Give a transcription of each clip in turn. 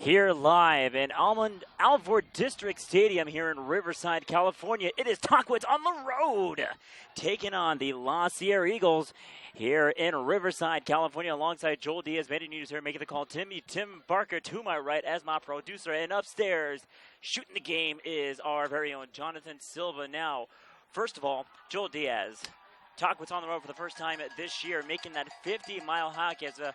Here live in Alvord District Stadium here in Riverside, California. It is Tahquitz on the road, taking on the La Sierra Eagles here in Riverside, California, alongside Joel Diaz. Made news here, making the call. Tim Barker to my right as my producer, and upstairs shooting the game is our very own Jonathan Silva. Now, first of all, Joel Diaz, Tahquitz on the road for the first time this year, making that 50-mile hike as a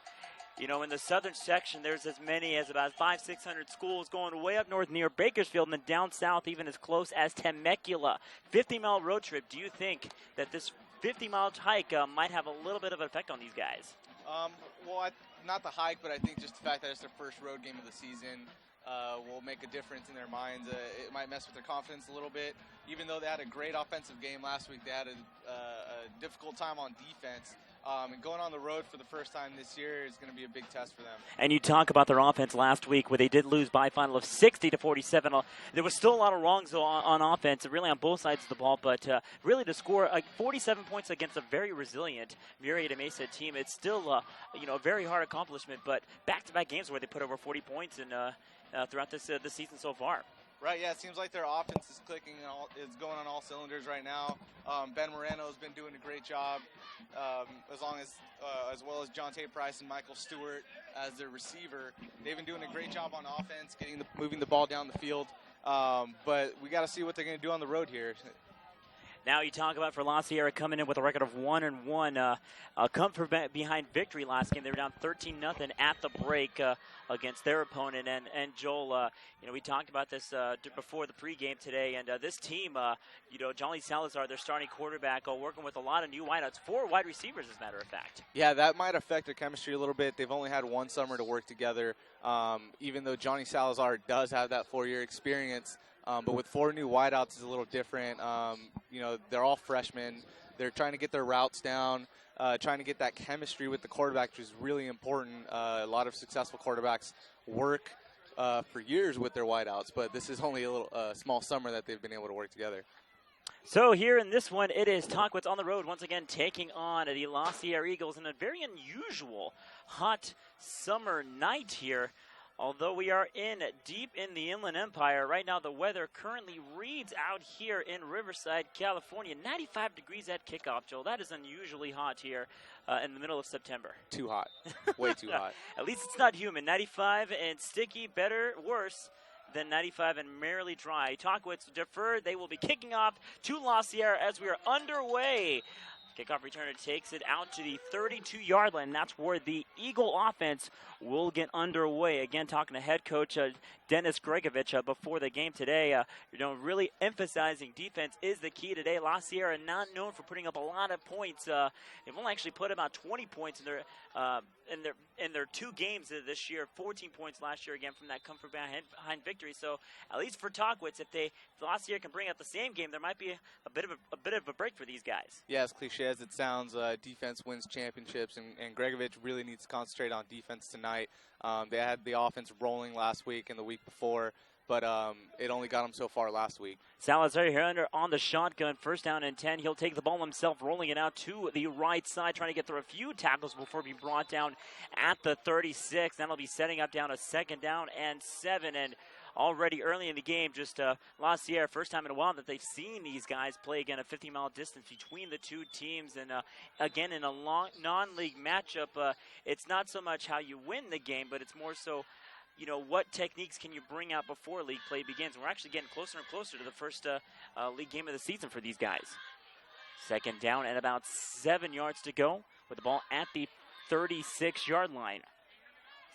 in the southern section, there's as many as about 500-600 schools going way up north near Bakersfield, and then down south, even as close as Temecula. 50-mile road trip. Do you think that this 50-mile hike might have a little bit of an effect on these guys? Not the hike, but I think just the fact that it's their first road game of the season will make a difference in their minds. It might mess with their confidence a little bit. Even though they had a great offensive game last week, they had a difficult time on defense. And going on the road for the first time this year is going to be a big test for them. And you talk about their offense last week where they did lose by a final of 60-47. There was still a lot of wrongs though on offense, really on both sides of the ball, but really to score 47 points against a very resilient Murrieta Mesa team, it's still a very hard accomplishment, but back-to-back games where they put over 40 points throughout this season so far. Right, yeah, it seems like their offense is clicking. It's going on all cylinders right now. Ben Moreno has been doing a great job, as well as John Tate Price and Michael Stewart as their receiver. They've been doing a great job on offense, moving the ball down the field. But we got to see what they're going to do on the road here. Now you talk about for La Sierra coming in with a record of 1-1, come from behind victory last game. They were down 13-0 at the break against their opponent. And Joel, we talked about this before the pregame today. And this team, Johnny Salazar, their starting quarterback, working with a lot of new wideouts, 4 wide receivers, as a matter of fact. Yeah, that might affect their chemistry a little bit. They've only had one summer to work together, even though Johnny Salazar does have that 4-year experience. But with 4 new wideouts, it's a little different. They're all freshmen. They're trying to get their routes down, trying to get that chemistry with the quarterback, which is really important. A lot of successful quarterbacks work for years with their wideouts, but this is only a little small summer that they've been able to work together. So here in this one, it is Tahquitz on the road once again taking on the La Sierra Eagles in a very unusual hot summer night here. Although we are deep in the Inland Empire, right now the weather currently reads out here in Riverside, California, 95 degrees at kickoff, Joel. That is unusually hot here in the middle of September. Too hot. Way too hot. At least it's not humid. 95 and sticky, worse than 95 and merely dry. Tahquitz deferred. They will be kicking off to La Sierra as we are underway. Kickoff returner takes it out to the 32-yard line. That's where the Eagle offense will get underway. Again, talking to head coach Dennis Gregovich before the game today. Really emphasizing defense is the key today. La Sierra not known for putting up a lot of points. They've only actually put about 20 points in their 2 games this year. 14 points last year again from that comfort behind victory. So at least for Tahquitz, if La Sierra can bring out the same game, there might be a bit of a break for these guys. Yeah, as cliche as it sounds, defense wins championships, and Gregovich really needs to concentrate on defense tonight. They had the offense rolling last week and the week before, but it only got them so far last week. Salazar here on the shotgun, 1st down and 10. He'll take the ball himself, rolling it out to the right side, trying to get through a few tackles before being brought down at the 36. That'll be setting up down a 2nd down and 7. And already early in the game, just La Sierra, first time in a while that they've seen these guys play again, a 50-mile distance between the 2 teams. And again, in a long non-league matchup, it's not so much how you win the game, but it's more so, what techniques can you bring out before league play begins? We're actually getting closer and closer to the first league game of the season for these guys. 2nd down and about 7 yards to go with the ball at the 36-yard line.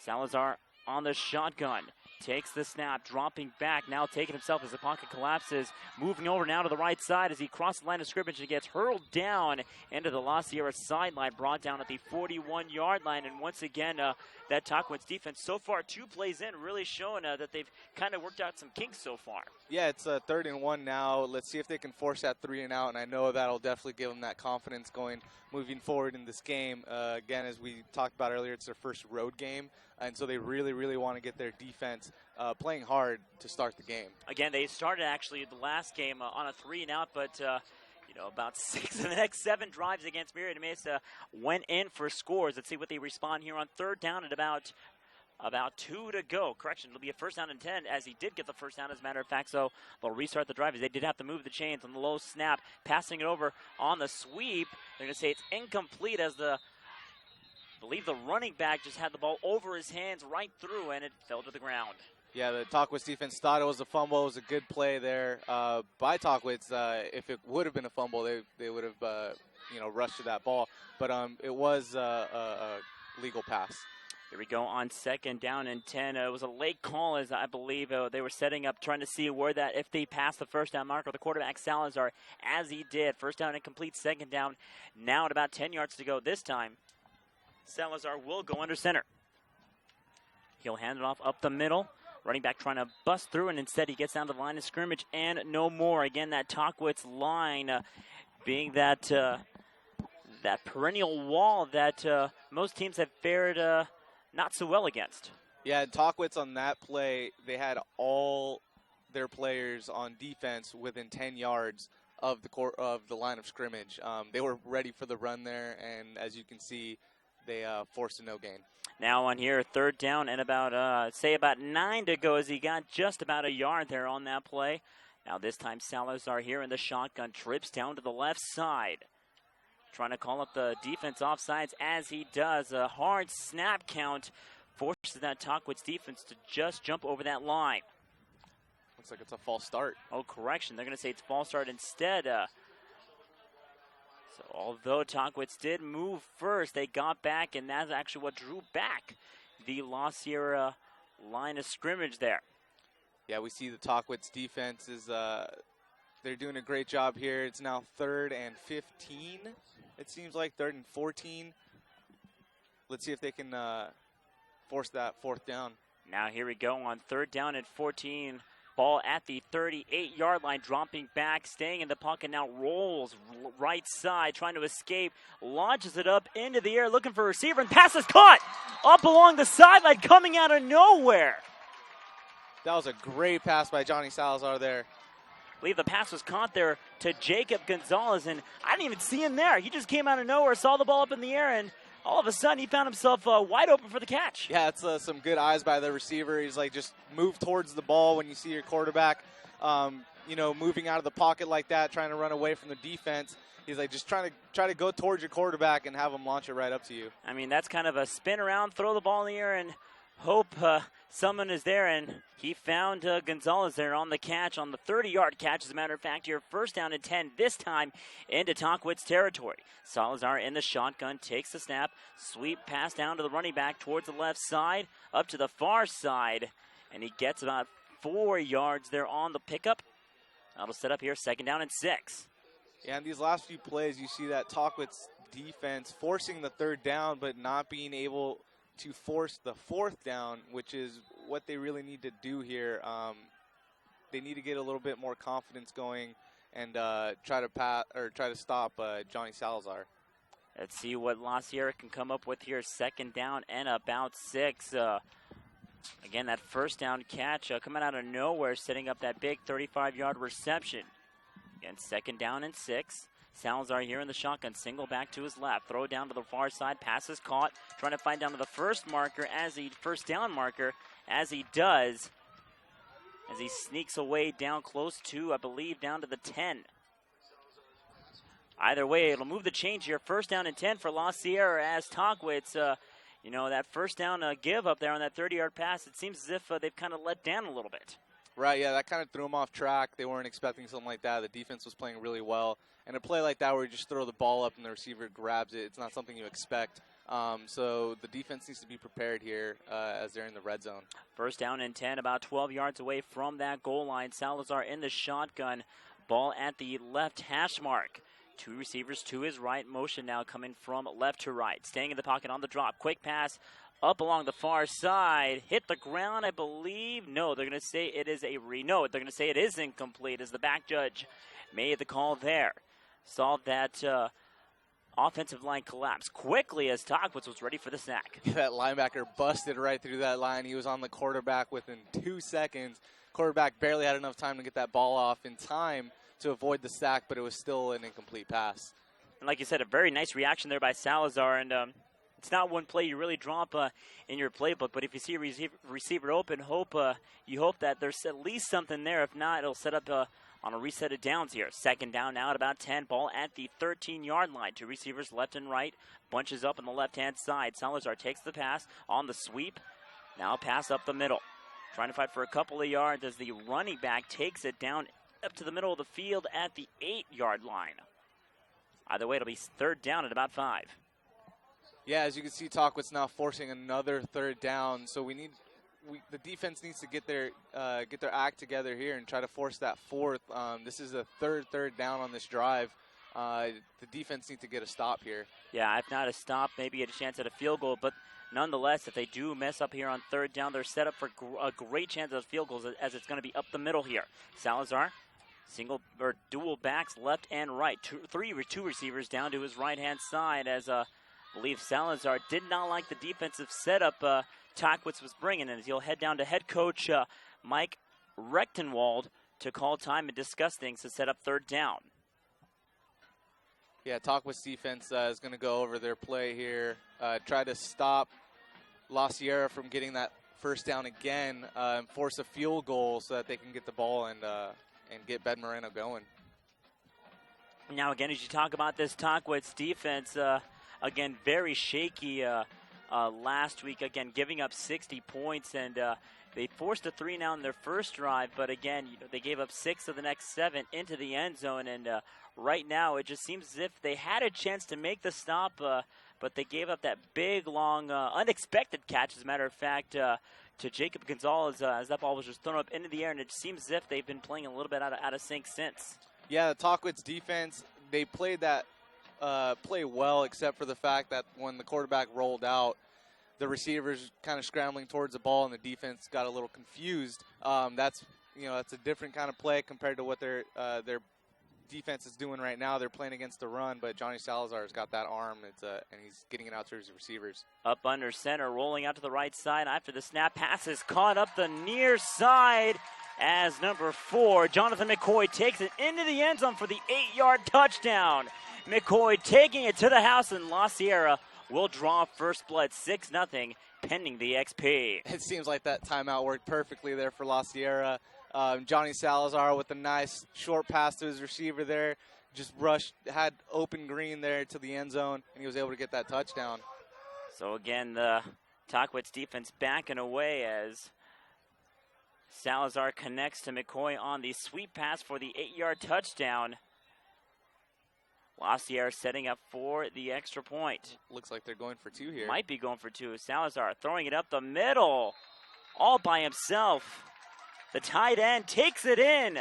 Salazar on the shotgun. Takes the snap, dropping back, now taking himself as the pocket collapses, moving over now to the right side as he crosses the line of scrimmage and gets hurled down into the La Sierra sideline, brought down at the 41-yard line. And once again, that Tahquitz defense so far 2 plays in, really showing that they've kind of worked out some kinks so far. Yeah, it's 3rd and 1 now. Let's see if they can force that 3 and out, and I know that'll definitely give them that confidence moving forward in this game. Again, as we talked about earlier, it's their first road game, and so they really, really want to get their defense playing hard to start the game. Again, they started actually the last game on a 3 and out, but about 6 of the next 7 drives against Murrieta Mesa went in for scores. Let's see what they respond here on 3rd down at about About 2 to go. Correction, it'll be a first down and 10, as he did get the first down, as a matter of fact. So they'll restart the drive, as they did have to move the chains on the low snap, passing it over on the sweep. They're going to say it's incomplete, as I believe the running back just had the ball over his hands right through, and it fell to the ground. Yeah, the Tahquitz defense thought it was a fumble. It was a good play there by Tahquitz. If it would have been a fumble, they would have rushed to that ball. But it was a legal pass. Here we go on second down and 10. It was a late call, as I believe they were setting up, trying to see where that, if they passed the first down marker, the quarterback Salazar, as he did. First down and complete, second down. Now at about 10 yards to go this time. Salazar will go under center. He'll hand it off up the middle. Running back trying to bust through, and instead he gets down to the line of scrimmage and no more. Again, that Tahquitz line being that perennial wall that most teams have fared not so well against. Yeah, Tahquitz on that play, they had all their players on defense within 10 yards of the line of scrimmage. They were ready for the run there, and as you can see, they forced a no gain. Now on here, third down and about 9 to go, as he got just about a yard there on that play. Now this time Salazar here in the shotgun, trips down to the left side. Trying to call up the defense offsides, as he does. A hard snap count forces that Tahquitz defense to just jump over that line. Looks like it's a false start. Oh, correction. They're going to say it's false start instead. So although Tahquitz did move first, they got back, and that's actually what drew back the La Sierra line of scrimmage there. Yeah, we see the Tahquitz defense is they're doing a great job here. It's now 3rd and 15. It seems like 3rd and 14. Let's see if they can force that 4th down. Now here we go on 3rd down and 14. Ball at the 38-yard line, dropping back, staying in the pocket, now rolls right side, trying to escape, launches it up into the air, looking for a receiver, and pass is caught up along the sideline, coming out of nowhere. That was a great pass by Johnny Salazar there. I believe the pass was caught there to Jacob Gonzalez, and I didn't even see him there. He just came out of nowhere, saw the ball up in the air, and all of a sudden he found himself wide open for the catch. Yeah, it's some good eyes by the receiver. He's like, just move towards the ball when you see your quarterback, moving out of the pocket like that, trying to run away from the defense. He's like, just try to go towards your quarterback and have him launch it right up to you. I mean, that's kind of a spin around, throw the ball in the air, and hope someone is there, and he found Gonzalez there on the catch, on the 30-yard catch. As a matter of fact, here, first down and 10, this time into Tahquitz territory. Salazar in the shotgun, takes the snap, sweep pass down to the running back towards the left side, up to the far side, and he gets about 4 yards there on the pickup. That'll set up here, second down and 6. Yeah, in these last few plays, you see that Tahquitz defense forcing the 3rd down, but not being able to force the 4th down, which is what they really need to do here. They need to get a little bit more confidence going and try to stop Johnny Salazar. Let's see what La Sierra can come up with here. Second down and about 6. Again, that first down catch coming out of nowhere, setting up that big 35-yard reception. Again, second down and 6. Salazar here in the shotgun, single back to his left, throw down to the far side, pass is caught, trying to find down to the first down marker, as he does, as he sneaks away down close to, I believe, down to the 10. Either way, it'll move the change here. First down and 10 for La Sierra, as Tahquitz, that first down give up there on that 30-yard pass, it seems as if they've kind of let down a little bit. Right, yeah, that kind of threw them off track. They weren't expecting something like that. The defense was playing really well. And a play like that where you just throw the ball up and the receiver grabs it, it's not something you expect. So the defense needs to be prepared here as they're in the red zone. First down and 10, about 12 yards away from that goal line. Salazar in the shotgun, ball at the left hash mark. 2 receivers to his right, motion now coming from left to right. Staying in the pocket on the drop, quick pass up along the far side, hit the ground, I believe. No, they're going to say it is they're going to say it is incomplete, as the back judge made the call there. Saw that offensive line collapse quickly as Tahquitz was ready for the sack. That linebacker busted right through that line. He was on the quarterback within 2 seconds. Quarterback barely had enough time to get that ball off in time to avoid the sack, but it was still an incomplete pass. And like you said, a very nice reaction there by Salazar, and It's not one play you really drop in your playbook, but if you see a receiver open, you hope that there's at least something there. If not, it'll set up on a reset of downs here. Second down now at about 10. Ball at the 13-yard line. Two receivers left and right. Bunches up on the left-hand side. Salazar takes the pass on the sweep. Now pass up the middle. Trying to fight for a couple of yards as the running back takes it down up to the middle of the field at the 8-yard line. Either way, it'll be third down at about 5. Yeah, as you can see, Tahquitz now forcing another third down. So the defense needs to get their act together here and try to force that fourth. This is a third down on this drive. The defense needs to get a stop here. Yeah, if not a stop, maybe get a chance at a field goal. But nonetheless, if they do mess up here on third down, they're set up for a great chance of field goals as it's going to be up the middle here. Salazar, single or dual backs left and right. Two receivers down to his right-hand side as I believe Salazar did not like the defensive setup Tahquitz was bringing, and he'll head down to head coach Mike Rechtenwald to call time and discuss things to set up third down. Yeah, Tahquitz defense is going to go over their play here, try to stop La Sierra from getting that first down again, and force a field goal so that they can get the ball and get Ben Moreno going. Now, again, as you talk about this Tahquitz defense, again, very shaky last week, again, giving up 60 points, and they forced a 3 now in their first drive, but again, they gave up 6 of the next 7 into the end zone, and right now it just seems as if they had a chance to make the stop, but they gave up that big, long, unexpected catch, as a matter of fact, to Jacob Gonzalez as that ball was just thrown up into the air, and it seems as if they've been playing a little bit out of sync since. Yeah, the Tahquitz defense, they played that play well, except for the fact that when the quarterback rolled out, the receivers kind of scrambling towards the ball, and the defense got a little confused. That's a different kind of play compared to what their defense is doing right now. They're playing against the run, but Johnny Salazar's got that arm, and he's getting it out to his receivers. Up under center, rolling out to the right side after the snap. Pass is caught up the near side as number 4, Jonathan McCoy, takes it into the end zone for the 8-yard touchdown. McCoy taking it to the house, and La Sierra will draw first blood 6-0 pending the XP. It seems like that timeout worked perfectly there for La Sierra. Johnny Salazar with a nice short pass to his receiver there. Just had open green there to the end zone, and he was able to get that touchdown. So again, the Tahquitz defense backing away as Salazar connects to McCoy on the sweep pass for the 8-yard touchdown. La Sierra setting up for the extra point. Looks like they're going for 2 here. Might be going for 2. Salazar throwing it up the middle, all by himself. The tight end takes it in,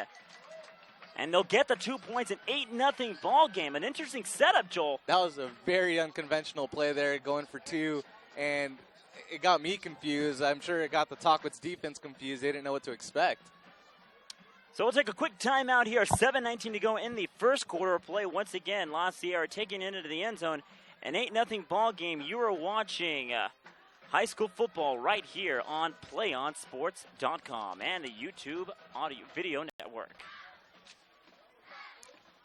and they'll get the 2 points, an 8-0 ball game. An interesting setup, Joel. That was a very unconventional play there, going for 2, and it got me confused. I'm sure it got the Tahquitz defense confused. They didn't know what to expect. So we'll take a quick timeout here. 7:19 to go in the first quarter of play. Once again, La Sierra taking it into the end zone. An 8-0 ball game. You are watching high school football right here on PlayOnSports.com and the YouTube audio video network.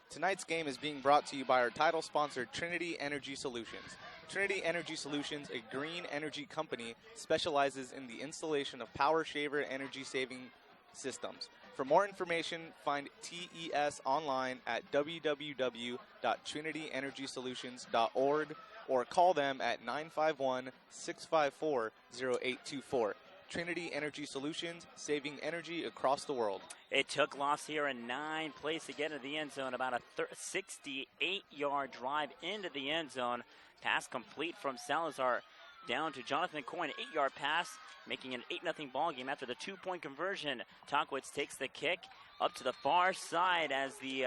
Tonight's game is being brought to you by our title sponsor, Trinity Energy Solutions. Trinity Energy Solutions, a green energy company, specializes in the installation of power shaver energy-saving systems. For more information, find TES online at www.trinityenergysolutions.org or call them at 951-654-0824. Trinity Energy Solutions, saving energy across the world. It took La Sierra 9 plays to get into the end zone, about a 68-yard drive into the end zone. Pass complete from Salazar down to Jonathan McCoy, an 8-yard pass, making an 8-0 ball game after the 2-point conversion. Tahquitz takes the kick up to the far side as the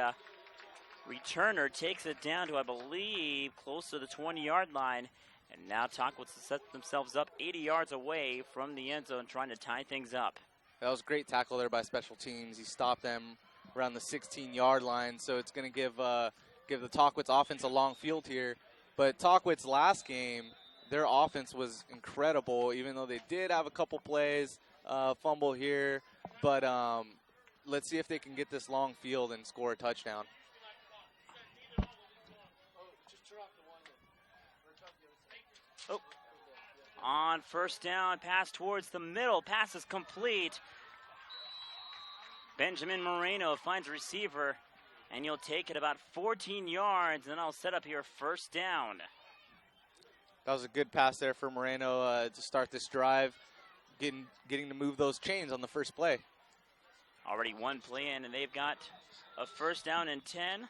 returner takes it down to, I believe, close to the 20-yard line. And now Tahquitz has set themselves up 80 yards away from the end zone, trying to tie things up. That was a great tackle there by special teams. He stopped them around the 16-yard line, so it's going to give the Tahquitz offense a long field here. But Tahquitz last game, their offense was incredible, even though they did have a couple plays, fumble here. But let's see if they can get this long field and score a touchdown. On first down, pass towards the middle. Pass is complete. Benjamin Moreno finds receiver, and you'll take it about 14 yards, and I'll set up here first down. That was a good pass there for Moreno to start this drive, getting to move those chains on the first play. Already one play in, and they've got a first down and 10.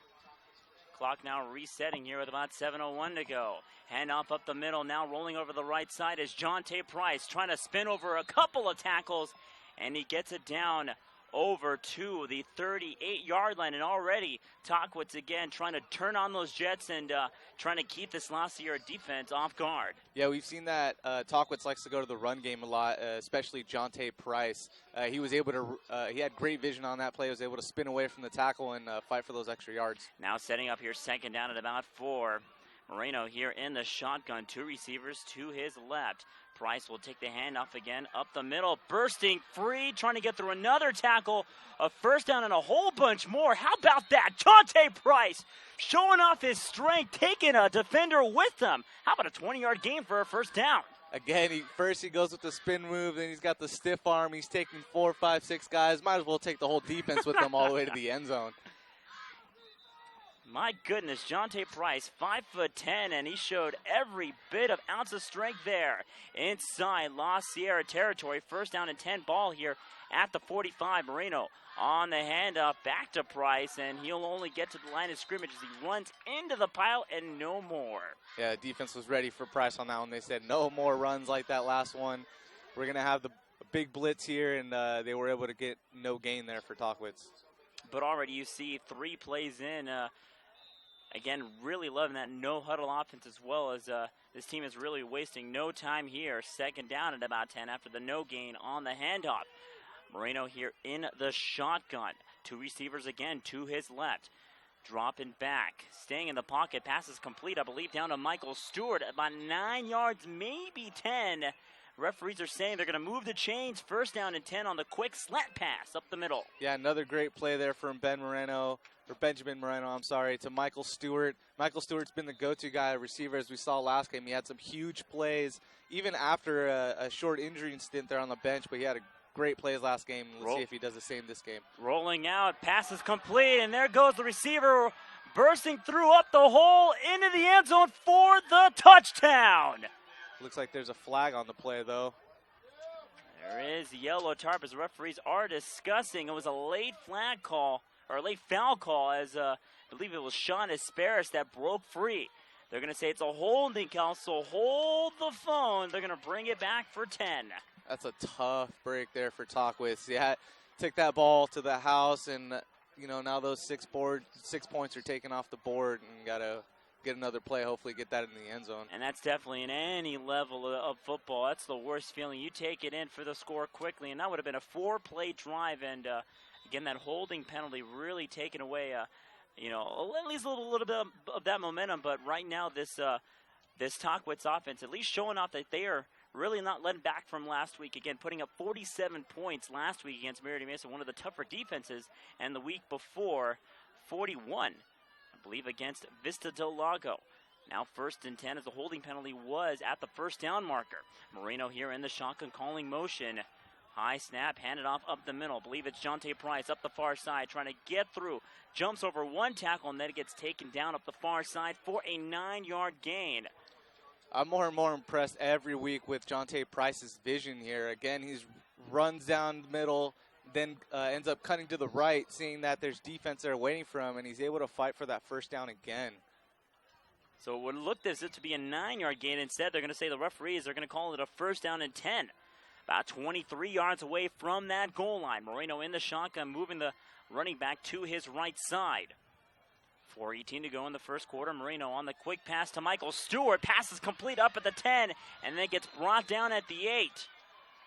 Clock now resetting here with about 7:01 to go. Handoff up the middle, now rolling over the right side is Jonte Price, trying to spin over a couple of tackles, and he gets it down over to the 38-yard line. And already Tahquitz again trying to turn on those Jets and trying to keep this Lacier defense off guard. Yeah, we've seen that Tahquitz likes to go to the run game a lot, especially Jonte Price. He was able to, he had great vision on that play, was able to spin away from the tackle and fight for those extra yards. Now setting up here second down at about 4. Moreno here in the shotgun, 2 receivers to his left. Price will take the handoff again up the middle, bursting free, trying to get through another tackle, a first down and a whole bunch more. How about that? Jonte Price showing off his strength, taking a defender with him. How about a 20-yard gain for a first down? Again, first he goes with the spin move, then he's got the stiff arm. He's taking 4, 5, 6 guys. Might as well take the whole defense with him all the way to the end zone. My goodness, Jonte Price, 5'10", and he showed every bit of ounce of strength there inside La Sierra territory. First down and 10 ball here at the 45. Moreno on the handoff back to Price, and he'll only get to the line of scrimmage as he runs into the pile and no more. Yeah, defense was ready for Price on that one. They said no more runs like that last one. We're going to have the big blitz here, and they were able to get no gain there for Tahquitz. But already you see 3 plays in. Again, really loving that no-huddle offense as well as this team is really wasting no time here. Second down at about 10 after the no gain on the handoff. Moreno here in the shotgun. 2 receivers again to his left. Dropping back, staying in the pocket. Passes complete, I believe, down to Michael Stewart. About 9 yards, maybe 10. Referees are saying they're going to move the chains. First down and 10 on the quick slant pass up the middle. Yeah, another great play there from Benjamin Moreno, to Michael Stewart. Michael Stewart's been the go-to guy receiver as we saw last game. He had some huge plays, even after a short injury stint there on the bench, but he had a great plays last game. Let's see if he does the same this game. Rolling out, passes complete, and there goes the receiver bursting through up the hole into the end zone for the touchdown. Looks like there's a flag on the play, though. There is yellow tarp as the referees are discussing. It was a late flag call, or a late foul call, as I believe it was Sean Asparis that broke free. They're going to say it's a holding call, so hold the phone. They're going to bring it back for 10. That's a tough break there for Tahquitz. Yeah, took that ball to the house, and now those 6 points are taken off the board, and got to get another play, hopefully get that in the end zone. And that's definitely in any level of football. That's the worst feeling. You take it in for the score quickly, and that would have been a 4-play drive. And again, that holding penalty really taken away, at least a little bit of that momentum. But right now, this Tahquitz offense, at least showing off that they are really not letting back from last week. Again, putting up 47 points last week against Merida Mesa, one of the tougher defenses, and the week before, 41. I believe against Vista del Lago. Now first and 10 as the holding penalty was at the first down marker. Moreno here in the shotgun calling motion. High snap, handed off up the middle. I believe it's Jonte Price up the far side trying to get through. Jumps over 1 tackle and then it gets taken down up the far side for a 9-yard gain. I'm more and more impressed every week with Jonte Price's vision here. Again, he runs down the middle, then ends up cutting to the right, seeing that there's defense there waiting for him, and he's able to fight for that first down again. So it would look as if to be a 9-yard gain. Instead, they're going to say the referees are going to call it a first down and 10. About 23 yards away from that goal line. Moreno in the shotgun, moving the running back to his right side. 4:18 to go in the first quarter. Moreno on the quick pass to Michael Stewart. Passes complete up at the 10, and then gets brought down at the 8.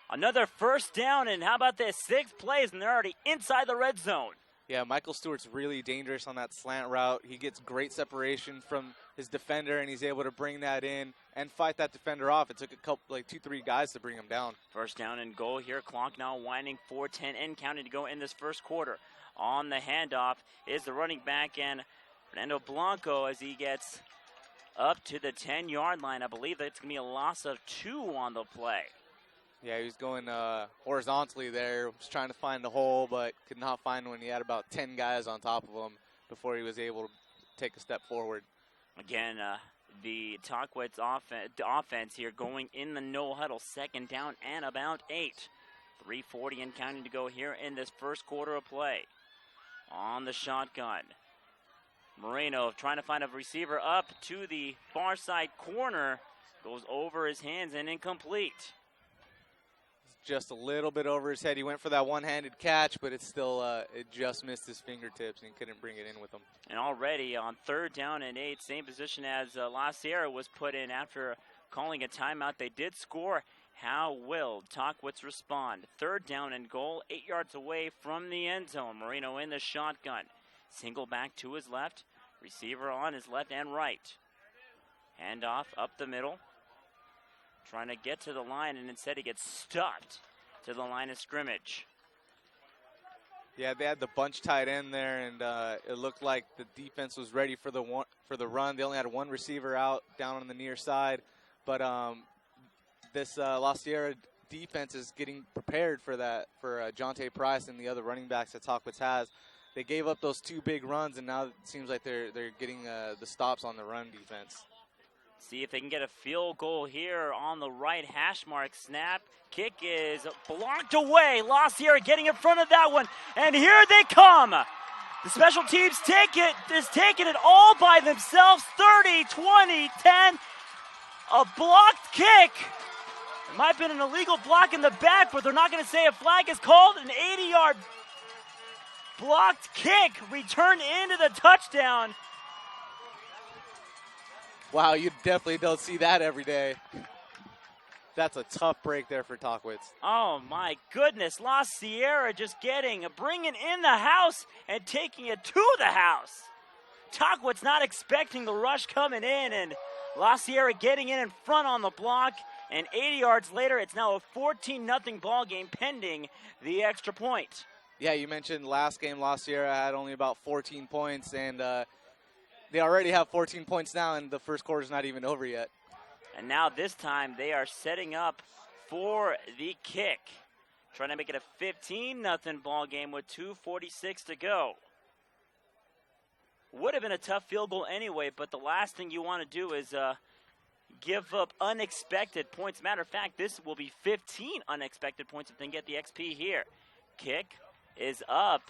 Another first down, and how about this? 6 plays, and they're already inside the red zone. Yeah, Michael Stewart's really dangerous on that slant route. He gets great separation from his defender, and he's able to bring that in and fight that defender off. It took a couple, 2-3 guys to bring him down. First down and goal here. Clock now winding, 4:10 and counting to go in this first quarter. On the handoff is the running back, and Fernando Blanco as he gets up to the 10-yard line. I believe that's going to be a loss of 2 on the play. Yeah, he was going horizontally there, was trying to find a hole, but could not find one. He had about 10 guys on top of him before he was able to take a step forward. Again, the Tahquitz offense here going in the no huddle, 2nd down and about 8. 3:40 and counting to go here in this first quarter of play. On the shotgun, Moreno trying to find a receiver up to the far side corner. Goes over his hands and incomplete. Just a little bit over his head. He went for that one-handed catch, but it's still it just missed his fingertips and he couldn't bring it in with him. And already on 3rd down and 8, same position as La Sierra was put in after calling a timeout. They did score. How will Tahquitz respond? 3rd down and goal, 8 yards away from the end zone. Moreno in the shotgun. Single back to his left. Receiver on his left and right. Handoff up the middle. Trying to get to the line, and instead he gets stuffed to the line of scrimmage. Yeah, they had the bunch tight end there, and it looked like the defense was ready for the run. They only had one receiver out down on the near side, but this La Sierra defense is getting prepared for that for Jonte Price and the other running backs that Tahquitz has. They gave up those 2 big runs, and now it seems like they're getting the stops on the run defense. See if they can get a field goal here on the right hash mark. Snap. Kick is blocked away. La Sierra getting in front of that one. And here they come. The special teams is taking it all by themselves. 30, 20, 10. A blocked kick. It might have been an illegal block in the back, but they're not going to say a flag is called. An 80-yard blocked kick returned into the touchdown. Wow, you definitely don't see that every day. That's a tough break there for Tahquitz. Oh, my goodness. La Sierra just bringing in the house and taking it to the house. Tahquitz not expecting the rush coming in, and La Sierra getting in front on the block. And 80 yards later, it's now a 14-0 ball game pending the extra point. Yeah, you mentioned last game La Sierra had only about 14 points, and they already have 14 points now, and the first quarter's not even over yet. And now this time they are setting up for the kick. Trying to make it a 15-0 ball game with 2:46 to go. Would have been a tough field goal anyway, but the last thing you want to do is give up unexpected points. Matter of fact, this will be 15 unexpected points if they can get the XP here. Kick is up.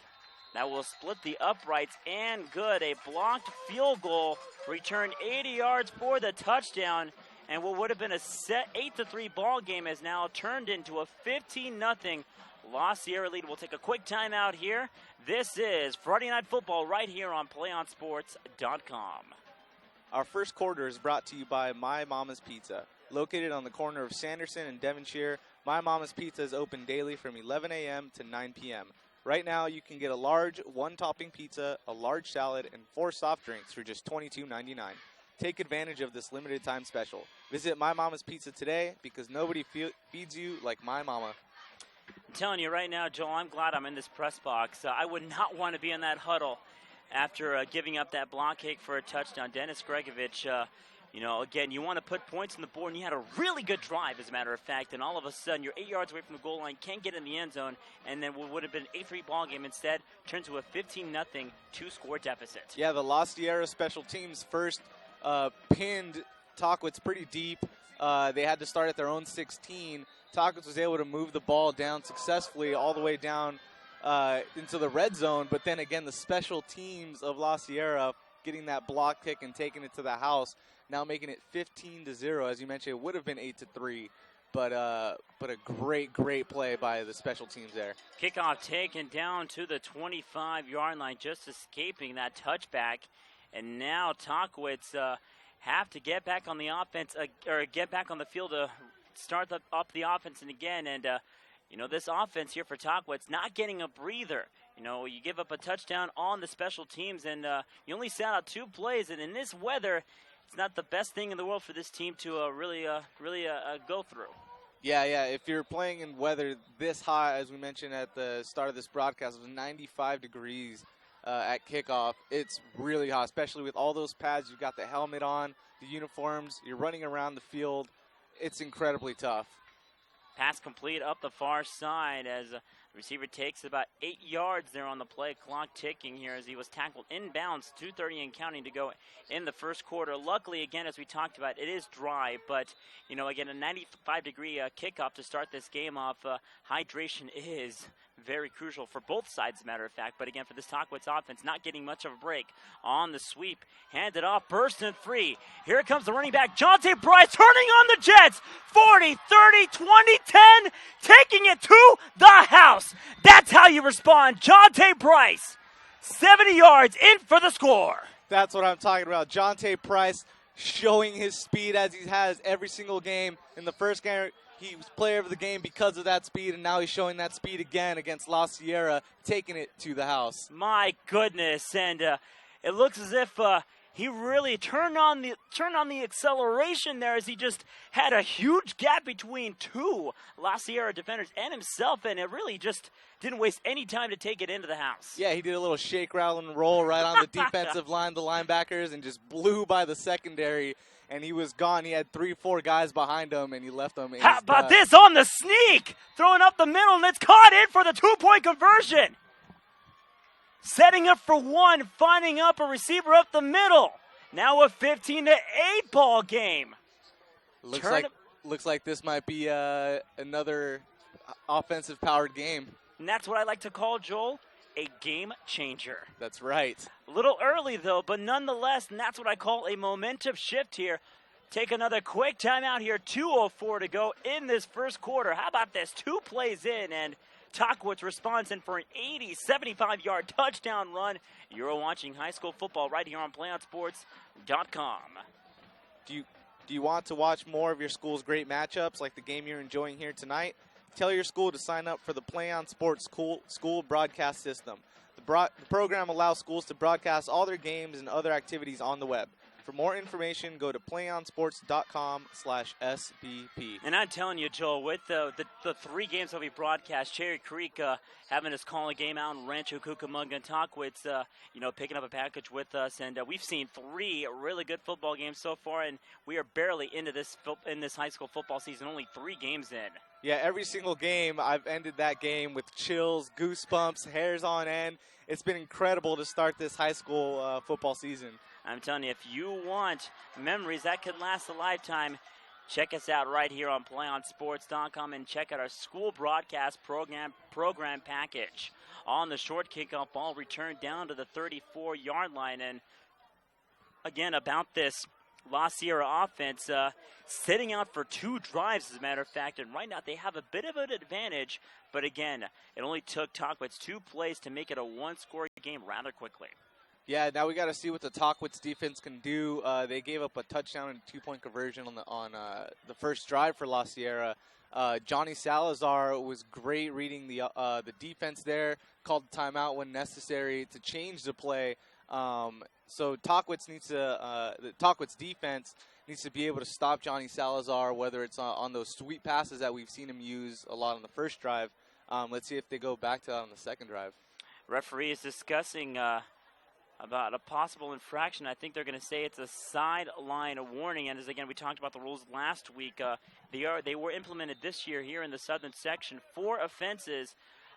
That will split the uprights and good. A blocked field goal returned 80 yards for the touchdown. And what would have been a 8-3 ball game has now turned into a 15-0 La Sierra lead. We'll take a quick timeout here. This is Friday Night Football right here on PlayOnSports.com. Our first quarter is brought to you by My Mama's Pizza. Located on the corner of Sanderson and Devonshire, My Mama's Pizza is open daily from 11 a.m. to 9 p.m. Right now, you can get a large one-topping pizza, a large salad, and 4 soft drinks for just $22.99. Take advantage of this limited time special. Visit My Mama's Pizza today because nobody feeds you like My Mama. I'm telling you right now, Joel, I'm glad I'm in this press box. I would not want to be in that huddle after giving up that block kick for a touchdown. Dennis Gregovich, again, you want to put points on the board, and you had a really good drive, as a matter of fact, and all of a sudden you're 8 yards away from the goal line, can't get in the end zone, and then what would have been an 8-3 ball game instead turns to a 15-0 2-score deficit. Yeah, the La Sierra special teams first pinned Tahquitz pretty deep. They had to start at their own 16. Tahquitz was able to move the ball down successfully all the way down into the red zone, but then again the special teams of La Sierra getting that block kick and taking it to the house, now making it 15-0. As you mentioned, it would have been 8-3, but a great play by the special teams there. Kickoff taken down to the 25-yard line, just escaping that touchback. And now Tahquitz have to get back on the offense, or get back on the field to start up the offense. And again, this offense here for Tahquitz not getting a breather. You give up a touchdown on the special teams, and you only sat out 2 plays. And in this weather, it's not the best thing in the world for this team to really go through. Yeah. If you're playing in weather this hot, as we mentioned at the start of this broadcast, it was 95 degrees at kickoff, it's really hot, especially with all those pads. You've got the helmet on, the uniforms, you're running around the field. It's incredibly tough. Pass complete up the far side as the receiver takes about 8 yards there on the play. Clock ticking here as he was tackled inbounds. 2:30 and counting to go in the first quarter. Luckily, again, as we talked about, it is dry, but, you know, again, a 95-degree kickoff to start this game off. Hydration is very crucial for both sides, as a matter of fact. But again, for this Tahquitz offense, not getting much of a break on the sweep. Handed off, bursting free. Here comes the running back, Jonte Price, turning on the Jets. 40, 30, 20, 10, taking it to the house. That's how you respond. Jonte Price, 70 yards in for the score. That's what I'm talking about. Jonte Price showing his speed as he has every single game. In the first game, he was player of the game because of that speed, and now he's showing that speed again against La Sierra, taking it to the house. My goodness, and it looks as if he really turned on the acceleration there as he just had a huge gap between two La Sierra defenders and himself, and it really just didn't waste any time to take it into the house. Yeah, he did a little shake, rattle, and roll right on the defensive line, the linebackers, and just blew by the secondary. And he was gone. He had 3-4 guys behind him, and he left them in How about this on the sneak? Throwing up the middle, and it's caught in for the 2-point conversion. Setting up for one, finding up a receiver up the middle. Now a 15-8 ball game. Looks like this might be another offensive-powered game. And that's what I like to call, Joel, a game changer. That's right. A little early, though, but nonetheless, and that's what I call a momentum shift here. Take another quick timeout here. 2:04 to go in this first quarter. How about this? 2 plays in, and Tahquitz responds in for an 75-yard touchdown run. You're watching high school football right here on PlayOnSports.com. Do you want to watch more of your school's great matchups like the game you're enjoying here tonight? Tell your school to sign up for the PlayOn Sports School Broadcast System. The program allows schools to broadcast all their games and other activities on the web. For more information, go to playonsports.com/SBP. And I'm telling you, Joel, with the 3 games that we broadcast, Cherry Creek having us call a game out in Rancho Cucamonga and Tahquitz, picking up a package with us. And we've seen 3 really good football games so far, and we are barely into this high school football season, only 3 games in. Yeah, every single game, I've ended that game with chills, goosebumps, hairs on end. It's been incredible to start this high school football season. I'm telling you, if you want memories that could last a lifetime, check us out right here on PlayOnSports.com and check out our school broadcast program package. On the short kickoff, ball returned down to the 34-yard line. And again, about this La Sierra offense, sitting out for 2 drives, as a matter of fact, and right now they have a bit of an advantage. But again, it only took Tahquitz 2 plays to make it a 1-score game rather quickly. Yeah, now we got to see what the Tahquitz defense can do. They gave up a touchdown and a 2-point conversion on the first drive for La Sierra. Johnny Salazar was great reading the defense there, called the timeout when necessary to change the play. So Tahquitz the Tahquitz defense needs to be able to stop Johnny Salazar, whether it's on those sweep passes that we've seen him use a lot on the first drive. Let's see if they go back to that on the second drive. Referee is discussing about a possible infraction. I think they're going to say it's a sideline warning. And as again, we talked about the rules last week. They were implemented this year here in the southern section. 4 offenses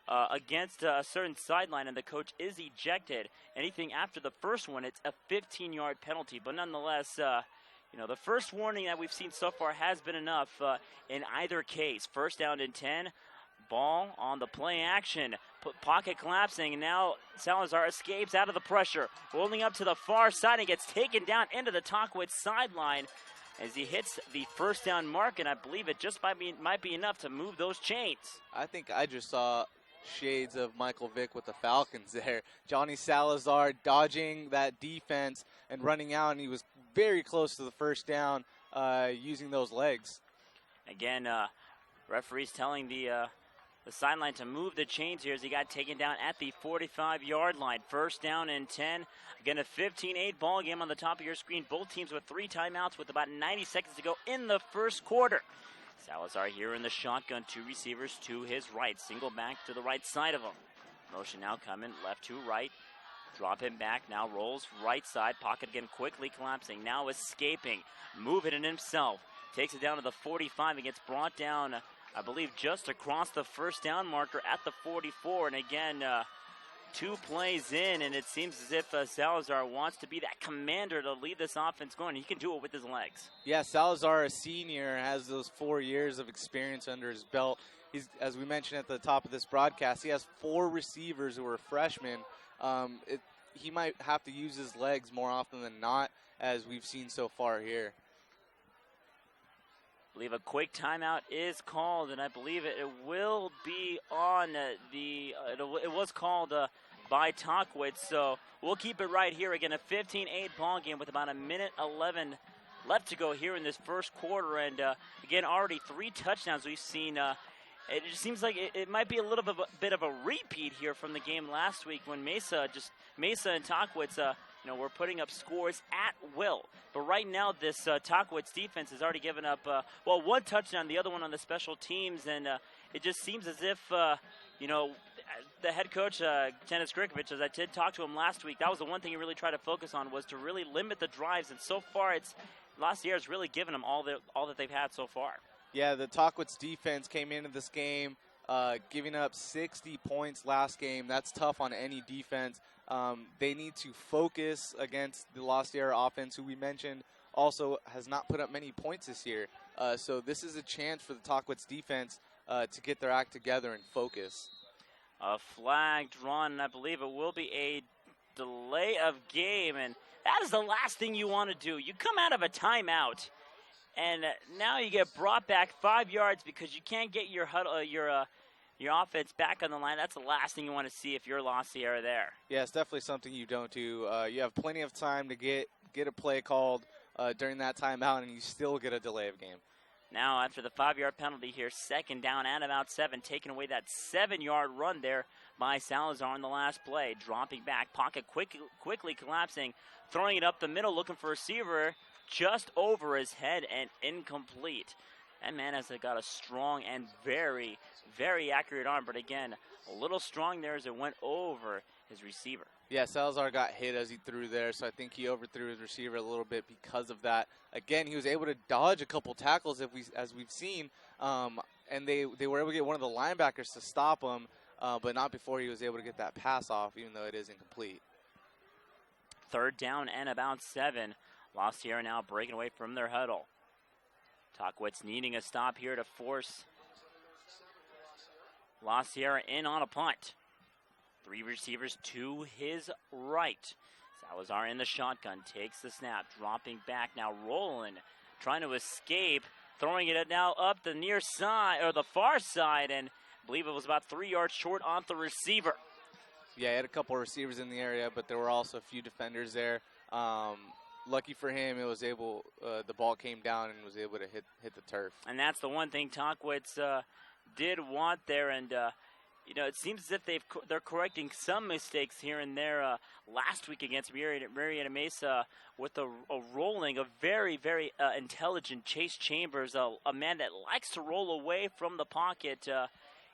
against a certain sideline, and the coach is ejected. Anything after the first one, it's a 15-yard penalty. But nonetheless, the first warning that we've seen so far has been enough in either case. First down and 10. Ball on the play action. Pocket collapsing, and now Salazar escapes out of the pressure. Rolling up to the far side and gets taken down into the Tahquitz sideline as he hits the first down mark, and I believe it just might be enough to move those chains. I think I just saw shades of Michael Vick with the Falcons there. Johnny Salazar dodging that defense and running out, and he was very close to the first down using those legs. Again, referee's telling the sideline to move the chains here as he got taken down at the 45-yard line. First down and 10. Again, a 15-8 ball game on the top of your screen. Both teams with 3 timeouts with about 90 seconds to go in the first quarter. Salazar here in the shotgun. 2 receivers to his right. Single back to the right side of him. Motion now coming left to right. Drop him back, now rolls right side, pocket again quickly collapsing, now escaping, moving it himself. Takes it down to the 45 and gets brought down, I believe, just across the first down marker at the 44. And again, 2 plays in, and it seems as if Salazar wants to be that commander to lead this offense going. He can do it with his legs. Yeah, Salazar, a senior, has those 4 years of experience under his belt. He's, as we mentioned at the top of this broadcast, he has 4 receivers who are freshmen. He might have to use his legs more often than not, as we've seen so far here. I believe a quick timeout is called, and I believe it will be on it was called by Tahquitz, so we'll keep it right here. Again, a 15-8 ball game with about a minute 11 left to go here in this first quarter, and again, already 3 touchdowns we've seen. It just seems like it might be a little bit of a repeat here from the game last week when Mesa and Tahquitz were putting up scores at will. But right now, this Tahquitz defense has already given up, 1 touchdown, the other one on the special teams, and it just seems as if, the head coach, Dennis Grikovich, as I did talk to him last week, that was the one thing he really tried to focus on, was to really limit the drives, and so far, last year has really given them all that they've had so far. Yeah, the Tahquitz defense came into this game giving up 60 points last game. That's tough on any defense. They need to focus against the La Sierra offense, who we mentioned also has not put up many points this year. So this is a chance for the Tahquitz defense to get their act together and focus. A flag drawn, and I believe it will be a delay of game, and that is the last thing you want to do. You come out of a timeout, and now you get brought back 5 yards because you can't get your offense back on the line. That's the last thing you want to see if you're La Sierra there. Yeah, it's definitely something you don't do. You have plenty of time to get a play called during that timeout, and you still get a delay of game. Now, after the 5-yard penalty here, 2nd down and about 7, taking away that 7-yard run there by Salazar on the last play. Dropping back, pocket quickly collapsing, throwing it up the middle, looking for a receiver just over his head and incomplete. That man has got a strong and very, very accurate arm, but again, a little strong there as it went over his receiver. Yeah, Salazar got hit as he threw there, so I think he overthrew his receiver a little bit because of that. Again, he was able to dodge a couple tackles as we've seen, and they were able to get one of the linebackers to stop him, but not before he was able to get that pass off, even though it is incomplete. 3rd down and about 7. La Sierra now breaking away from their huddle. Tahquitz needing a stop here to force La Sierra in on a punt. 3 receivers to his right. Salazar in the shotgun, takes the snap, dropping back, now rolling, trying to escape, throwing it now up the near side, or the far side, and I believe it was about 3 yards short off the receiver. Yeah, he had a couple of receivers in the area, but there were also a few defenders there. Lucky for him, the ball came down and was able to hit the turf. And that's the one thing Tahquitz did want there, and it seems as if they're correcting some mistakes here and there. Last week against Marietta Mesa with a rolling, a very, very intelligent Chase Chambers, a man that likes to roll away from the pocket.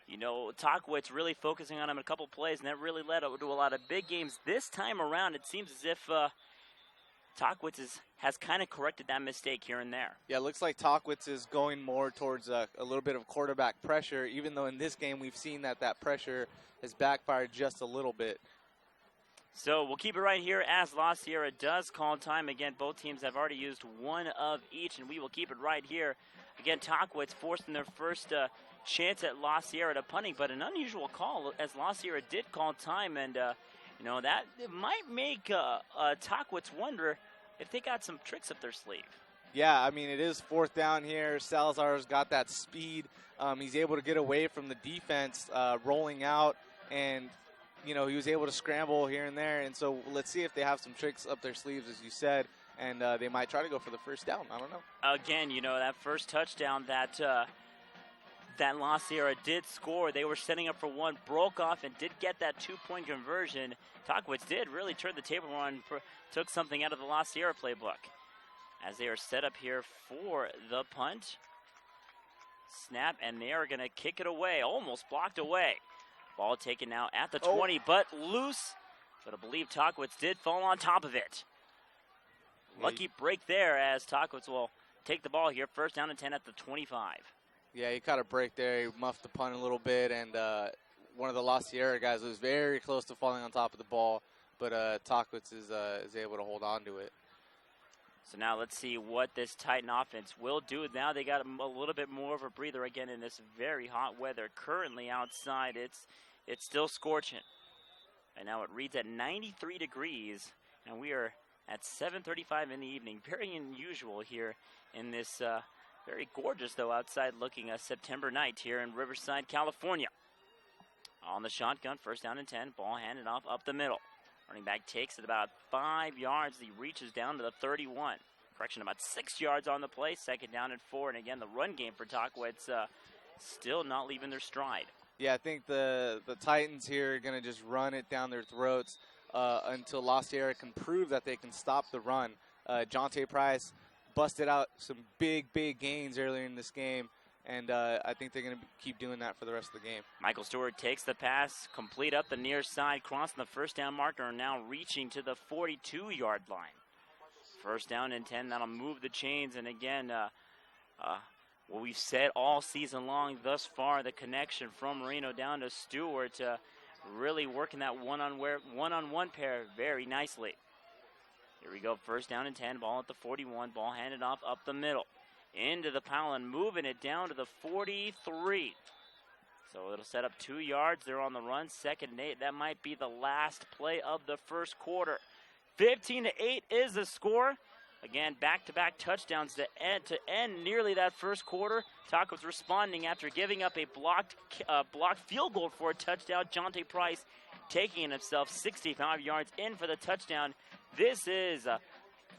Tahquitz really focusing on him in a couple plays, and that really led to a lot of big games. This time around, it seems as if Tahquitz has kind of corrected that mistake here and there. Yeah, it looks like Tahquitz is going more towards a little bit of quarterback pressure, even though in this game we've seen that pressure has backfired just a little bit. So we'll keep it right here as La Sierra does call time. Again, both teams have already used one of each, and we will keep it right here. Again, Tahquitz forcing their first chance at La Sierra to punting, but an unusual call as La Sierra did call time, and that it might make Tahquitz wonder if they got some tricks up their sleeve. Yeah, I mean, it is 4th down here. Salazar's got that speed. He's able to get away from the defense rolling out, and, he was able to scramble here and there. And so let's see if they have some tricks up their sleeves, as you said, and they might try to go for the first down. I don't know. Again, that first touchdown that La Sierra did score, they were setting up for one, broke off, and did get that 2-point conversion. Tahquitz did really turn the table on, took something out of the La Sierra playbook. As they are set up here for the punt. Snap, and they are going to kick it away, almost blocked away. Ball taken now at the 20, but loose But I believe Tahquitz did fall on top of it. Lucky break there as Tahquitz will take the ball here. First down and 10 at the 25. Yeah, he caught a break there. He muffed the punt a little bit, and one of the La Sierra guys was very close to falling on top of the ball, but Tahquitz is able to hold on to it. So now let's see what this Titan offense will do. Now they got a little bit more of a breather again in this very hot weather. Currently outside, it's still scorching. And now it reads at 93 degrees, and we are at 7:35 in the evening. Very unusual here in this very gorgeous, though, outside looking September night here in Riverside, California. On the shotgun, first down and 10, ball handed off up the middle. Running back takes it about 5 yards. He reaches down to the 31. Correction, about 6 yards on the play. Second down and 4. And again, the run game for Tahquitz still not leaving their stride. Yeah, I think the Titans here are going to just run it down their throats until La Sierra can prove that they can stop the run. Jonte Price busted out some big gains earlier in this game. And I think they're going to keep doing that for the rest of the game. Michael Stewart takes the pass, complete up the near side, crossing the first down marker, and now reaching to the 42-yard line. First down and 10, that'll move the chains. And again, what we've said all season long thus far, the connection from Moreno down to Stewart, really working that one-on-one pair very nicely. Here we go, first down and 10, ball at the 41, ball handed off up the middle. Into the pile and moving it down to the 43. So it'll set up 2 yards. They're on the run. Second and 8. That might be the last play of the first quarter. 15-8 is the score. Again, back-to-back touchdowns to end nearly that first quarter. Tahquitz responding after giving up a blocked field goal for a touchdown. Jonte Price taking it himself 65 yards in for the touchdown. This is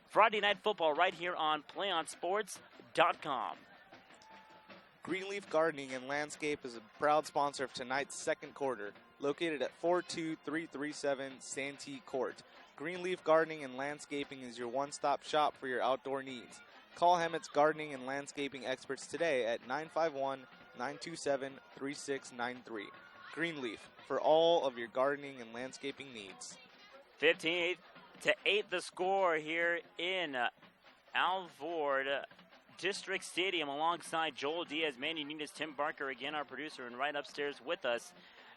Friday Night Football right here on PlayOnSports.com. Greenleaf Gardening and Landscape is a proud sponsor of tonight's second quarter, located at 42337 Santee Court. Greenleaf Gardening and Landscaping is your one-stop shop for your outdoor needs. Call Hemmett's Gardening and Landscaping experts today at 951-927-3693. Greenleaf, for all of your gardening and landscaping needs. 15-8 the score here in Alvord District Stadium alongside Joel Diaz, Manny Nunez, Tim Barker, again our producer, and right upstairs with us,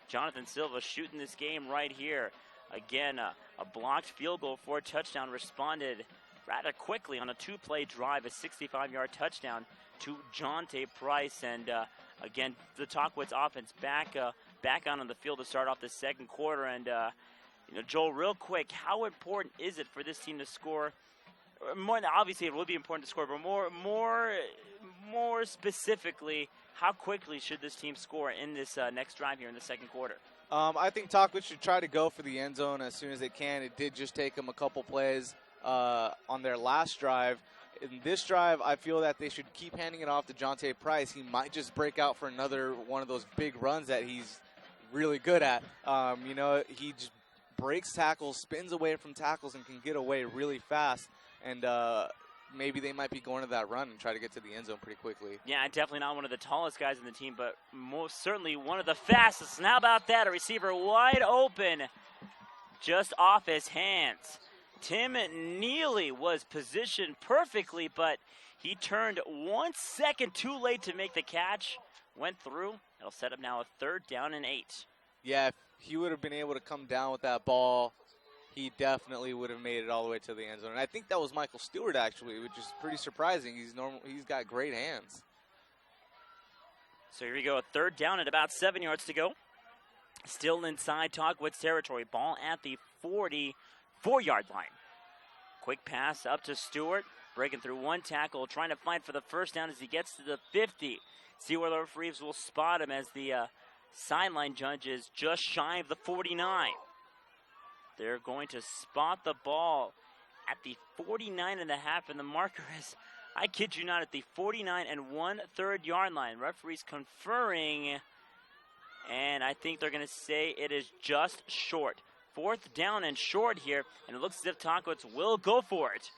Jonathan Silva shooting this game right here. Again, a blocked field goal for a touchdown, responded rather quickly on a two-play drive, a 65-yard touchdown to Jonte Price. And again, the Tahquitz offense back on the field to start off the second quarter. And Joel, real quick, how important is it for this team to score? More obviously, it will be important to score, but more specifically, how quickly should this team score in this next drive here in the second quarter? I think Tahquitz should try to go for the end zone as soon as they can. It did just take them a couple plays on their last drive. In this drive, I feel that they should keep handing it off to Jonte Price. He might just break out for another one of those big runs that he's really good at. He just breaks tackles, spins away from tackles, and can get away really fast. And maybe they might be going to that run and try to get to the end zone pretty quickly. Yeah, definitely not one of the tallest guys in the team, but most certainly one of the fastest. And how about that? A receiver wide open, just off his hands. Tim Neely was positioned perfectly, but he turned 1 second too late to make the catch. Went through. It'll set up now a third down and 8. Yeah, if he would have been able to come down with that ball, he definitely would have made it all the way to the end zone. And I think that was Michael Stewart, actually, which is pretty surprising. He's got great hands. So here we go, a third down at about 7 yards to go. Still inside Tahquitz territory. Ball at the 44-yard line. Quick pass up to Stewart, breaking through one tackle, trying to fight for the first down as he gets to the 50. See where the referees will spot him as the sideline judge is just shy of the 49. They're going to spot the ball at the 49.5, and the marker is, I kid you not, at the 49 1/3 yard line. Referees conferring, and I think they're going to say it is just short. Fourth down and short here, and it looks as if Tahquitz will go for it.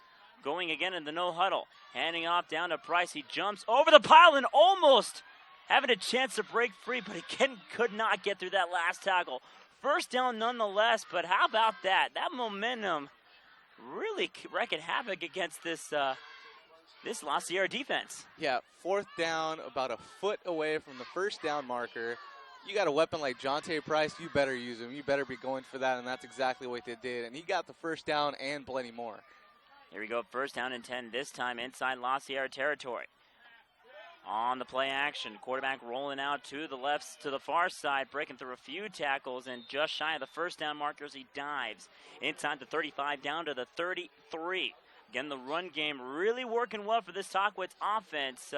Going again in the no huddle, handing off down to Price. He jumps over the pile and almost having a chance to break free, but again could not get through that last tackle. first down nonetheless, but how about that? That momentum really wreaking havoc against this this La Sierra defense. Yeah, 4th down, about a foot away from the first down marker. You got a weapon like Jonte Price, you better use him. You better be going for that, and that's exactly what they did. And he got the first down and plenty more. Here we go, first down and 10, this time inside La Sierra territory. On the play action, quarterback rolling out to the left, to the far side, breaking through a few tackles, and just shy of the first down markers, he dives inside the 35 down to the 33. Again, the run game really working well for this Tahquitz offense,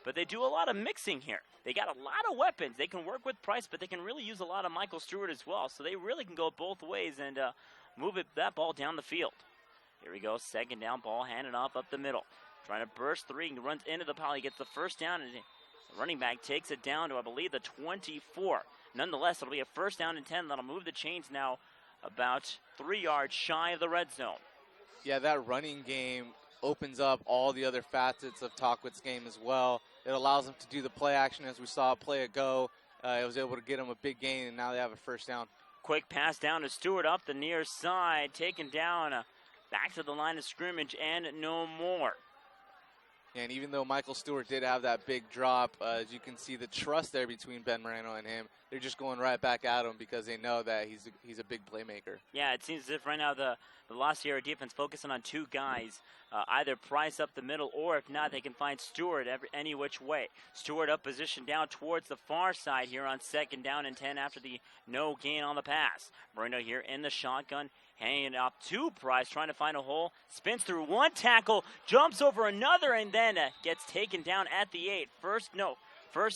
but they do a lot of mixing here. They got a lot of weapons. They can work with Price, but they can really use a lot of Michael Stewart as well, so they really can go both ways and move that ball down the field. Here we go, second down, ball handed off up the middle. Trying to burst three, he runs into the pile, he gets the first down, and the running back takes it down to, I believe, the 24. Nonetheless, it'll be a first down and 10. That'll move the chains now about 3 yards shy of the red zone. Yeah, that running game opens up all the other facets of Tahquitz game as well. It allows them to do the play action, as we saw play a go. It was able to get them a big gain, and now they have a first down. Quick pass down to Stewart up the near side, taken down back to the line of scrimmage, and no more. And even though Michael Stewart did have that big drop, as you can see the trust there between Ben Moreno and him, they're just going right back at him because they know that he's a big playmaker. Yeah, it seems as if right now the La Sierra defense focusing on two guys, either Price up the middle, or if not, they can find Stewart any which way. Stewart up position down towards the far side here on second down and 10 after the no gain on the pass. Moreno here in the shotgun, hanging up to Price, trying to find a hole, spins through one tackle, jumps over another, and then gets taken down at the 8. First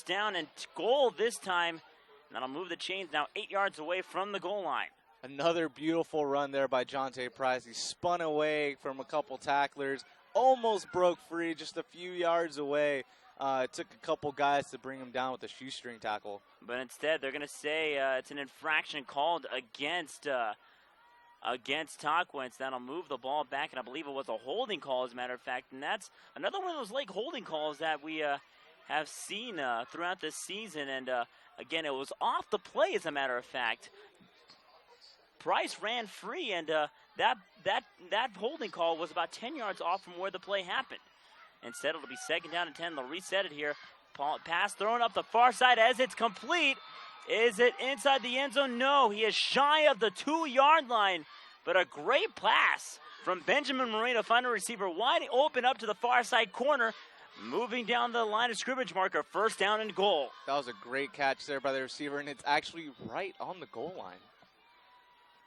down and goal this time. And that'll move the chains now 8 yards away from the goal line. Another beautiful run there by Jonte Price. He spun away from a couple tacklers, almost broke free just a few yards away. It took a couple guys to bring him down with a shoestring tackle. But instead, they're going to say it's an infraction called against Tahquitz. That'll move the ball back, and I believe it was a holding call, as a matter of fact. And that's another one of those late holding calls that we have seen throughout this season. And again, it was off the play, as a matter of fact. Price ran free, and that holding call was about 10 yards off from where the play happened. Instead, it'll be second down and 10. They'll reset it here. Pass thrown up the far side as it's complete. Is it inside the end zone? No, he is shy of the 2-yard line, but a great pass from Benjamin Moreno, find a receiver wide open up to the far side corner, moving down the line of scrimmage marker, first down and goal. That was a great catch there by the receiver, and it's actually right on the goal line.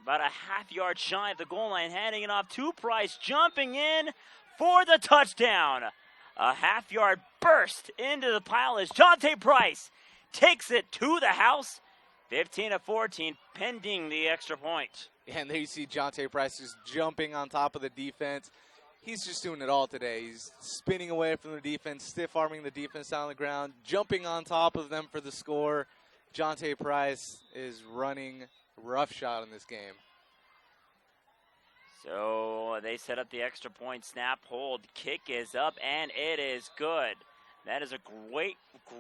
About a half-yard shy of the goal line, handing it off to Price, jumping in for the touchdown. A half-yard burst into the pile as Jonte Price takes it to the house, 15-14, pending the extra point. And there you see Jonte Price just jumping on top of the defense. He's just doing it all today. He's spinning away from the defense, stiff-arming the defense on the ground, jumping on top of them for the score. Jonte Price is running roughshod in this game. So they set up the extra point, snap, hold, kick is up, and it is good. That is a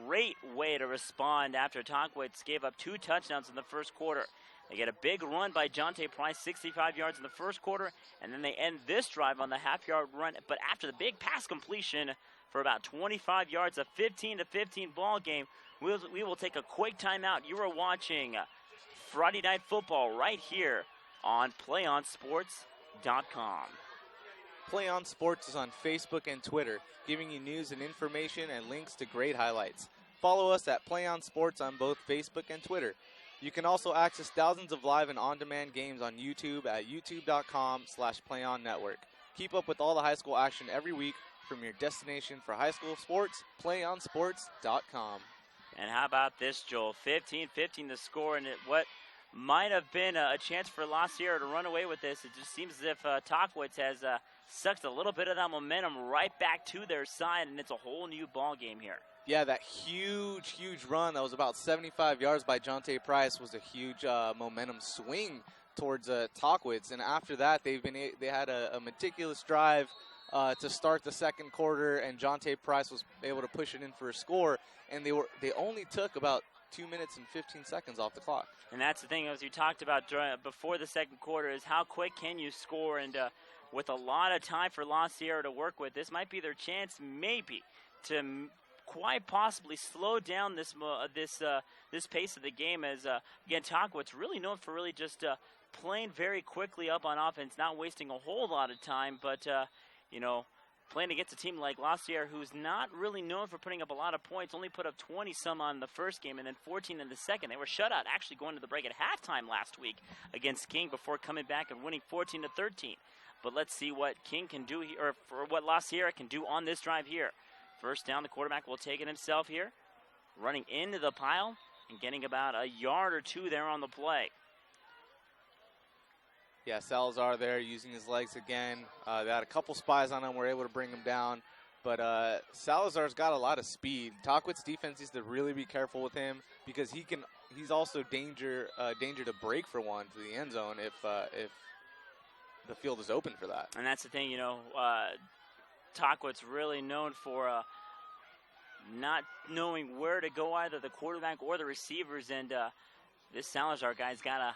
great way to respond after Tahquitz gave up 2 touchdowns in the first quarter. They get a big run by Jonte Price, 65 yards in the first quarter, and then they end this drive on the half-yard run. But after the big pass completion for about 25 yards, a 15-15 ball game, we will take a quick timeout. You are watching Friday Night Football right here on PlayOnSports.com. PlayOn Sports is on Facebook and Twitter, giving you news and information and links to great highlights. Follow us at PlayOn Sports on both Facebook and Twitter. You can also access thousands of live and on-demand games on YouTube at youtube.com/PlayOnNetwork. Keep up with all the high school action every week from your destination for high school sports, PlayOnSports.com. And how about this, Joel? 15-15 the score, and what might have been a chance for La Sierra to run away with this. It just seems as if Tahquitz has sucked a little bit of that momentum right back to their side, and it's a whole new ball game here. Yeah, that huge run that was about 75 yards by Jonte Price was a huge momentum swing towards Tahquitz. And after that, they had a meticulous drive to start the second quarter, and Jonte Price was able to push it in for a score. And they only took about 2 minutes and 15 seconds off the clock. And that's the thing, as you talked about before the second quarter, is how quick can you score? And with a lot of time for La Sierra to work with, this might be their chance, maybe, to quite possibly slow down this pace of the game. As again, Tahquitz really known for really just playing very quickly up on offense, not wasting a whole lot of time, but you know, playing against a team like La Sierra, who's not really known for putting up a lot of points, only put up 20-some on the first game and then 14 in the second. They were shut out actually going to the break at halftime last week against King before coming back and winning 14-13. But let's see what King can do here, or for what La Sierra can do on this drive here. First down, the quarterback will take it himself here, running into the pile and getting about a yard or two there on the play. Yeah, Salazar there using his legs again. They had a couple spies on him, were able to bring him down. But Salazar's got a lot of speed. Tahquitz defense needs to really be careful with him because he's also danger to break for one to the end zone if the field is open for that. And that's the thing, you know, Tahquitz really known for not knowing where to go, either the quarterback or the receivers, and this Salazar guy's got a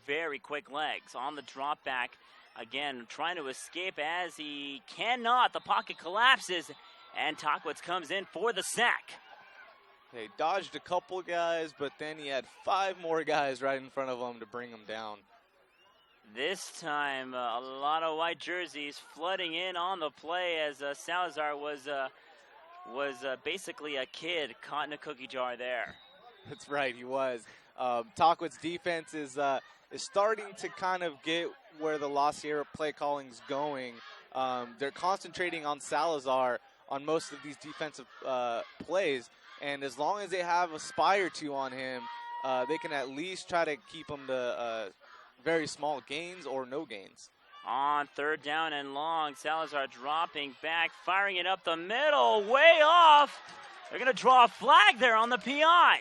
very quick legs on the drop back. Again, trying to escape as he cannot. The pocket collapses, and Tahquitz comes in for the sack. He dodged a couple guys, but then he had 5 more guys right in front of him to bring him down. This time, a lot of white jerseys flooding in on the play as Salazar was basically a kid caught in a cookie jar there. That's right, he was. Tahquitz defense is starting to kind of get where the La Sierra play calling's going. They're concentrating on Salazar on most of these defensive plays, and as long as they have a spy or two on him, they can at least try to keep him to very small gains or no gains. On third down and long, Salazar dropping back, firing it up the middle, way off. They're going to draw a flag there on the PI. I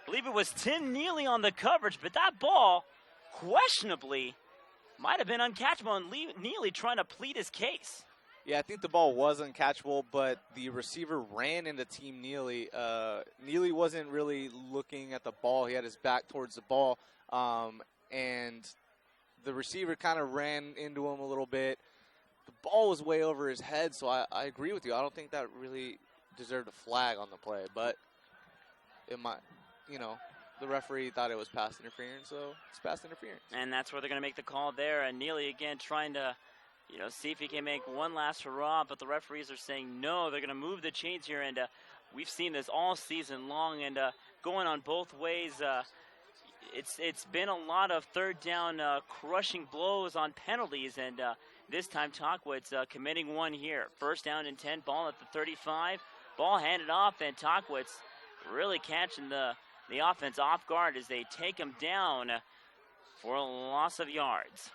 believe it was Tim Neely on the coverage, but that ball questionably might have been uncatchable, and Neely trying to plead his case. Yeah, I think the ball was uncatchable, but the receiver ran into Team Neely. Neely wasn't really looking at the ball. He had his back towards the ball, and the receiver kind of ran into him a little bit. The ball was way over his head, so I agree with you. I don't think that really deserved a flag on the play, but it might, you know, the referee thought it was pass interference, so it's pass interference. And that's where they're going to make the call there. And Neely again trying to, you know, see if he can make one last hurrah, but the referees are saying no. They're going to move the chains here, and we've seen this all season long, and going on both ways. It's been a lot of third down crushing blows on penalties, and this time Tahquitz committing one here. First down and 10, ball at the 35. Ball handed off, and Tahquitz really catching the offense off guard as they take him down for a loss of yards.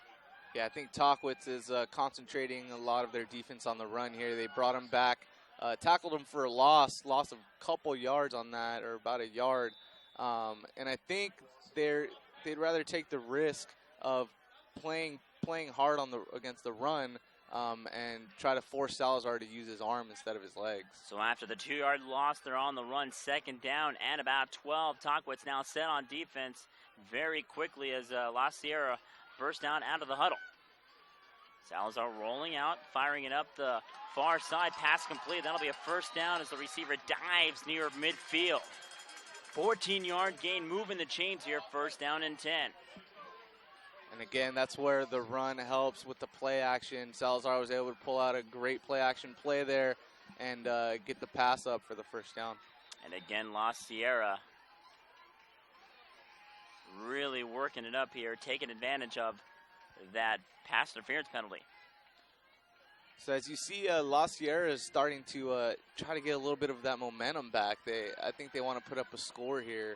Yeah, I think Tahquitz is concentrating a lot of their defense on the run here. They brought him back, tackled him for a loss of a couple yards on that, or about a yard. And I think they'd rather take the risk of playing hard against the run and try to force Salazar to use his arm instead of his legs. So after the 2-yard loss, they're on the run, second down and about 12. Tahquitz now set on defense very quickly as La Sierra first down out of the huddle. Salazar rolling out, firing it up the far side, pass complete. That'll be a first down as the receiver dives near midfield. 14-yard gain, moving the chains here, first down and 10. And again, that's where the run helps with the play action. Salazar was able to pull out a great play action play there and get the pass up for the first down. And again, La Sierra really working it up here, taking advantage of that pass interference penalty. So as you see, La Sierra is starting to try to get a little bit of that momentum back. I think they want to put up a score here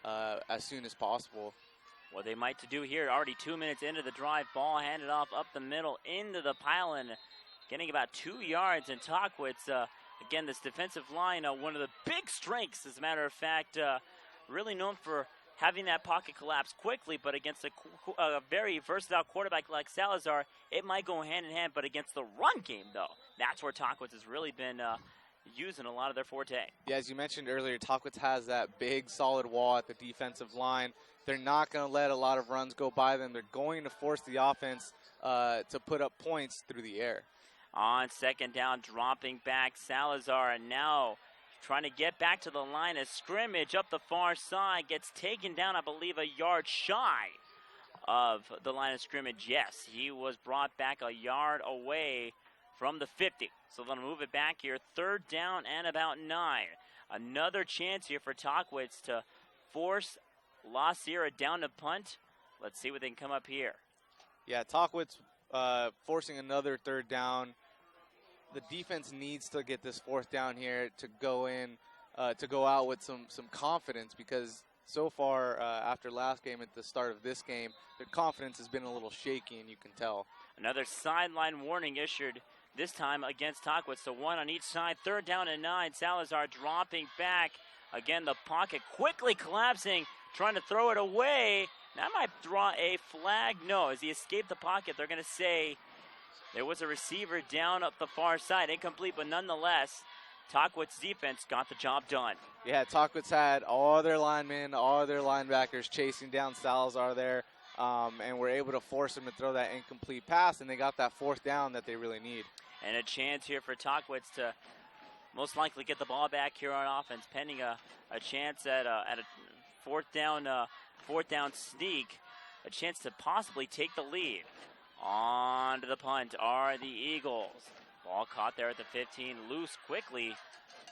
as soon as possible. What they might to do here, already 2 minutes into the drive, ball handed off up the middle into the pile and getting about 2 yards. And Tahquitz, again, this defensive line, one of the big strengths, as a matter of fact, really known for having that pocket collapse quickly, but against a very versatile quarterback like Salazar, it might go hand in hand. But against the run game, though, that's where Tahquitz has really been, using a lot of their forte. Yeah, as you mentioned earlier, Tahquitz has that big, solid wall at the defensive line. They're not going to let a lot of runs go by them. They're going to force the offense to put up points through the air. On second down, dropping back Salazar, and now trying to get back to the line of scrimmage up the far side. Gets taken down, I believe, a yard shy of the line of scrimmage. Yes, he was brought back a yard away from the 50. So they'll move it back here. Third down and about 9. Another chance here for Tahquitz to force La Sierra down to punt. Let's see what they can come up here. Yeah, Tahquitz forcing another third down. The defense needs to get this fourth down here to go in, to go out with some confidence, because so far after last game at the start of this game, their confidence has been a little shaky, and you can tell. Another sideline warning issued, this time against Tahquitz. So one on each side. Third down and 9. Salazar dropping back. Again, the pocket quickly collapsing, trying to throw it away. That might draw a flag. No, as he escaped the pocket, they're going to say there was a receiver down up the far side. Incomplete, but nonetheless, Tahquitz defense got the job done. Yeah, Tahquitz had all their linemen, all their linebackers chasing down Salazar there, and were able to force him to throw that incomplete pass, and they got that fourth down that they really need. And a chance here for Tahquitz to most likely get the ball back here on offense, pending a chance at a fourth down sneak, a chance to possibly take the lead. On to the punt are the Eagles. Ball caught there at the 15, loose quickly,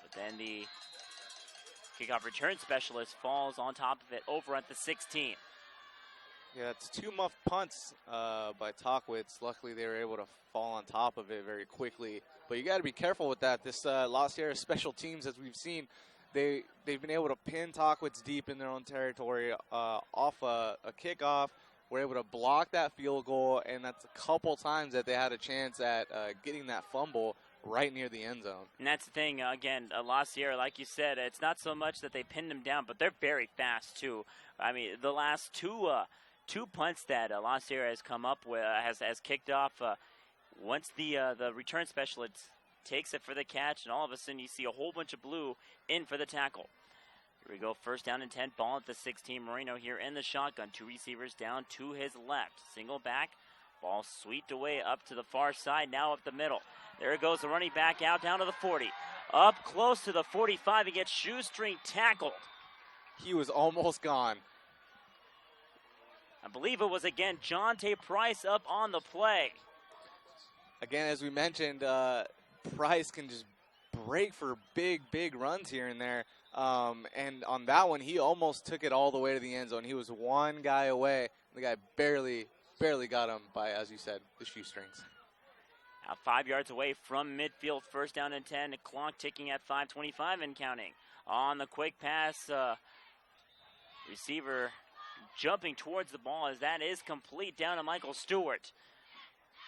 but then the kickoff return specialist falls on top of it over at the 16. Yeah, it's 2 muffed punts by Tahquitz. Luckily, they were able to fall on top of it very quickly. But you got to be careful with that. This La Sierra special teams, as we've seen, they've been able to pin Tahquitz deep in their own territory off a kickoff. We're able to block that field goal, and that's a couple times that they had a chance at getting that fumble right near the end zone. And that's the thing, again, La Sierra, like you said, it's not so much that they pinned them down, but they're very fast, too. I mean, the last two punts that La Sierra has come up with, has kicked off, once the return specialist takes it for the catch, and all of a sudden you see a whole bunch of blue in for the tackle. Here we go, first down and 10, ball at the 16. Moreno here in the shotgun. 2 receivers down to his left. Single back, ball swept away up to the far side, now up the middle. There goes the running back out down to the 40. Up close to the 45, he gets shoestring tackled. He was almost gone. I believe it was, again, Jonte Price up on the play. Again, as we mentioned, Price can just break for big runs here and there. And on that one, he almost took it all the way to the end zone. He was one guy away. The guy barely got him by, as you said, the shoestrings. Now 5 yards away from midfield, first down and 10. The clock ticking at 5:25 and counting. On the quick pass, receiver jumping towards the ball as that is complete down to Michael Stewart.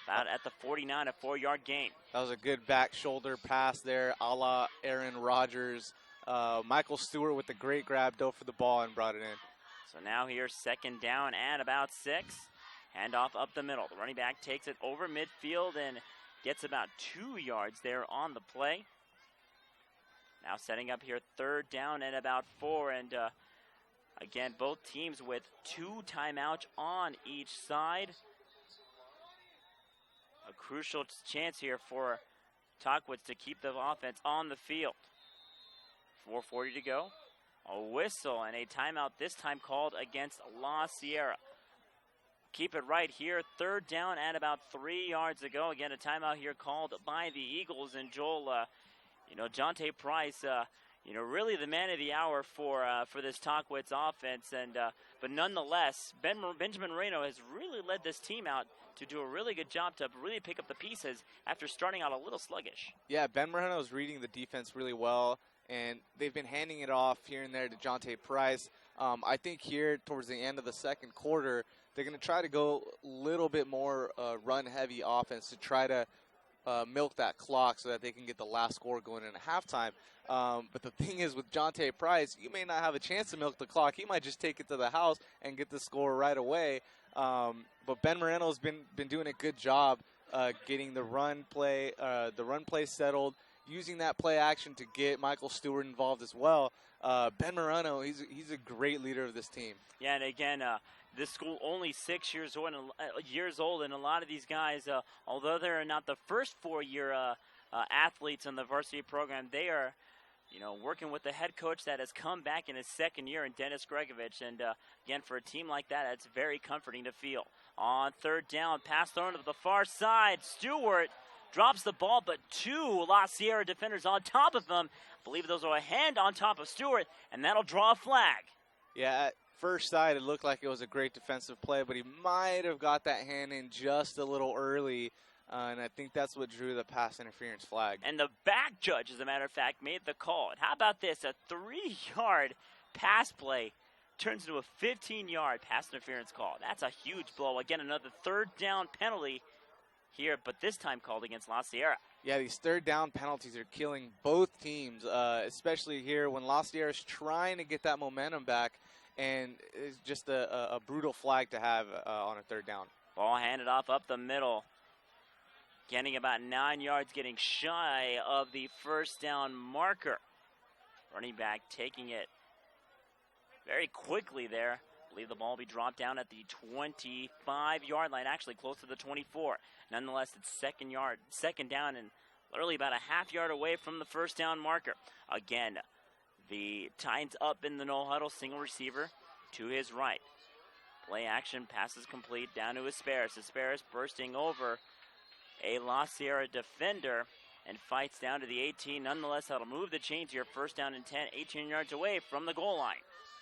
About at the 49, a 4-yard gain. That was a good back shoulder pass there, a la Aaron Rodgers. Michael Stewart with the great grab, dove for the ball and brought it in. So now here's second down and about 6. Handoff up the middle. The running back takes it over midfield and gets about 2 yards there on the play. Now setting up here third down and about 4. And again, both teams with 2 timeouts on each side. A crucial chance here for Tahquitz to keep the offense on the field. 4:40 to go. A whistle and a timeout this time called against La Sierra. Keep it right here. Third down and about 3 yards to go. Again, a timeout here called by the Eagles. And Joel, Jonte Price, really the man of the hour for this Tahquitz offense. And but nonetheless, Benjamin Moreno has really led this team out to do a really good job to really pick up the pieces after starting out a little sluggish. Yeah, Ben Moreno is reading the defense really well, and they've been handing it off here and there to Jonte Price. I think here towards the end of the second quarter, they're going to try to go a little bit more run-heavy offense to try to milk that clock so that they can get the last score going in at halftime. But the thing is, with Jonte Price, you may not have a chance to milk the clock. He might just take it to the house and get the score right away. But Ben Moreno's been doing a good job getting the run play settled, using that play action to get Michael Stewart involved as well. Ben Moreno, he's a great leader of this team. Yeah, and again, this school only 6 years old, and a lot of these guys, although they're not the first 4-year athletes in the varsity program, they are, working with the head coach that has come back in his second year in Dennis Gregovich. And again, for a team like that, it's very comforting to feel. On third down, pass thrown to the far side. Stewart drops the ball, but 2 La Sierra defenders on top of him. I believe those are a hand on top of Stewart, and that'll draw a flag. Yeah, at first sight, it looked like it was a great defensive play, but he might have got that hand in just a little early, and I think that's what drew the pass interference flag. And the back judge, as a matter of fact, made the call. And how about this? A 3-yard pass play turns into a 15-yard pass interference call. That's a huge blow. Again, another third down penalty here, but this time called against La Sierra. Yeah, these third down penalties are killing both teams, especially here when La Sierra is trying to get that momentum back, and it's just a brutal flag to have on a third down. Ball handed off up the middle. Getting about 9 yards, getting shy of the first down marker. Running back taking it very quickly there. I believe the ball will be dropped down at the 25-yard line, actually close to the 24. Nonetheless, it's second down, and literally about a half yard away from the first down marker. Again, the Titans up in the no huddle, single receiver to his right. Play action, passes complete down to Asparis. Asparis bursting over a La Sierra defender and fights down to the 18. Nonetheless, that'll move the chains here. First down and 10, 18 yards away from the goal line.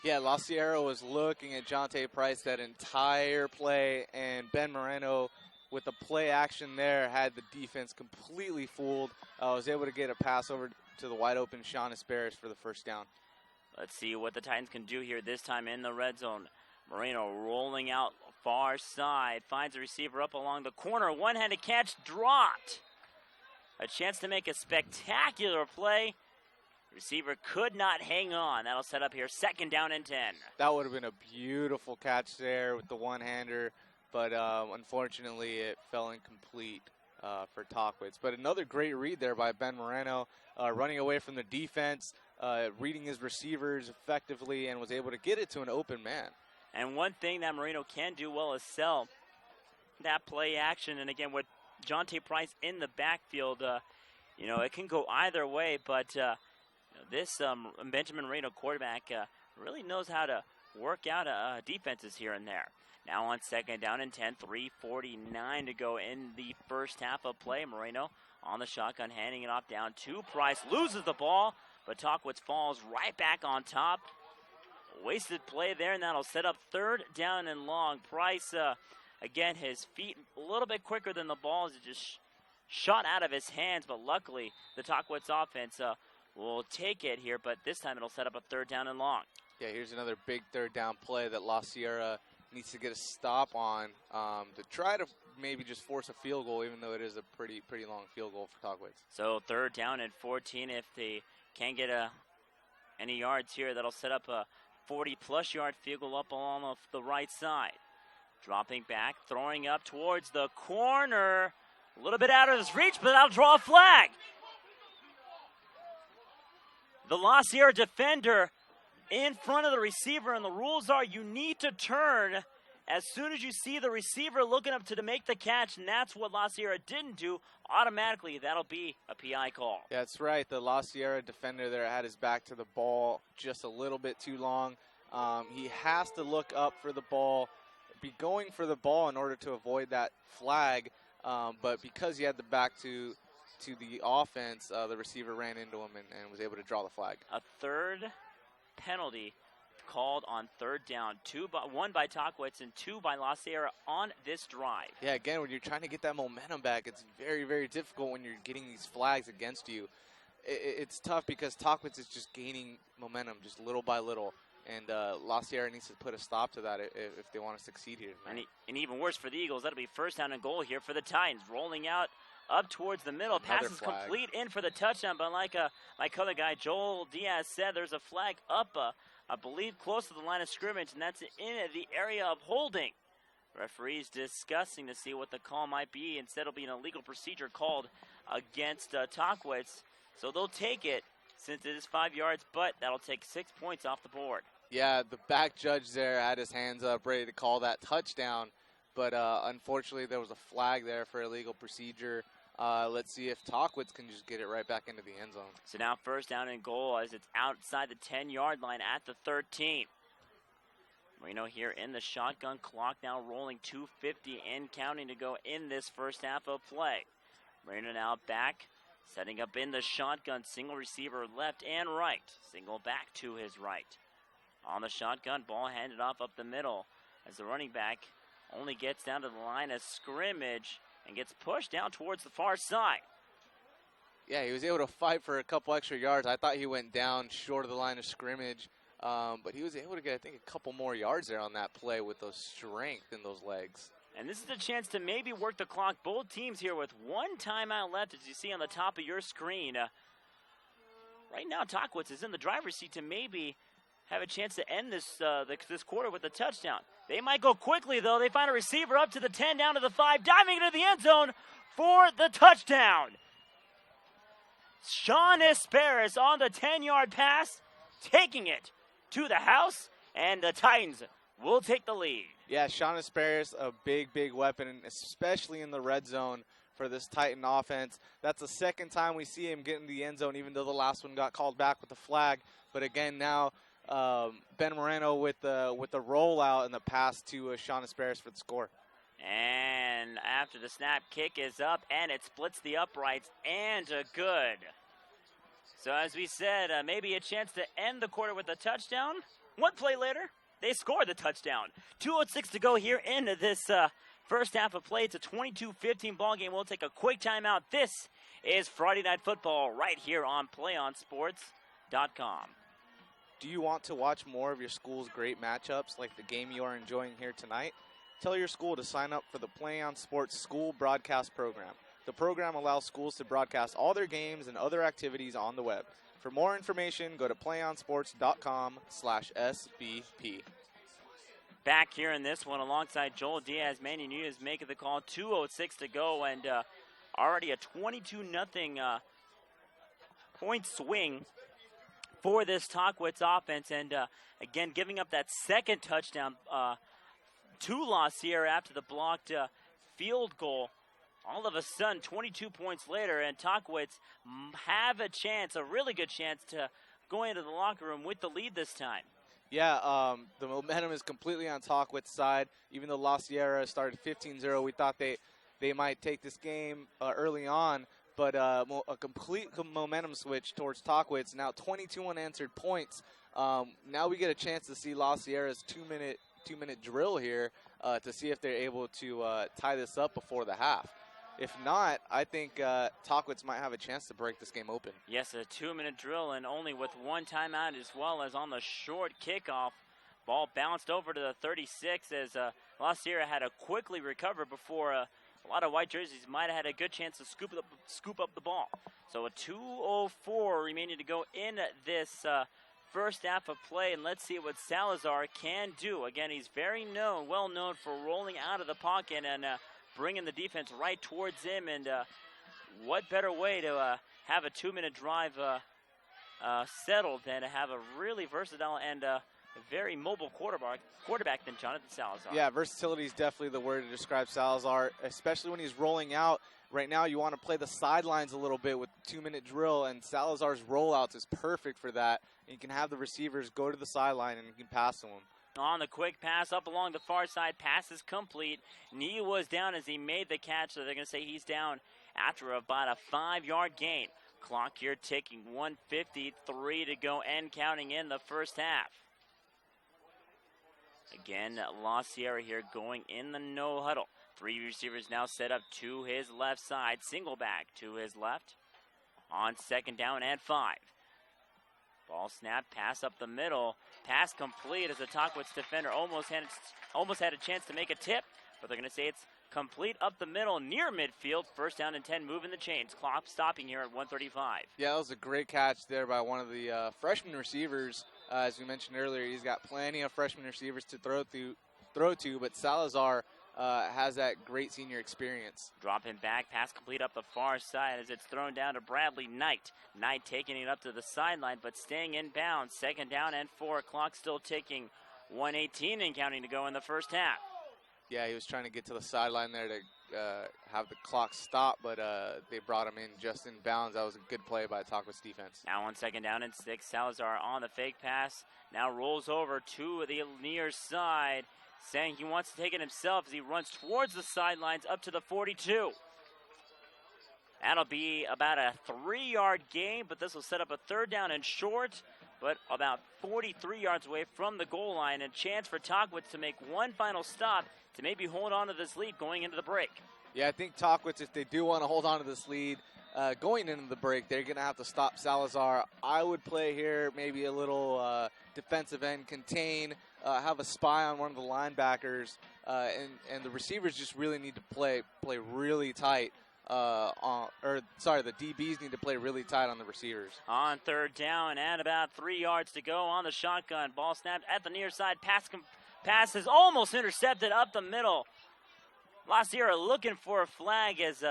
Yeah, La Sierra was looking at Jonte Price that entire play, and Ben Moreno, with the play action there, had the defense completely fooled. Was able to get a pass over to the wide-open Sean Asparis for the first down. Let's see what the Titans can do here this time in the red zone. Moreno rolling out far side, finds a receiver up along the corner. One-handed catch, dropped. A chance to make a spectacular play. Receiver could not hang on. That'll set up here second down and 10. That would have been a beautiful catch there with the one-hander, but unfortunately it fell incomplete for Tahquitz. But another great read there by Ben Moreno, running away from the defense, reading his receivers effectively, and was able to get it to an open man. And one thing that Moreno can do well is sell that play action. And again, with Jonte Price in the backfield, it can go either way, but this Benjamin Moreno quarterback really knows how to work out defenses here and there. Now on second down and 10, 3:49 to go in the first half of play. Moreno on the shotgun, handing it off down to Price. Loses the ball, but Tahquitz falls right back on top. Wasted play there, and that'll set up third down and long. Price, again, his feet a little bit quicker than the ball as it just shot out of his hands, but luckily the Tahquitz offense will take it here, but this time it'll set up a third down and long. Yeah, here's another big third down play that La Sierra needs to get a stop on to try to maybe just force a field goal, even though it is a pretty long field goal for Tahquitz. So third down and 14. If they can't get any yards here, that'll set up a 40-plus yard field goal up along the right side. Dropping back, throwing up towards the corner. A little bit out of his reach, but that'll draw a flag. The La Sierra defender in front of the receiver, and the rules are you need to turn as soon as you see the receiver looking up to make the catch, and that's what La Sierra didn't do. Automatically, that'll be a PI call. Yeah, that's right. The La Sierra defender there had his back to the ball just a little bit too long. He has to look up for the ball, be going for the ball in order to avoid that flag, but because he had the back to the offense, the receiver ran into him and was able to draw the flag. A third penalty called on third down. One by Tahquitz and 2 by La Sierra on this drive. Yeah, again, when you're trying to get that momentum back, it's very, very difficult when you're getting these flags against you. It's tough because Tahquitz is just gaining momentum just little by little, and La Sierra needs to put a stop to that if they want to succeed here tonight. And even worse for the Eagles, that'll be first down and goal here for the Titans. Rolling out up towards the middle. Passes complete in for the touchdown, but like other guy Joel Diaz said, there's a flag up, I believe, close to the line of scrimmage, and that's in the area of holding. Referees discussing to see what the call might be. Instead, it'll be an illegal procedure called against Tahquitz. So they'll take it since it is 5 yards, but that'll take 6 points off the board. Yeah, the back judge there had his hands up, ready to call that touchdown. But unfortunately, there was a flag there for illegal procedure. Let's see if Tahquitz can just get it right back into the end zone. So now first down and goal as it's outside the 10-yard line at the 13. Marino here in the shotgun, clock now rolling, 2:50 and counting to go in this first half of play. Marino now back, setting up in the shotgun, single receiver left and right. Single back to his right. On the shotgun, ball handed off up the middle as the running back only gets down to the line of scrimmage and gets pushed down towards the far side. Yeah, he was able to fight for a couple extra yards. I thought he went down short of the line of scrimmage, but he was able to get, I think, a couple more yards there on that play with those strength in those legs. And this is a chance to maybe work the clock. Both teams here with one timeout left, as you see on the top of your screen. Right now, Tahquitz is in the driver's seat to maybe have a chance to end this this quarter with a touchdown. They might go quickly, though. They find a receiver up to the 10, down to the 5, diving into the end zone for the touchdown. Sean Esperis on the 10-yard pass, taking it to the house, and the Titans will take the lead. Yeah, Sean Esperis, a big, big weapon, especially in the red zone for this Titan offense. That's the second time we see him get in the end zone, even though the last one got called back with the flag. But again, now Ben Moreno with the rollout and the pass to Sean Esperis for the score. And after the snap, kick is up, and it splits the uprights, and good. So as we said, maybe a chance to end the quarter with a touchdown. One play later, they score the touchdown. 2:06 to go here into this first half of play. It's a 22-15 ball game. We'll take a quick timeout. This is Friday Night Football right here on PlayOnSports.com. Do you want to watch more of your school's great matchups like the game you are enjoying here tonight? Tell your school to sign up for the PlayOn Sports School Broadcast Program. The program allows schools to broadcast all their games and other activities on the web. For more information, go to playonsports.com/SBP. Back here in this one alongside Joel Diaz, Manny Nunez making the call. 2:06 to go, and already a 22-0 point swing for this Tahquitz offense. And again, giving up that second touchdown to La Sierra after the blocked field goal. All of a sudden, 22 points later, and Tahquitz have a chance, a really good chance, to go into the locker room with the lead this time. Yeah, the momentum is completely on Tahquitz's side. Even though La Sierra started 15-0, we thought they might take this game early on, but a complete momentum switch towards Tahquitz. Now 22 unanswered points. Now we get a chance to see La Sierra's two-minute drill here to see if they're able to tie this up before the half. If not, I think Tahquitz might have a chance to break this game open. Yes, a 2-minute drill, and only with one timeout, as well as on the short kickoff. Ball bounced over to the 36 as La Sierra had to quickly recover before a lot of white jerseys might have had a good chance to scoop up the ball. So a 2:04 remaining to go in this first half of play, and let's see what Salazar can do. Again, he's well known for rolling out of the pocket and bringing the defense right towards him, and what better way to have a 2-minute drive settled than to have a really versatile and a very mobile quarterback than Jonathan Salazar. Yeah, versatility is definitely the word to describe Salazar, especially when he's rolling out. Right now, you want to play the sidelines a little bit with the 2-minute drill, and Salazar's rollouts is perfect for that. And you can have the receivers go to the sideline, and you can pass to them. On the quick pass up along the far side, pass is complete. Knee was down as he made the catch, so they're going to say he's down after about a 5-yard gain. Clock here ticking, 1:53 to go and counting in the first half. Again, La Sierra here going in the no huddle. 3 receivers now set up to his left side. Single back to his left on second down and 5. Ball snap, pass up the middle. Pass complete as the Tahquitz defender almost had a chance to make a tip, but they're going to say it's complete up the middle near midfield. First down and 10, moving the chains. Clock stopping here at 1:35. Yeah, that was a great catch there by one of the freshman receivers. As we mentioned earlier, he's got plenty of freshman receivers to throw to, but Salazar has that great senior experience. Dropping back, pass complete up the far side as it's thrown down to Bradley Knight. Knight taking it up to the sideline, but staying in bounds. 2nd down and 4. Clock still ticking. 1:18 and counting to go in the first half. Yeah, he was trying to get to the sideline there to have the clock stop, but they brought him in just in bounds. That was a good play by Tahquitz defense. Now on 2nd down and 6, Salazar on the fake pass. Now rolls over to the near side, saying he wants to take it himself as he runs towards the sidelines up to the 42. That'll be about a 3-yard gain, but this will set up a 3rd down and short, but about 43 yards away from the goal line. And a chance for Tahquitz to make one final stop to maybe hold on to this lead going into the break. Yeah, I think Tahquitz, if they do want to hold on to this lead going into the break, they're going to have to stop Salazar. I would play here maybe a little defensive end contain, have a spy on one of the linebackers, and the receivers just really need to play really tight. The DBs need to play really tight on the receivers. On 3rd down and about 3 yards to go on the shotgun. Ball snapped at the near side. Pass is almost intercepted up the middle. La Sierra looking for a flag as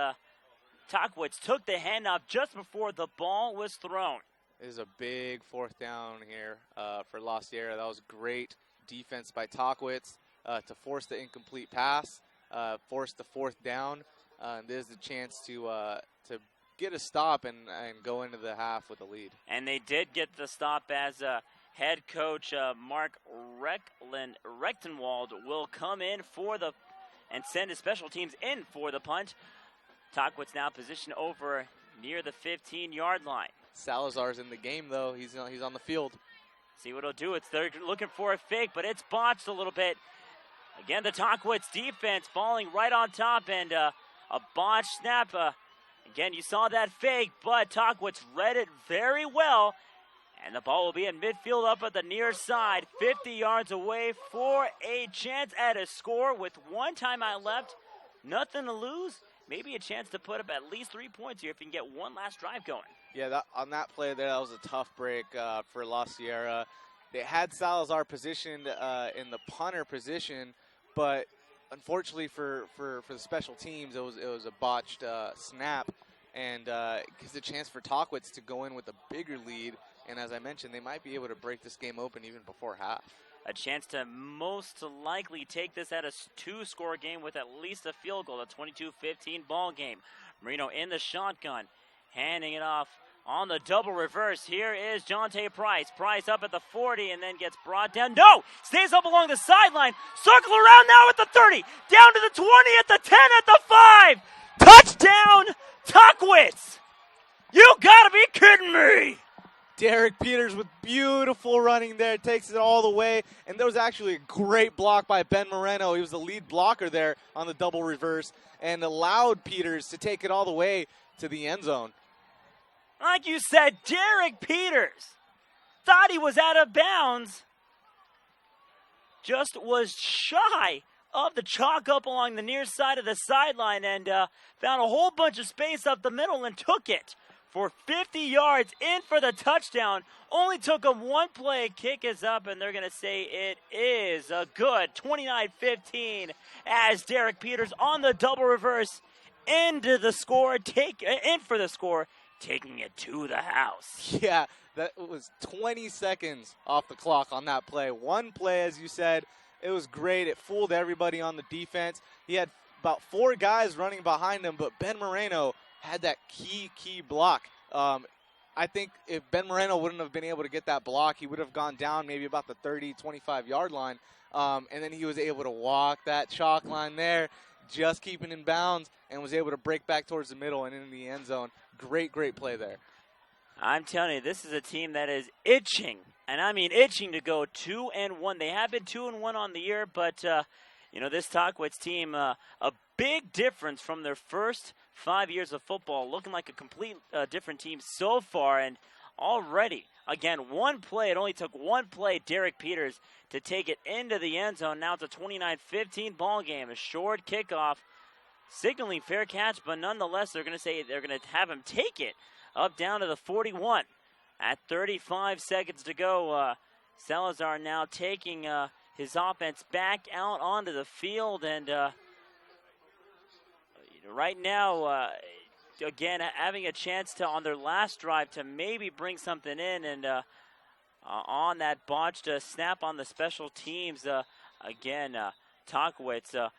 Tahquitz took the handoff just before the ball was thrown. It is a big 4th down here for La Sierra. That was great defense by Tahquitz to force the incomplete pass, force the 4th down. There's the chance to get a stop and go into the half with a lead. And they did get the stop as head coach Mark Rechtenwald will come in and send his special teams in for the punt. Tahquitz now positioned over near the 15-yard line. Salazar's in the game, though. He's on the field. See what he'll do. They're looking for a fake, but it's botched a little bit. Again, the Tahquitz defense falling right on top, and a botched snap. Again, you saw that fake, but Tahquitz read it very well. And the ball will be in midfield up at the near side, 50 yards away for a chance at a score with 1 timeout left. Nothing to lose. Maybe a chance to put up at least 3 points here if you can get one last drive going. Yeah, on that play there, that was a tough break for La Sierra. They had Salazar positioned in the punter position, but unfortunately for the special teams, it was a botched snap, and gives a chance for Tahquitz to go in with a bigger lead. And as I mentioned, they might be able to break this game open even before half. A chance to most likely take this at a 2-score game with at least a field goal, a 22-15 ball game. Marino in the shotgun, handing it off on the double reverse. Here is Jonte Price. Price up at the 40 and then gets brought down. No! Stays up along the sideline. Circle around now at the 30. Down to the 20, at the 10, at the 5. Touchdown, Tahquitz! You gotta be kidding me! Derek Peters with beautiful running there, takes it all the way. And there was actually a great block by Ben Moreno. He was the lead blocker there on the double reverse and allowed Peters to take it all the way to the end zone. Like you said, Derek Peters thought he was out of bounds. Just was shy of the chalk up along the near side of the sideline and found a whole bunch of space up the middle and took it for 50 yards in for the touchdown. Only took him 1 play. Kick is up, and they're going to say it is a good 29-15 as Derek Peters on the double reverse into the score, in for the score, taking it to the house. Yeah, that was 20 seconds off the clock on that play. 1 play, as you said. It was great. It fooled everybody on the defense. He had about 4 guys running behind him, but Ben Moreno had that key block. I think if Ben Moreno wouldn't have been able to get that block, he would have gone down maybe about the 30, 25-yard line. And then he was able to walk that chalk line there, just keeping in bounds, and was able to break back towards the middle and into the end zone. Great play there. I'm telling you, this is a team that is itching, and I mean itching to go 2-1. They have been 2-1 on the year, but this Tahquitz team, a big difference from their first 5 years of football, looking like a complete different team so far. And already, again, 1 play. It only took 1 play, Derek Peters, to take it into the end zone. Now it's a 29-15 ball game, a short kickoff, signaling fair catch, but nonetheless, they're going to have him take it up down to the 41. At 35 seconds to go, Salazar now taking his offense back out onto the field, and right now, again, having a chance to, on their last drive, to maybe bring something in, and on that botched snap on the special teams, again, Tahquitz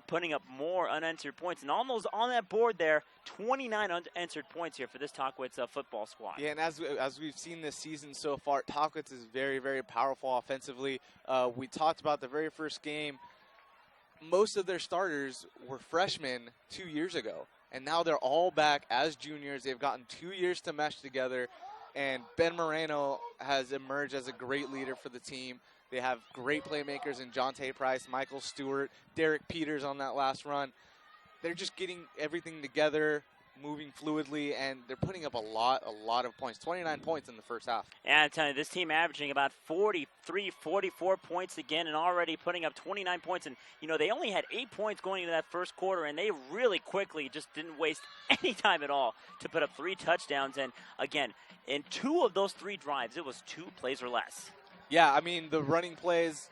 putting up more unanswered points. And almost on that board there, 29 unanswered points here for this Tahquitz football squad. Yeah, and as we've seen this season so far, Tahquitz is very, very powerful offensively. We talked about the very first game. Most of their starters were freshmen 2 years ago, and now they're all back as juniors. They've gotten 2 years to mesh together, and Ben Moreno has emerged as a great leader for the team. They have great playmakers in Jonte Price, Michael Stewart, Derek Peters on that last run. They're just getting everything together, moving fluidly, and they're putting up a lot of points. 29 points in the first half. Yeah, I'm telling you, this team averaging about 43, 44 points again, and already putting up 29 points. And, you know, they only had 8 points going into that first quarter, and they really quickly just didn't waste any time at all to put up 3 touchdowns. And, again, in 2 of those 3 drives, it was 2 plays or less. Yeah, I mean, the running plays,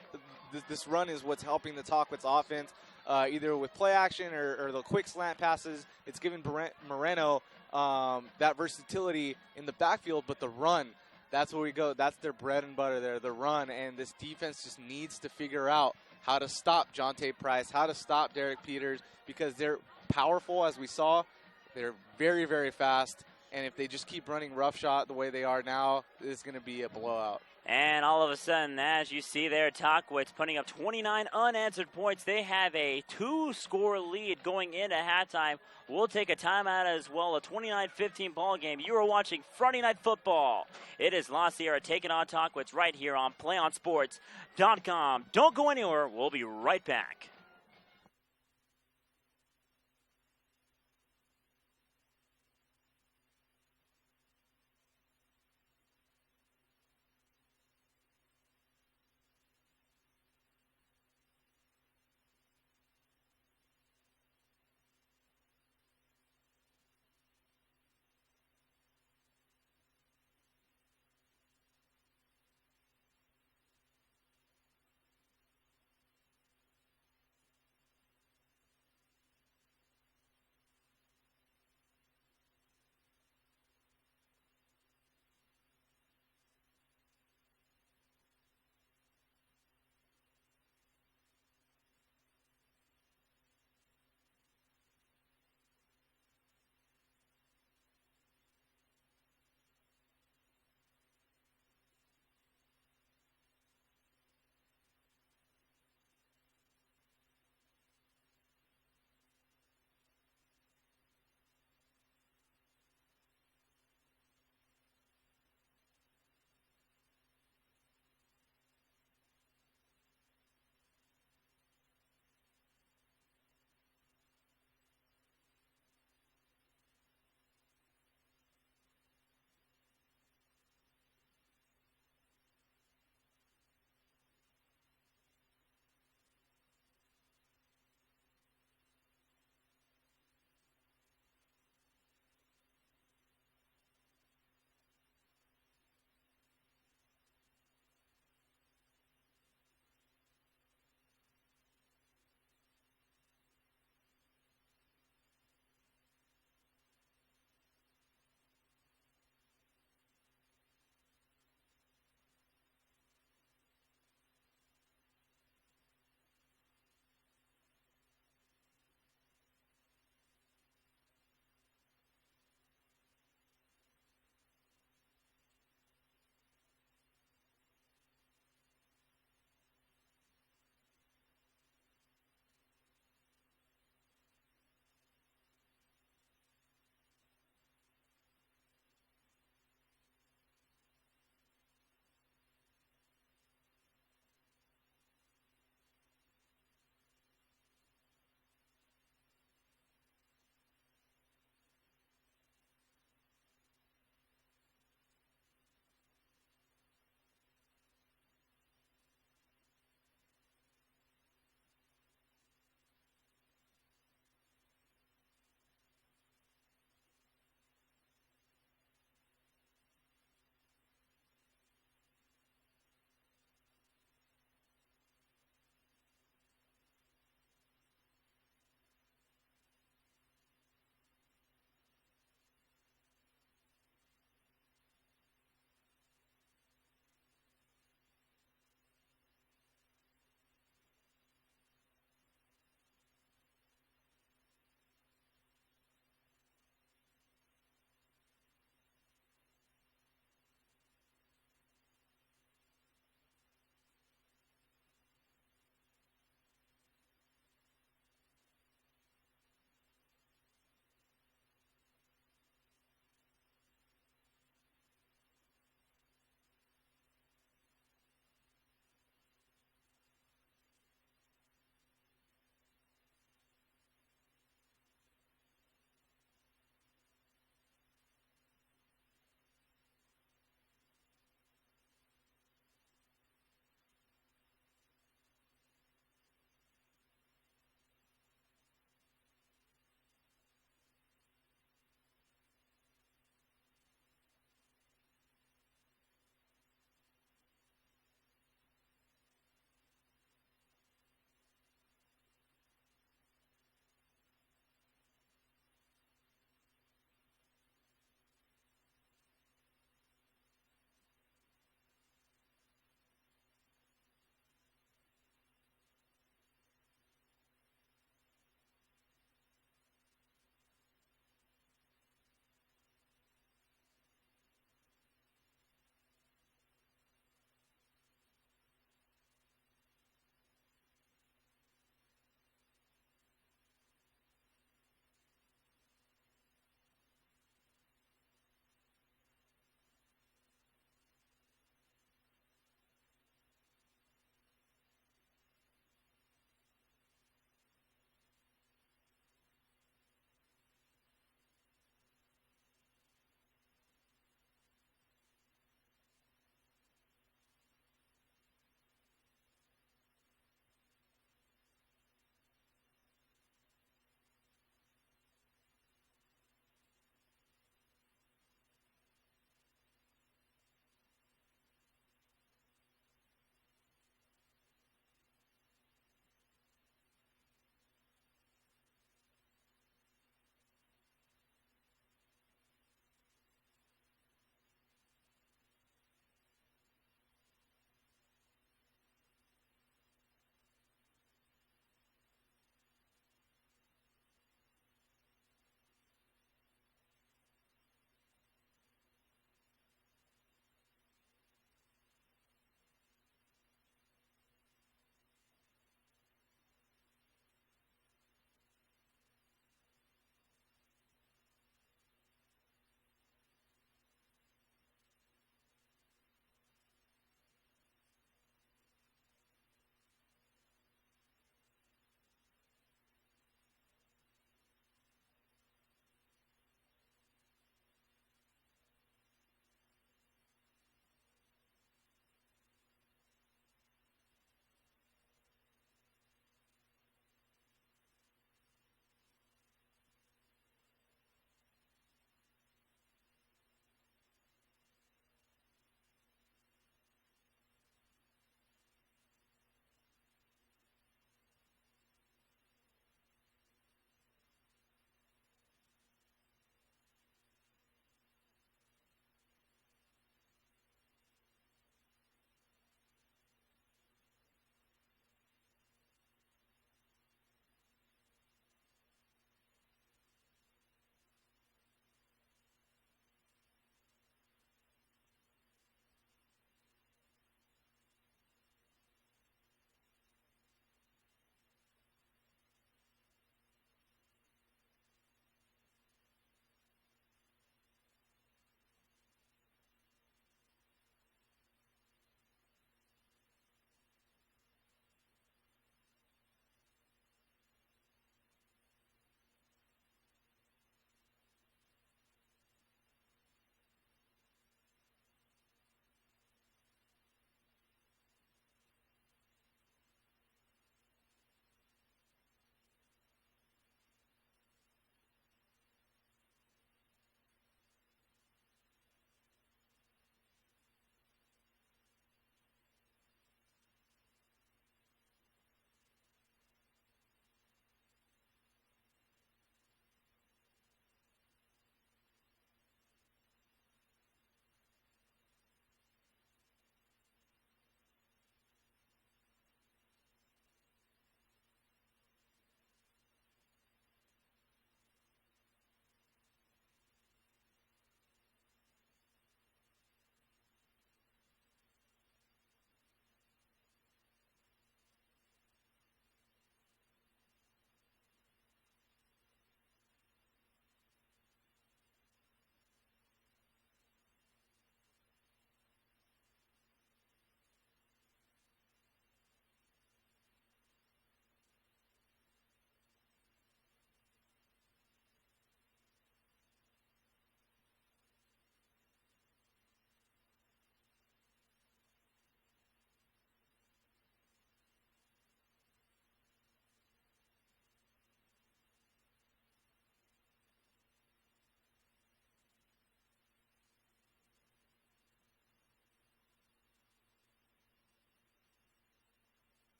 this run is what's helping the Tahquitz offense, either with play action or the quick slant passes. It's giving Moreno that versatility in the backfield, but the run, that's where we go. That's their bread and butter there, the run, and this defense just needs to figure out how to stop Jonte Price, how to stop Derek Peters, because they're powerful, as we saw. They're very, very fast, and if they just keep running roughshod the way they are now, it's going to be a blowout. And all of a sudden, as you see there, Tahquitz putting up 29 unanswered points. They have a 2-score lead going into halftime. We'll take a timeout as well, a 29-15 ball game. You are watching Friday Night Football. It is La Sierra taking on Tahquitz right here on PlayOnSports.com. Don't go anywhere. We'll be right back.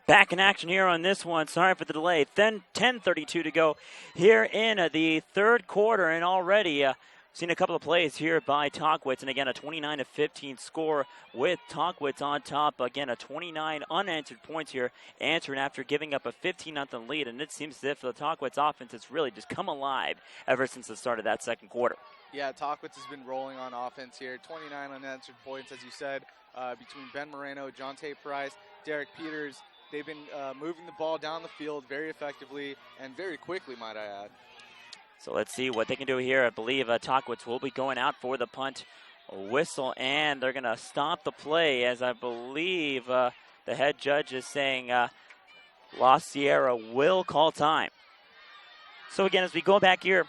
Back in action here on this one. Sorry for the delay. Then 10:32 to go here in the third quarter, and already seen a couple of plays here by Tahquitz, and again a 29-15 score with Tahquitz on top. Again, a 29 unanswered points here, answering after giving up a 15-0 lead, and it seems as if the Tahquitz offense has really just come alive ever since the start of that second quarter. Yeah, Tahquitz has been rolling on offense here. 29 unanswered points, as you said, between Ben Moreno, Jonte Price, Derek Peters. They've been moving the ball down the field very effectively and very quickly, might I add. So let's see what they can do here. I believe Tahquitz will be going out for the punt whistle, and they're going to stop the play, as I believe the head judge is saying La Sierra will call time. So again, as we go back here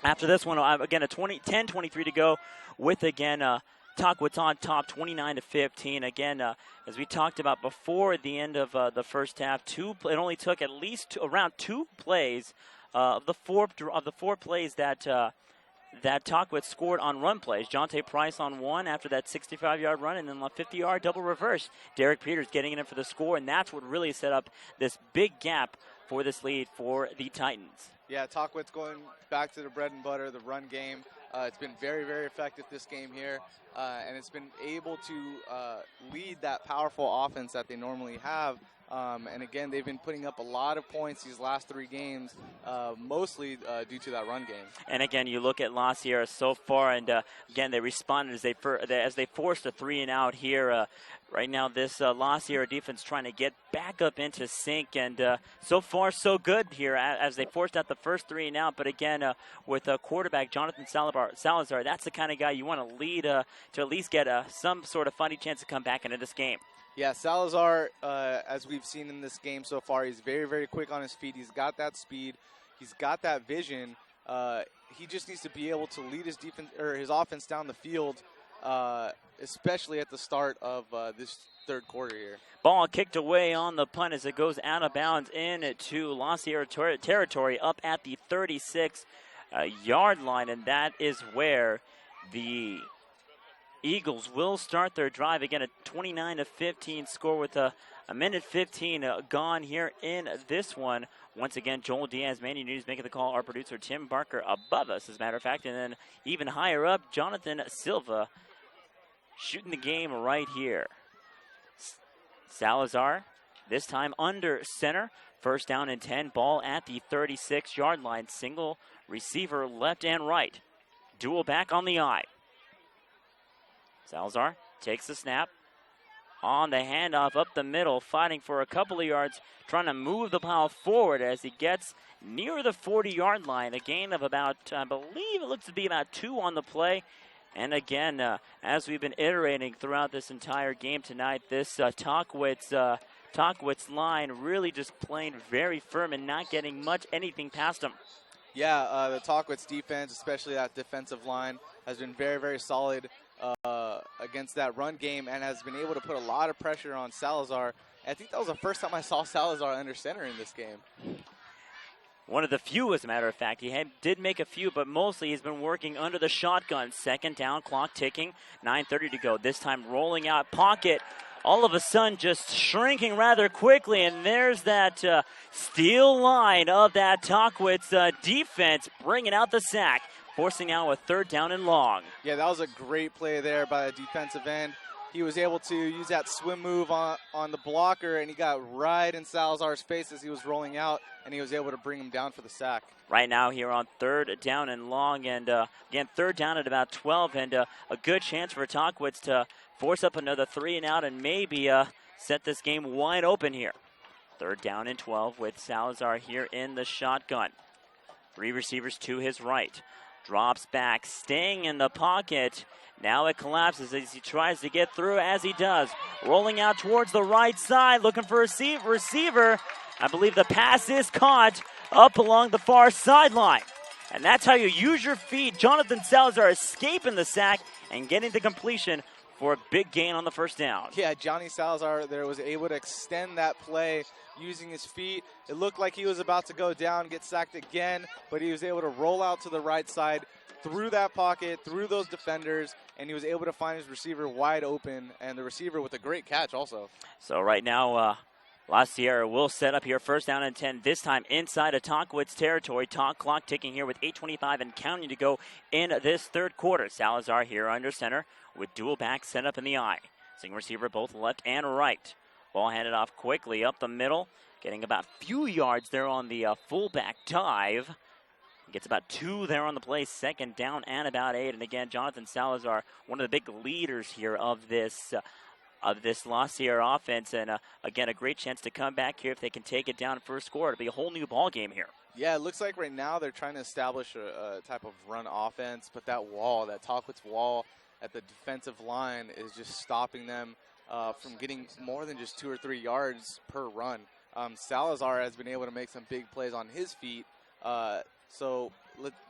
after this one, again, 10:23 to go with, again, Tahquitz on top, 29-15. Again, as we talked about before the end of the first half, it only took at least around 2 plays of the four plays that Tahquitz scored on run plays. Jonte Price on one after that 65-yard run, and then a 50-yard double reverse. Derek Peters getting in for the score, and that's what really set up this big gap for this lead for the Titans. Yeah, Tahquitz going back to the bread and butter, the run game. It's been very, very effective this game here, and it's been able to lead that powerful offense that they normally have. And again, they've been putting up a lot of points these last 3 games, mostly due to that run game. And again, you look at La Sierra so far, and again, they responded as they forced a 3-and-out here. Right now, this La Sierra defense trying to get back up into sync, and so far so good here as they forced out the first 3-and-out. But again, with quarterback Jonathan Salazar, that's the kind of guy you want to lead to at least get some sort of fighting chance to come back into this game. Yeah, Salazar, as we've seen in this game so far, he's very, very quick on his feet. He's got that speed. He's got that vision. He just needs to be able to lead his defense or his offense down the field, especially at the start of this third quarter here. Ball kicked away on the punt as it goes out of bounds into La Sierra territory up at the 36-yard line, and that is where the Eagles will start their drive. Again, a 29-15 score with a minute 15 gone here in this one. Once again, Joel Diaz, Manny News making the call. Our producer, Tim Barker, above us, as a matter of fact. And then even higher up, Jonathan Silva shooting the game right here. Salazar, this time under center. First down and 10. Ball at the 36-yard line. Single receiver left and right. Dual back on the eye. Salazar takes the snap. On the handoff up the middle, fighting for a couple of yards, trying to move the ball forward as he gets near the 40-yard line. A gain of about, I believe it looks to be about 2 on the play. And again, as we've been iterating throughout this entire game tonight, this Tahquitz line really just playing very firm and not getting anything past them. Yeah, the Tahquitz defense, especially that defensive line, has been very, very solid against that run game and has been able to put a lot of pressure on Salazar. I think that was the first time I saw Salazar under center in this game. One of the few, as a matter of fact. He did make a few, but mostly he's been working under the shotgun. Second down, clock ticking, 9:30 to go. This time rolling out pocket. All of a sudden just shrinking rather quickly, and there's that steel line of that Tahquitz defense bringing out the sack, forcing out a third down and long. Yeah, that was a great play there by the defensive end. He was able to use that swim move on the blocker, and he got right in Salazar's face as he was rolling out, and he was able to bring him down for the sack. Right now here on third down and long, and again, third down at about 12, and a good chance for Tahquitz to force up another 3-and-out and maybe set this game wide open here. Third down and 12 with Salazar here in the shotgun. 3 receivers to his right. Drops back, staying in the pocket. Now it collapses as he tries to get through, as he does. Rolling out towards the right side, looking for a receiver. I believe the pass is caught up along the far sideline. And that's how you use your feet. Jonathan Salazar escaping the sack and getting the completion for a big gain on the first down. Yeah, Johnny Salazar there was able to extend that play using his feet. It looked like he was about to go down, get sacked again, but he was able to roll out to the right side, through that pocket, through those defenders, and he was able to find his receiver wide open, and the receiver with a great catch also. So right now, La Sierra will set up here, first down and 10, this time inside of Tahquitz territory. Clock ticking here with 8:25 and counting to go in this third quarter. Salazar here under center with dual backs set up in the eye. Single receiver both left and right. Ball handed off quickly up the middle, getting about a few yards there on the fullback dive. Gets about 2 there on the play, second down and about 8. And again, Jonathan Salazar, one of the big leaders here of this La Sierra offense. And again, a great chance to come back here if they can take it down first score. It'll be a whole new ball game here. Yeah, it looks like right now they're trying to establish a type of run offense, but that wall, that Tahquitz wall at the defensive line is just stopping them from getting more than just 2 or 3 yards per run. Salazar has been able to make some big plays on his feet. So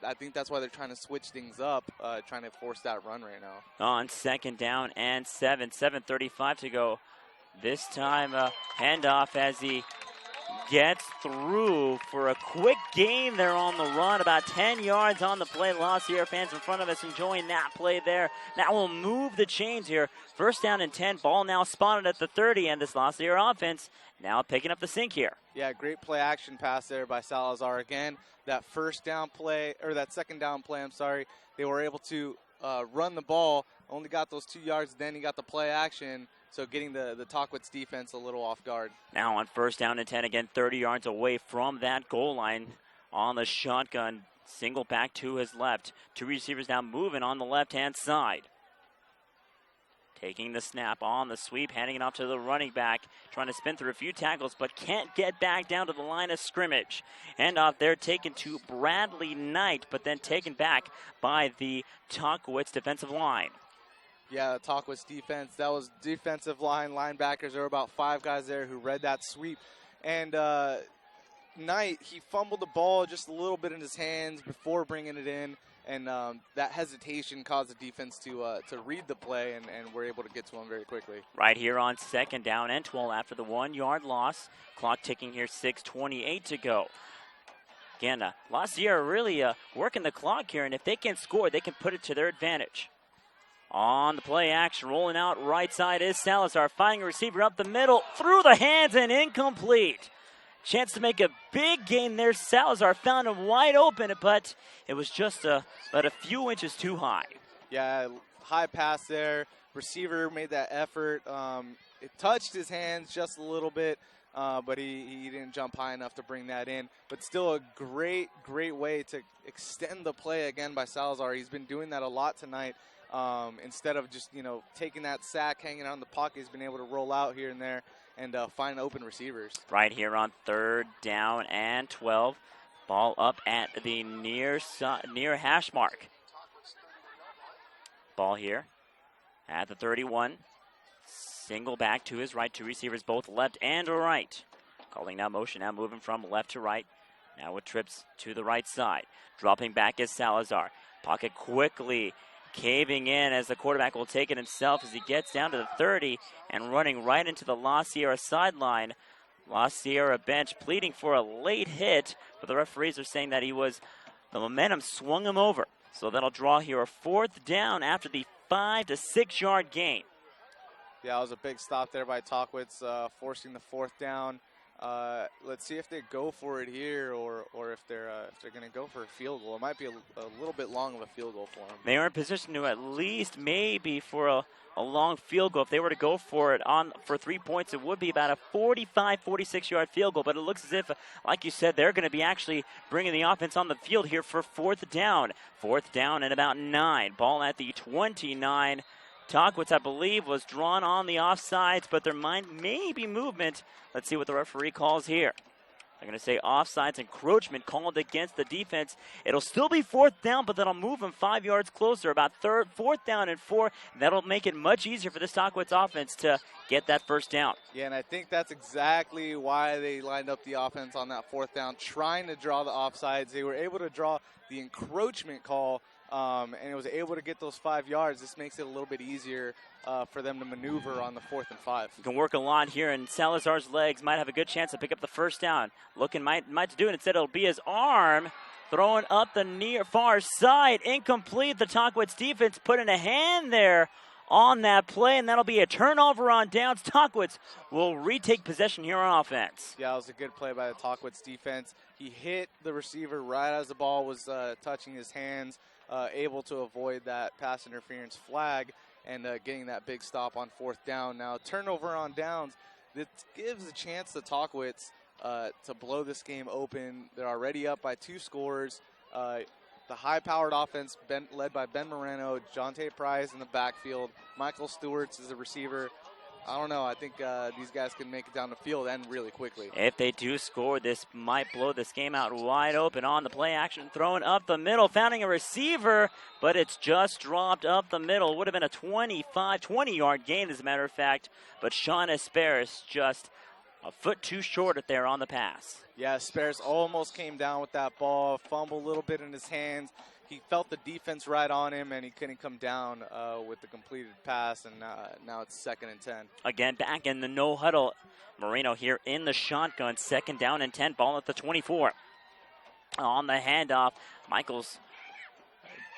I think that's why they're trying to switch things up, trying to force that run right now. On second down and 7:35 to go. This time handoff as he gets through for a quick gain there on the run. About 10 yards on the play. La Sierra fans in front of us enjoying that play there. That will move the chains here. First down and 10. Ball now spotted at the 30, and this La Sierra offense now picking up the sink here. Yeah, great play action pass there by Salazar. Again, that first down play, or that second down play, I'm sorry, they were able to run the ball, only got those 2 yards, then he got the play action, so getting the Tahquitz defense a little off guard. Now on first down and 10, again, 30 yards away from that goal line on the shotgun. Single back to his left. 2 receivers now moving on the left-hand side. Taking the snap on the sweep, handing it off to the running back, trying to spin through a few tackles, but can't get back down to the line of scrimmage. Handoff there taken to Bradley Knight, but then taken back by the Tahquitz defensive line. Yeah, the Tahquitz defense, that was defensive line, linebackers. There were about 5 guys there who read that sweep. And Knight, he fumbled the ball just a little bit in his hands before bringing it in. And that hesitation caused the defense to read the play, and we're able to get to him very quickly. Right here on second down and 12 after the 1 yard loss. Clock ticking here, 6:28 to go. Again, La Sierra really working the clock here, and if they can score, they can put it to their advantage. On the play action, rolling out right side is Salazar, finding a receiver up the middle, through the hands and incomplete. Chance to make a big gain there. Salazar found him wide open, but it was just about a few inches too high. Yeah, high pass there. Receiver made that effort. It touched his hands just a little bit, but he didn't jump high enough to bring that in. But still a great way to extend the play again by Salazar. He's been doing that a lot tonight. Instead of just, taking that sack, hanging out in the pocket, he's been able to roll out here and there and find open receivers. Right here on third down and 12. Ball up at the near hash mark. Ball here at the 31. Single back to his right. 2 receivers both left and right. Calling now motion, now moving from left to right. Now with trips to the right side. Dropping back is Salazar. Pocket quickly caving in as the quarterback will take it himself as he gets down to the 30 and running right into the La Sierra sideline. La Sierra bench pleading for a late hit, but the referees are saying that the momentum swung him over. So that'll draw here a 4th down after the 5 to 6 yard gain. Yeah, it was a big stop there by Tahquitz, forcing the 4th down. Let's see if they go for it here or if they're going to go for a field goal. It might be a little bit long of a field goal for them. They are in position to at least maybe for a long field goal. If they were to go for it for 3 points, it would be about a 45, 46-yard field goal. But it looks as if, like you said, they're going to be actually bringing the offense on the field here for 4th down. 4th down and about 9. Ball at the 29. Tahquitz, I believe, was drawn on the offsides, but there may be movement. Let's see what the referee calls here. They're going to say offsides, encroachment called against the defense. It'll still be 4th down, but that'll move them 5 yards closer, about 4th down and 4. That'll make it much easier for this Tahquitz offense to get that 1st down. Yeah, and I think that's exactly why they lined up the offense on that 4th down, trying to draw the offsides. They were able to draw the encroachment call, and it was able to get those 5 yards. This makes it a little bit easier for them to maneuver on the 4th and 5. You can work a lot here, and Salazar's legs might have a good chance to pick up the 1st down. Looking might to do it. Instead, it'll be his arm throwing up the near far side. Incomplete. The Tahquitz defense put in a hand there on that play, and that'll be a turnover on downs. Tahquitz will retake possession here on offense. Yeah, it was a good play by the Tahquitz defense. He hit the receiver right as the ball was touching his hands, able to avoid that pass interference flag and getting that big stop on 4th down. Now, turnover on downs, this gives a chance to Tahquitz to blow this game open. They're already up by 2 scores. The high-powered offense led by Ben Moreno, Jonte Price in the backfield, Michael Stewart's is a receiver. I don't know. I think these guys can make it down the field and really quickly. If they do score, this might blow this game out wide open on the play action. Throwing up the middle, finding a receiver, but it's just dropped up the middle. Would have been a 20-yard gain, as a matter of fact. But Sean Asparis just a foot too short there on the pass. Yeah, Asparis almost came down with that ball, fumbled a little bit in his hands. He felt the defense right on him, and he couldn't come down with the completed pass, and now it's 2nd and 10. Again, back in the no huddle. Moreno here in the shotgun, 2nd down and 10, ball at the 24. On the handoff,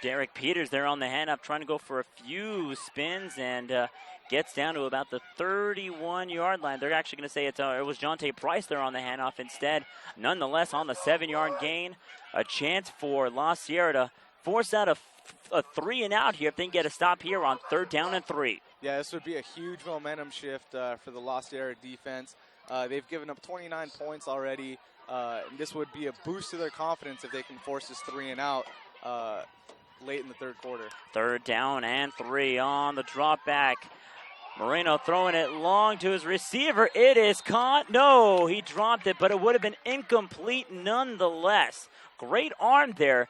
Derek Peters there on the handoff, trying to go for a few spins, and gets down to about the 31-yard line. They're actually going to say it was Jonte Price there on the handoff instead. Nonetheless, on the 7-yard gain, a chance for La Sierra to force out a 3-and-out here if they can get a stop here on 3rd down and 3. Yeah, this would be a huge momentum shift for the La Sierra defense. They've given up 29 points already. And this would be a boost to their confidence if they can force this 3-and-out late in the 3rd quarter. 3rd down and 3 on the drop back. Moreno throwing it long to his receiver. It is caught. No, he dropped it, but it would have been incomplete nonetheless. Great arm there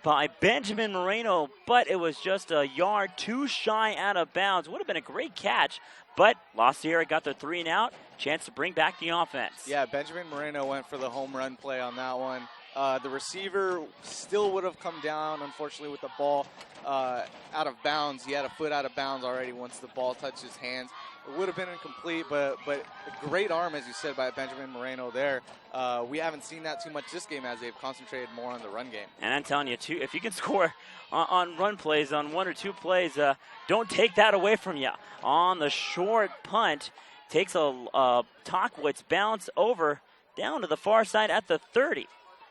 by Benjamin Moreno, but it was just a yard too shy out of bounds. Would have been a great catch, but La Sierra got their 3-and-out. Chance to bring back the offense. Yeah, Benjamin Moreno went for the home run play on that one. The receiver still would have come down, unfortunately, with the ball out of bounds. He had a foot out of bounds already once the ball touched his hands. It would have been incomplete, but a great arm, as you said, by Benjamin Moreno there. We haven't seen that too much this game as they've concentrated more on the run game. And I'm telling you, too, if you can score on run plays, on 1 or 2 plays, don't take that away from you. On the short punt, takes a Tahquitz bounce over down to the far side at the 30.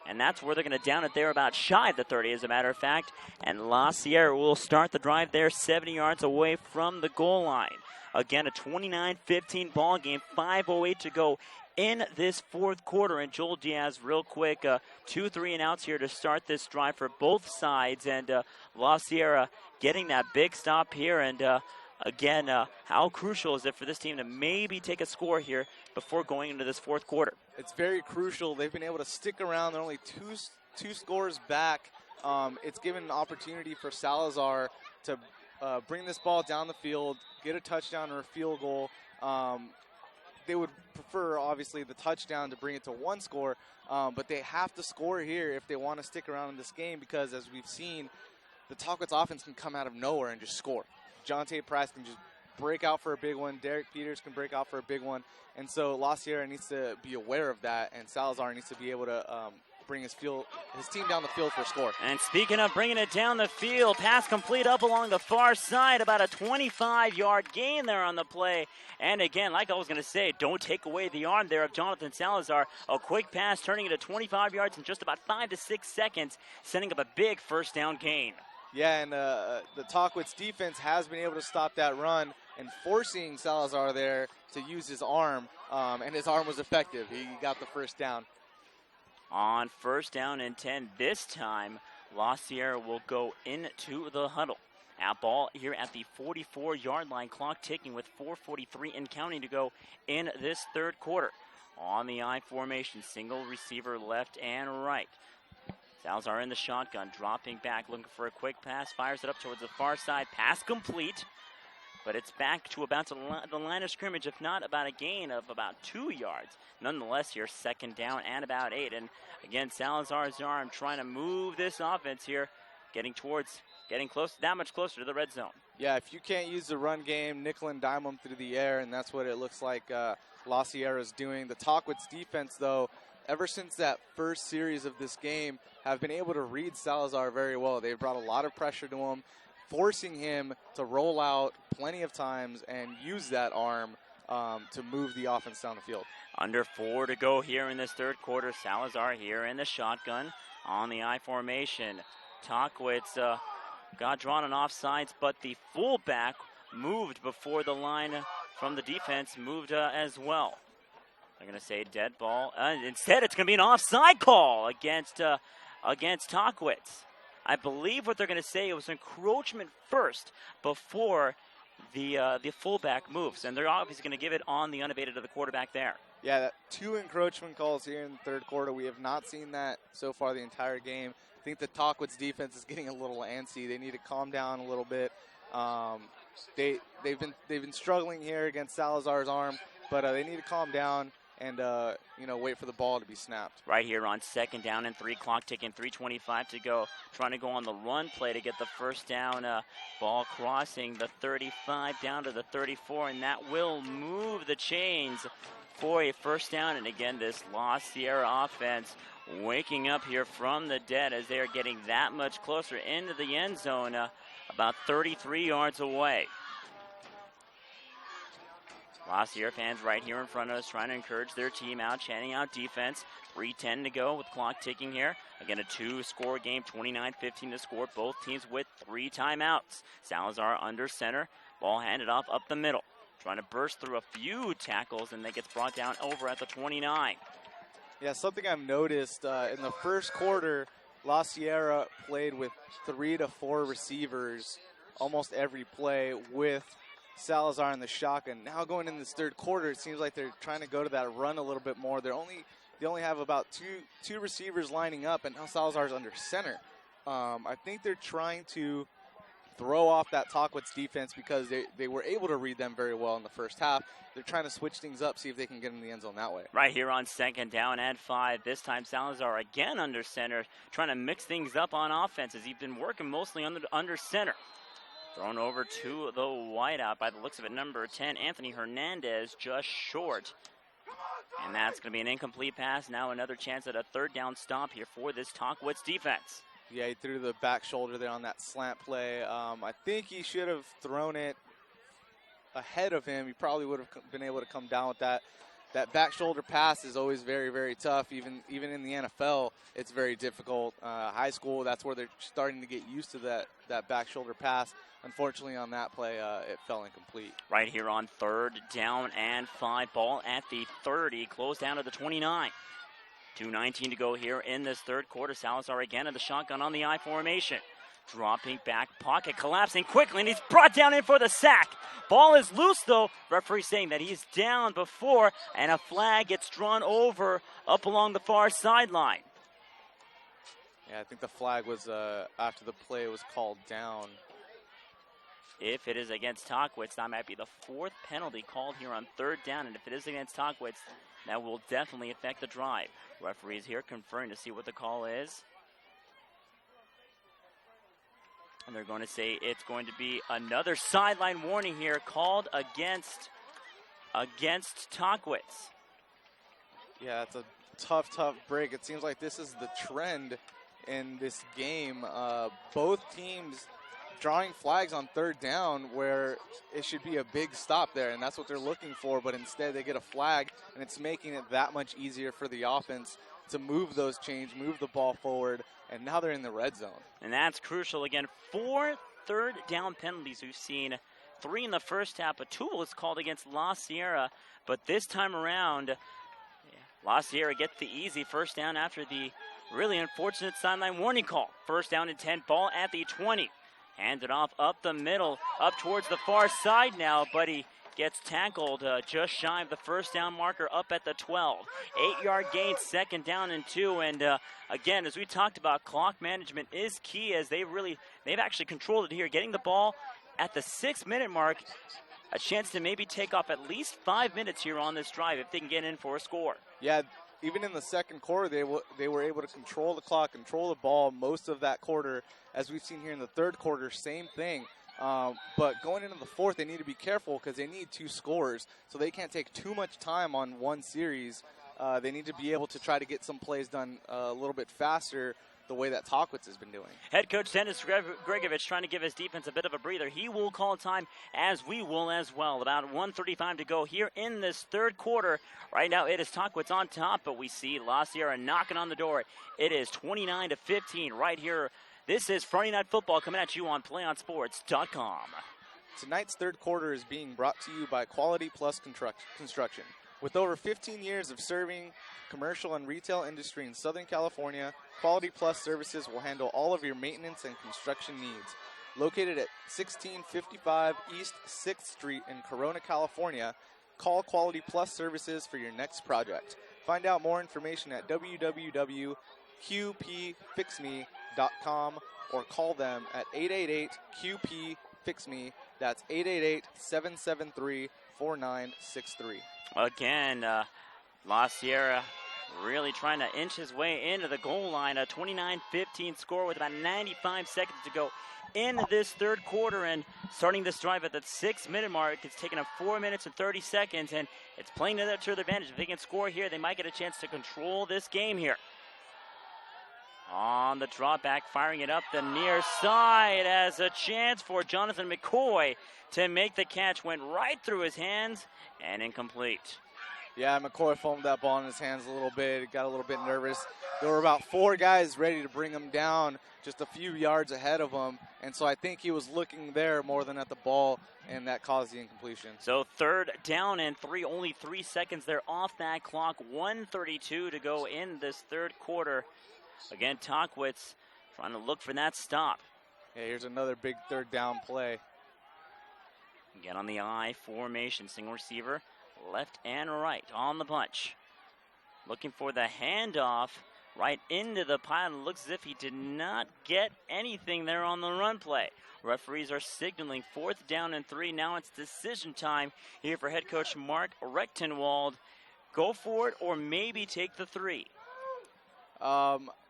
And that's where they're going to down it there about shy of the 30, as a matter of fact. And La Sierra will start the drive there 70 yards away from the goal line. Again, a 29-15 ball game, 5:08 to go in this 4th quarter. And Joel Diaz, real quick, 2 3-and-outs here to start this drive for both sides. And La Sierra getting that big stop here. And again, how crucial is it for this team to maybe take a score here before going into this 4th quarter? It's very crucial. They've been able to stick around. They're only two scores back. It's given an opportunity for Salazar to bring this ball down the field, get a touchdown or a field goal. They would prefer, obviously, the touchdown to bring it to 1 score, but they have to score here if they want to stick around in this game because, as we've seen, the Tahquitz offense can come out of nowhere and just score. Jonte Price can just break out for a big one. Derek Peters can break out for a big one. And so La Sierra needs to be aware of that, and Salazar needs to be able to bring his team down the field for a score. And speaking of bringing it down the field, pass complete up along the far side, about a 25-yard gain there on the play. And again, like I was going to say, don't take away the arm there of Jonathan Salazar. A quick pass turning it to 25 yards in just about 5 to 6 seconds, setting up a big 1st down gain. Yeah, and the Tahquitz defense has been able to stop that run and forcing Salazar there to use his arm, and his arm was effective. He got the 1st down. On 1st down and 10 this time, La Sierra will go into the huddle. Now ball here at the 44-yard line, clock ticking with 4:43 and counting to go in this 3rd quarter. On the I formation, single receiver left and right. Salazar in the shotgun, dropping back, looking for a quick pass, fires it up towards the far side, pass complete, but it's back to about the line of scrimmage, if not about a gain of about 2 yards. Nonetheless, here, 2nd down and about 8, and again, Salazar's arm trying to move this offense here, getting close, that much closer to the red zone. Yeah, if you can't use the run game, nickel and dime them through the air, and that's what it looks like La Sierra's doing. The Tahquitz defense, though, ever since that first series of this game, have been able to read Salazar very well. They've brought a lot of pressure to him, forcing him to roll out plenty of times and use that arm to move the offense down the field. Under 4 to go here in this third quarter. Salazar here in the shotgun on the I formation. Tahquitz got drawn on offsides, but the fullback moved before the line from the defense moved as well. They're going to say dead ball. Instead, it's going to be an offside call against Tahquitz. I believe what they're going to say, it was encroachment first before the fullback moves, and they're obviously going to give it on the unabated of the quarterback there. Yeah, 2 encroachment calls here in the third quarter. We have not seen that so far the entire game. I think the Tahquitz defense is getting a little antsy. They need to calm down a little bit. They've been struggling here against Salazar's arm, but they need to calm down and wait for the ball to be snapped. Right here on 2nd down and 3, clock ticking, 3:25 to go. Trying to go on the run play to get the first down. Ball crossing the 35 down to the 34, and that will move the chains for a first down. And again, this La Sierra offense waking up here from the dead as they are getting that much closer into the end zone, about 33 yards away. La Sierra fans right here in front of us trying to encourage their team out, chanting out defense. 3:10 to go with clock ticking here. Again, a 2-score game, 29-15 to score. Both teams with 3 timeouts. Salazar under center. Ball handed off up the middle. Trying to burst through a few tackles, and that gets brought down over at the 29. Yeah, something I've noticed in the first quarter, La Sierra played with 3 to 4 receivers almost every play with Salazar in the shotgun. Now going in this third quarter, it seems like they're trying to go to that run a little bit more. They only have about two receivers lining up, and now Salazar's under center. I think they're trying to throw off that Tahquitz defense because they were able to read them very well in the first half. They're trying to switch things up, see if they can get in the end zone that way. Right here on 2nd down and 5. This time Salazar again under center, trying to mix things up on offense as he's been working mostly under center. Thrown over to the wideout by the looks of it, number 10, Anthony Hernandez, just short. And that's going to be an incomplete pass. Now another chance at a 3rd down stop here for this Tahquitz defense. Yeah, he threw the back shoulder there on that slant play. I think he should have thrown it ahead of him. He probably would have been able to come down with that. That back shoulder pass is always very, very tough. Even in the NFL, it's very difficult. High school, that's where they're starting to get used to that back shoulder pass. Unfortunately, on that play, it fell incomplete. Right here on 3rd down and 5. Ball at the 30, close down to the 29. 2:19 to go here in this third quarter. Salazar again in the shotgun on the I formation. Dropping back, pocket collapsing quickly, and he's brought down in for the sack. Ball is loose, though. Referee saying that he's down before, and a flag gets drawn over up along the far sideline. Yeah, I think the flag was after the play was called down. If it is against Tahquitz, that might be the 4th penalty called here on 3rd down, and if it is against Tahquitz, that will definitely affect the drive. Referees here conferring to see what the call is. And they're going to say it's going to be another sideline warning here called against Tahquitz. Yeah, it's a tough break. It seems like this is the trend in this game. Both teams drawing flags on 3rd down where it should be a big stop there, and that's what they're looking for, but instead they get a flag, and it's making it that much easier for the offense to move those chains, move the ball forward, and now they're in the red zone. And that's crucial. Again, 4 third down penalties. We've seen 3 in the first half, but 2 was called against La Sierra, but this time around, La Sierra gets the easy first down after the really unfortunate sideline warning call. 1st down and 10, ball at the 20. Handed off up the middle, up towards the far side now, but he gets tackled just shy of the 1st down marker up at the 12. 8-yard gain, 2nd down and 2. And again, as we talked about, clock management is key as they've actually controlled it here, getting the ball at the 6-minute mark. A chance to maybe take off at least 5 minutes here on this drive if they can get in for a score. Yeah, even in the second quarter, they were able to control the clock, control the ball most of that quarter. As we've seen here in the third quarter, same thing. But going into the 4th, they need to be careful because they need 2 scores, so they can't take too much time on one series. They need to be able to try to get some plays done a little bit faster the way that Tahquitz has been doing. Head coach Dennis Gregovich trying to give his defense a bit of a breather. He will call time, as we will as well. About 1:35 to go here in this third quarter. Right now it is Tahquitz on top, but we see La Sierra knocking on the door. It is 29-15 right here. This is Friday Night Football coming at you on PlayOnSports.com. Tonight's third quarter is being brought to you by Quality Plus Construction. With over 15 years of serving commercial and retail industry in Southern California, Quality Plus Services will handle all of your maintenance and construction needs. Located at 1655 East 6th Street in Corona, California, call Quality Plus Services for your next project. Find out more information at www.qpfixme.com or call them at 888-QP-FIX-ME. That's 888-773-4963. Again, La Sierra really trying to inch his way into the goal line. A 29-15 score with about 95 seconds to go in this third quarter, and starting this drive at the 6-minute mark. It's taken them 4 minutes and 30 seconds, and it's playing to their advantage. If they can score here, they might get a chance to control this game here. On the drop back, firing it up the near side as a chance for Jonathan McCoy to make the catch. Went right through his hands and incomplete. Yeah, McCoy foamed that ball in his hands a little bit, got a little bit nervous. There were about 4 guys ready to bring him down, just a few yards ahead of him, and so I think he was looking there more than at the ball, and that caused the incompletion. So third down and 3, only 3 seconds there off that clock. 1:32 to go in this third quarter. Again, Tahquitz trying to look for that stop. Yeah, here's another big third down play. Again on the I formation, single receiver, left and right on the punch. Looking for the handoff right into the pile. Looks as if he did not get anything there on the run play. Referees are signaling 4th down and 3. Now it's decision time here for head coach Mark Rechtenwald. Go for it or maybe take the 3.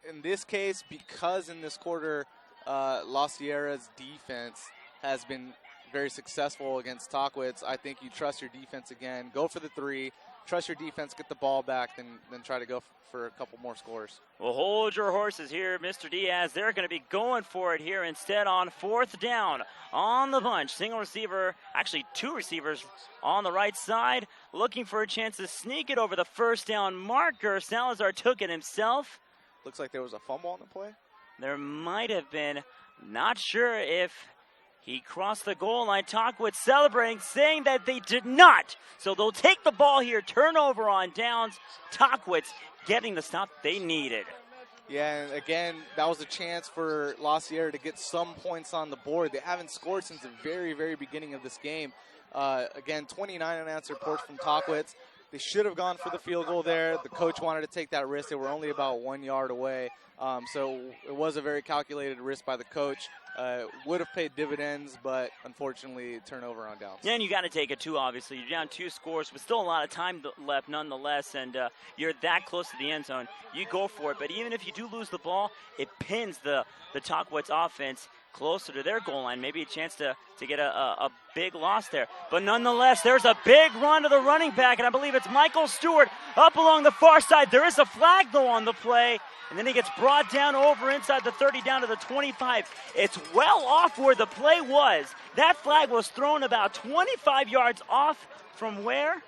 In this case, because in this quarter, La Sierra's defense has been very successful against Tahquitz, I think you trust your defense again. Go for the 3. Trust your defense, get the ball back, then try to go for a couple more scores. Well, hold your horses here, Mr. Diaz. They're going to be going for it here instead on 4th down on the bunch. Single receiver, actually 2 receivers on the right side, looking for a chance to sneak it over the first down marker. Salazar took it himself. Looks like there was a fumble on the play. There might have been. Not sure if he crossed the goal line. Tahquitz celebrating, saying that they did not. So they'll take the ball here. Turnover on downs. Tahquitz getting the stop they needed. Yeah, and again, that was a chance for La Sierra to get some points on the board. They haven't scored since the very, very beginning of this game. Again, 29 unanswered reports from Tahquitz. They should have gone for the field goal there. The coach wanted to take that risk. They were only about 1 yard away. So it was a very calculated risk by the coach. Would have paid dividends, but unfortunately, turnover on downs. Yeah, and you got to take it too, obviously. You're down 2 scores, but still a lot of time left nonetheless, and you're that close to the end zone. You go for it, but even if you do lose the ball, it pins the Tahquitz offense closer to their goal line. Maybe a chance to get a big loss there. But nonetheless, there's a big run to the running back, and I believe it's Michael Stewart up along the far side. There is a flag, though, on the play. And then he gets brought down over inside the 30, down to the 25. It's well off where the play was. That flag was thrown about 25 yards off from where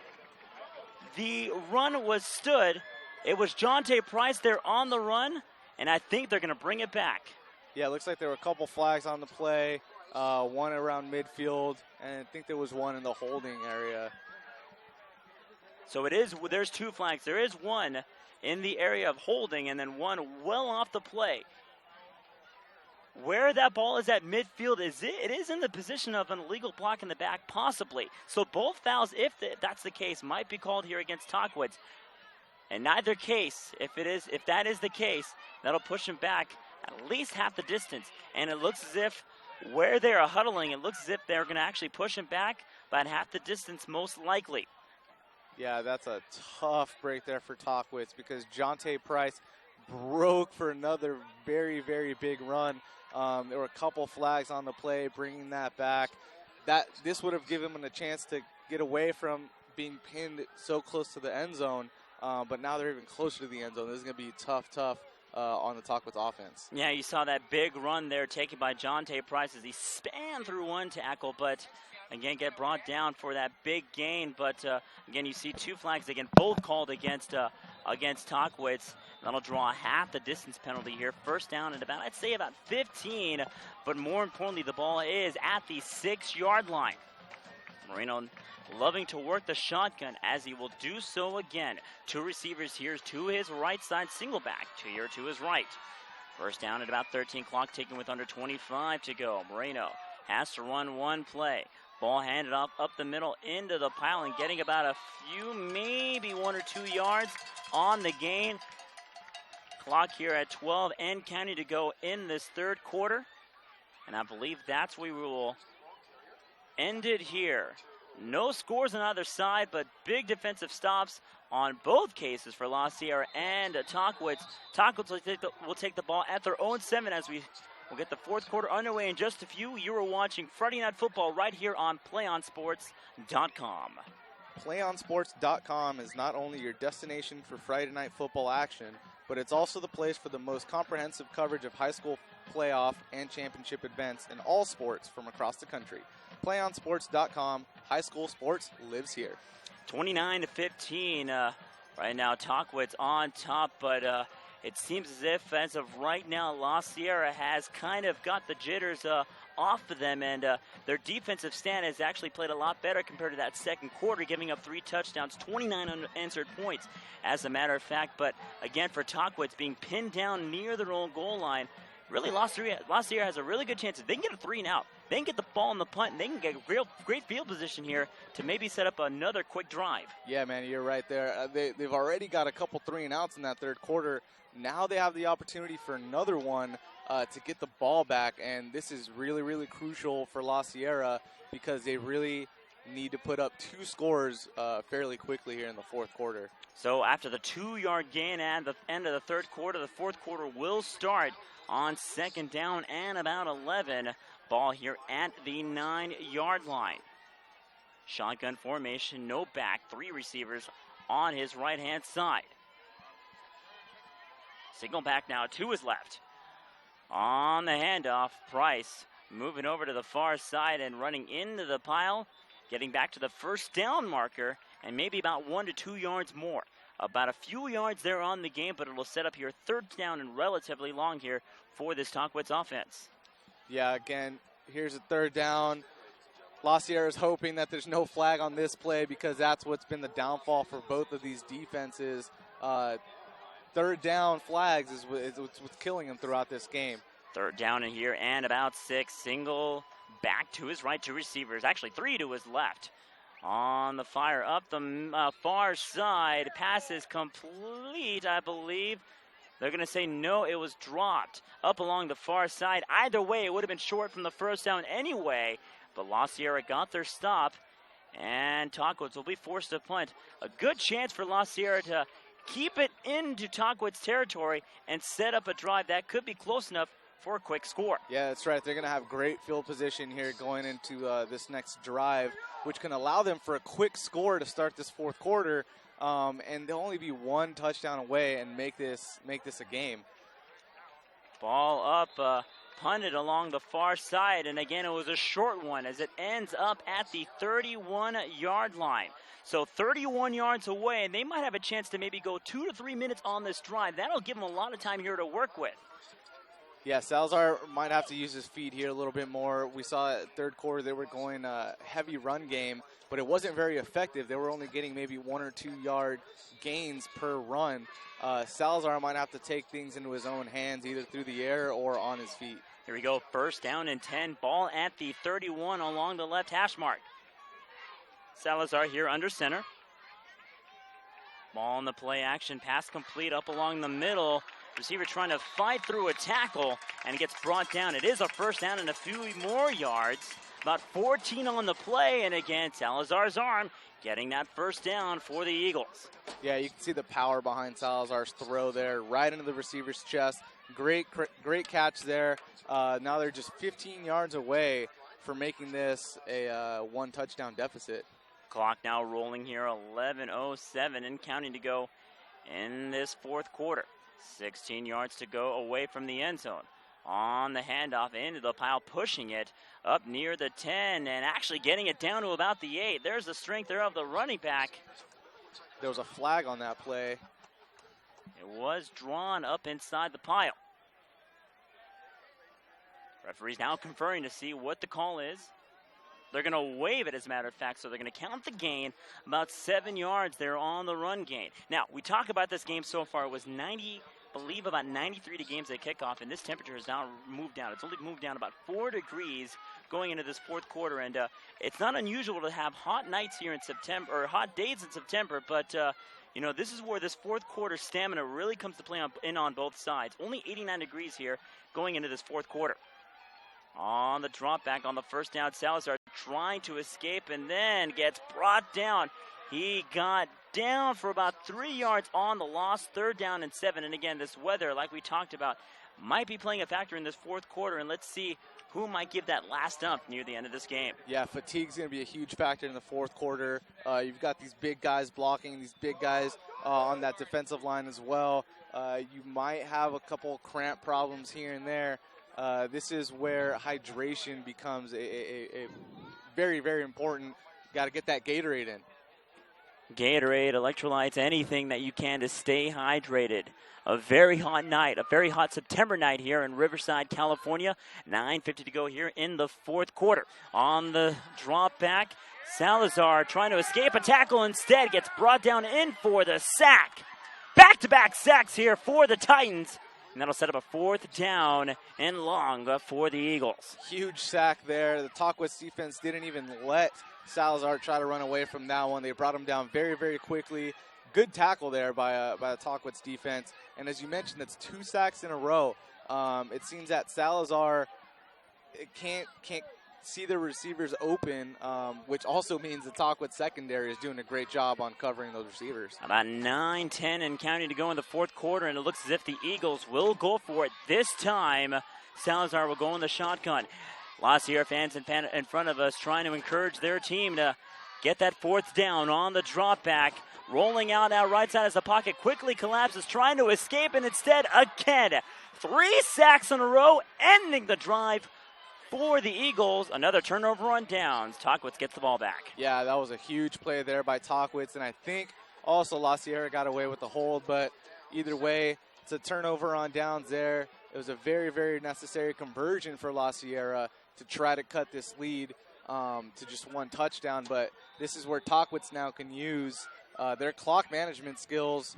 the run was stood. It was Jonte Price there on the run, and I think they're going to bring it back. Yeah, it looks like there were a couple flags on the play, one around midfield, and I think there was one in the holding area. So there's 2 flags. There is one in the area of holding, and then one well off the play. Where that ball is at midfield, it is in the position of an illegal block in the back, possibly. So both fouls, if that's the case, might be called here against Tahquitz. In neither case, if that is the case, that'll push him back at least half the distance. And it looks as if where they are huddling, it looks as if they're going to actually push him back about half the distance, most likely. Yeah, that's a tough break there for Tahquitz because Jonte Price broke for another very, very big run. There were a couple flags on the play, bringing that back. This would have given him a chance to get away from being pinned so close to the end zone, but now they're even closer to the end zone. This is going to be tough on the Tahquitz offense. Yeah, you saw that big run there taken by Jonte Price as he span through one tackle, but again get brought down for that big gain. But again, you see 2 flags again, both called against Tahquitz. That'll draw half the distance penalty here. First down at I'd say about 15, but more importantly, the ball is at the 6-yard line. Moreno loving to work the shotgun as he will do so again. 2 receivers here to his right side, single back, 2 here to his right. First down at about 13, clock taken with under 25 to go. Moreno has to run one play. Ball handed off up the middle into the pile and getting about a few, maybe 1 or 2 yards on the gain. Clock here at 12 and counting to go in this third quarter. And I believe that's where we will end it here. No scores on either side, but big defensive stops on both cases for La Sierra and Tahquitz. Tahquitz will take the ball at their own 7 as we will get the fourth quarter underway in just a few. You are watching Friday Night Football right here on PlayOnSports.com. PlayOnSports.com is not only your destination for Friday Night Football action, but it's also the place for the most comprehensive coverage of high school playoff and championship events in all sports from across the country. PlayOnSports.com, high school sports lives here. 29-15 right now, Tahquitz on top, but it seems as if, as of right now, La Sierra has kind of got the jitters off of them, and their defensive stand has actually played a lot better compared to that second quarter, giving up 3 touchdowns, 29 unanswered points, as a matter of fact. But again, for Tahquitz, being pinned down near their own goal line, really, La Sierra has a really good chance. If they can get a 3 and out, they can get the ball in the punt, and they can get great field position here to maybe set up another quick drive. Yeah, man, you're right there. They've already got a couple 3 and outs in that third quarter. Now they have the opportunity for another one to get the ball back, and this is really, really crucial for La Sierra because they really need to put up 2 scores fairly quickly here in the fourth quarter. So after the 2-yard gain at the end of the third quarter, the fourth quarter will start on second down and about 11. Ball here at the 9-yard line. Shotgun formation, no back, 3 receivers on his right-hand side. Signal back now to his left. On the handoff, Price moving over to the far side and running into the pile, getting back to the first down marker, and maybe about 1 to 2 yards more. About a few yards there on the game, but it will set up here third down and relatively long here for this Tahquitz offense. Yeah, again, here's a third down. La Sierra is hoping that there's no flag on this play because that's what's been the downfall for both of these defenses. Third down flags is what's killing them throughout this game. Third down in here and about 6. Single back to his right, 2 receivers. Actually 3 to his left. On the fire up the far side. Pass is complete, I believe. They're going to say no, it was dropped up along the far side. Either way, it would have been short from the first down anyway. But La Sierra got their stop, and Tahquitz will be forced to punt. A good chance for La Sierra to keep it into Tahquitz territory and set up a drive that could be close enough for a quick score. Yeah, that's right. They're going to have great field position here going into this next drive, which can allow them for a quick score to start this fourth quarter. And they'll only be 1 touchdown away and make this a game. Ball up, punted along the far side, and again it was a short one as it ends up at the 31-yard line. So 31 yards away, and they might have a chance to maybe go 2 to 3 minutes on this drive. That'll give them a lot of time here to work with. Yeah, Salazar might have to use his feet here a little bit more. We saw third quarter they were going a heavy run game, but it wasn't very effective. They were only getting maybe 1 or 2 yard gains per run. Salazar might have to take things into his own hands, either through the air or on his feet. Here we go, first down and 10. Ball at the 31 along the left hash mark. Salazar here under center. Ball in the play action, pass complete up along the middle. Receiver trying to fight through a tackle and gets brought down. It is a first down and a few more yards. About 14 on the play, and again, Salazar's arm getting that first down for the Eagles. Yeah, you can see the power behind Salazar's throw there, right into the receiver's chest. Great catch there. Now they're just 15 yards away from making this a 1 touchdown deficit. Clock now rolling here, 11:07 and counting to go in this fourth quarter. 16 yards to go away from the end zone. On the handoff into the pile, pushing it up near the 10 and actually getting it down to about the 8. There's the strength there of the running back. There was a flag on that play. It was drawn up inside the pile. Referee's now conferring to see what the call is. They're going to waive it, as a matter of fact, so they're going to count the gain. About 7 yards there on the run gain. Now, we talk about this game so far. It was believe about 93 to games at kickoff, and this temperature has now moved down. It's only moved down about 4 degrees going into this fourth quarter, and it's not unusual to have hot nights here in September, or hot days in September, but you know, this is where this fourth quarter stamina really comes to play on both sides. Only 89 degrees here going into this fourth quarter. On the drop back on the first down, Salazar trying to escape and then gets brought down. He got down for about 3 yards on the loss, 3rd down and 7. And again, this weather, like we talked about, might be playing a factor in this fourth quarter. And let's see who might give that last dump near the end of this game. Yeah, fatigue's going to be a huge factor in the fourth quarter. You've got these big guys blocking, these big guys on that defensive line as well. You might have a couple cramp problems here and there. This is where hydration becomes a very, very important. Got to get that Gatorade in. Gatorade, electrolytes, anything that you can to stay hydrated. A very hot night, a very hot September night here in Riverside, California. 9:50 to go here in the fourth quarter. On the drop back, Salazar trying to escape a tackle, instead gets brought down in for the sack. Back-to-back sacks here for the Titans. And that'll set up a 4th down and long for the Eagles. Huge sack there. The Tahquitz defense didn't even let Salazar try to run away from that one. They brought him down very, very quickly. Good tackle there by the Tahquitz defense. And as you mentioned, that's 2 sacks in a row. It seems that Salazar can't see the receivers open, which also means the Tahquitz secondary is doing a great job on covering those receivers. About 9-10 and counting to go in the fourth quarter, and it looks as if the Eagles will go for it. This time, Salazar will go in the shotgun. La Sierra fans in front of us trying to encourage their team to get that 4th down on the drop back. Rolling out now right side as the pocket quickly collapses, trying to escape, and instead, again, 3 sacks in a row, ending the drive for the Eagles. Another turnover on downs. Tahquitz gets the ball back. Yeah, that was a huge play there by Tahquitz, and I think also La Sierra got away with the hold, but either way, it's a turnover on downs there. It was a very, very necessary conversion for La Sierra to try to cut this lead to just 1 touchdown, but this is where Tahquitz now can use their clock management skills,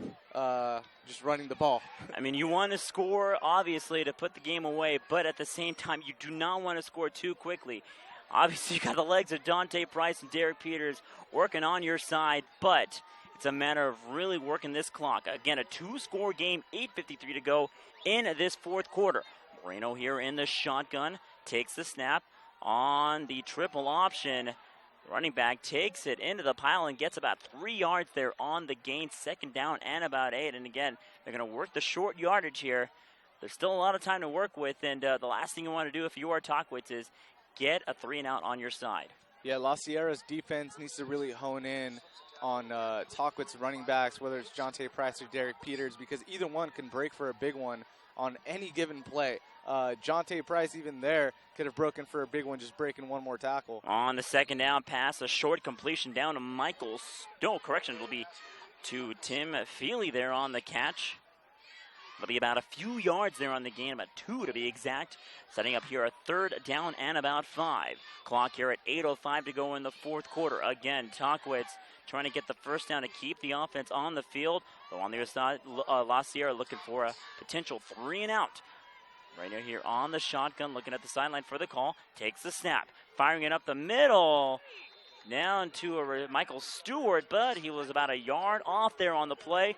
just running the ball. I mean, you want to score, obviously, to put the game away, but at the same time, you do not want to score too quickly. Obviously, you got the legs of Dante Price and Derek Peters working on your side, but it's a matter of really working this clock. Again, a 2-score game, 8:53 to go in this fourth quarter. Moreno here in the shotgun, takes the snap on the triple option. Running back takes it into the pile and gets about 3 yards there on the gain. 2nd down and about 8. And again, they're going to work the short yardage here. There's still a lot of time to work with. And the last thing you want to do if you are Tahquitz is get a 3-and-out on your side. Yeah, La Sierra's defense needs to really hone in on Tahquitz running backs, whether it's Jonte Price or Derek Peters, because either one can break for a big one on any given play. Jonte Price, even there, could have broken for a big one, just breaking 1 more tackle. On the 2nd down pass, a short completion down to Michael. No, correction, it'll be to Tim Feely there on the catch. It'll be about a few yards there on the gain, about 2 to be exact. Setting up here a 3rd down and about 5. Clock here at 8:05 to go in the fourth quarter. Again, Tahquitz trying to get the 1st down to keep the offense on the field. Though on the other side, La Sierra looking for a potential 3-and-out. Right now here on the shotgun, looking at the sideline for the call. Takes the snap, firing it up the middle. Down to Michael Stewart, but he was about a yard off there on the play.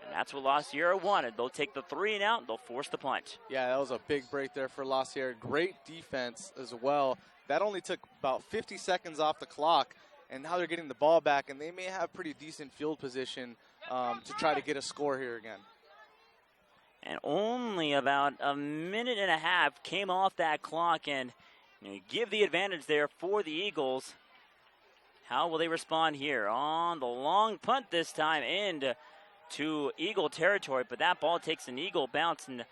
And that's what La Sierra wanted. They'll take the 3-and-out, they'll force the punt. Yeah, that was a big break there for La Sierra. Great defense as well. That only took about 50 seconds off the clock, and now they're getting the ball back, and they may have pretty decent field position to try to get a score here again. And only about a minute and a half came off that clock, and give the advantage there for the Eagles. How will they respond here? On the long punt this time, and to Eagle territory, but that ball takes an Eagle bounce, and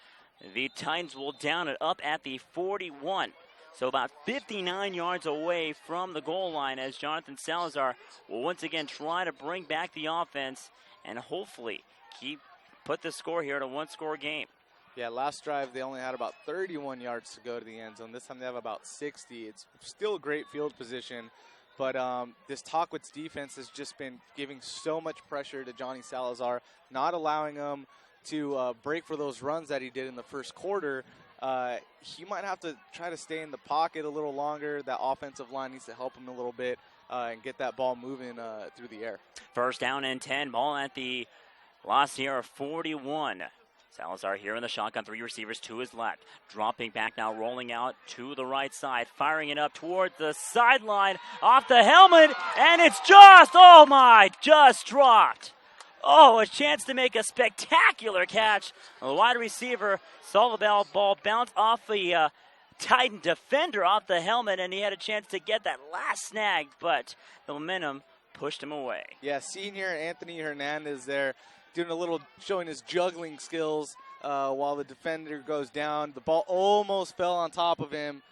the Titans will down it up at the 41. So about 59 yards away from the goal line as Jonathan Salazar will once again try to bring back the offense and hopefully put the score here at a one-score game. Yeah, last drive they only had about 31 yards to go to the end zone. This time they have about 60. It's still great field position, but this Tahquitz defense has just been giving so much pressure to Johnny Salazar, not allowing him to break for those runs that he did in the first quarter. He might have to try to stay in the pocket a little longer. That offensive line needs to help him a little bit and get that ball moving through the air. First down and 10, ball at the La Sierra 41. Salazar here in the shotgun, 3 receivers to his left. Dropping back now, rolling out to the right side, firing it up towards the sideline, off the helmet, and it's just dropped. Oh, a chance to make a spectacular catch. The wide receiver saw the ball bounce off the Titan defender off the helmet, and he had a chance to get that last snag, but the momentum pushed him away. Yeah, senior Anthony Hernandez there showing his juggling skills while the defender goes down. The ball almost fell on top of him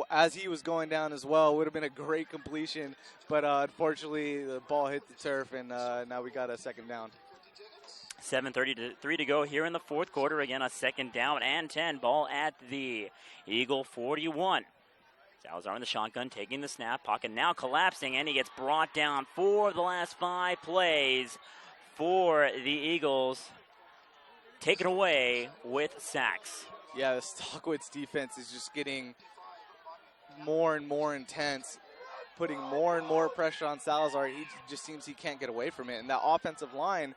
as he was going down as well. Would have been a great completion, but unfortunately the ball hit the turf, and now we got a second down. 7:33 to go here in the fourth quarter. Again, a second down and 10. Ball at the Eagle 41. Salazar in the shotgun, taking the snap. Pocket now collapsing, and he gets brought down for the last 5 plays for the Eagles. Taken away with sacks. Yeah, this Tahquitz defense is just getting more and more intense, putting more and more pressure on Salazar. He just seems he can't get away from it. And that offensive line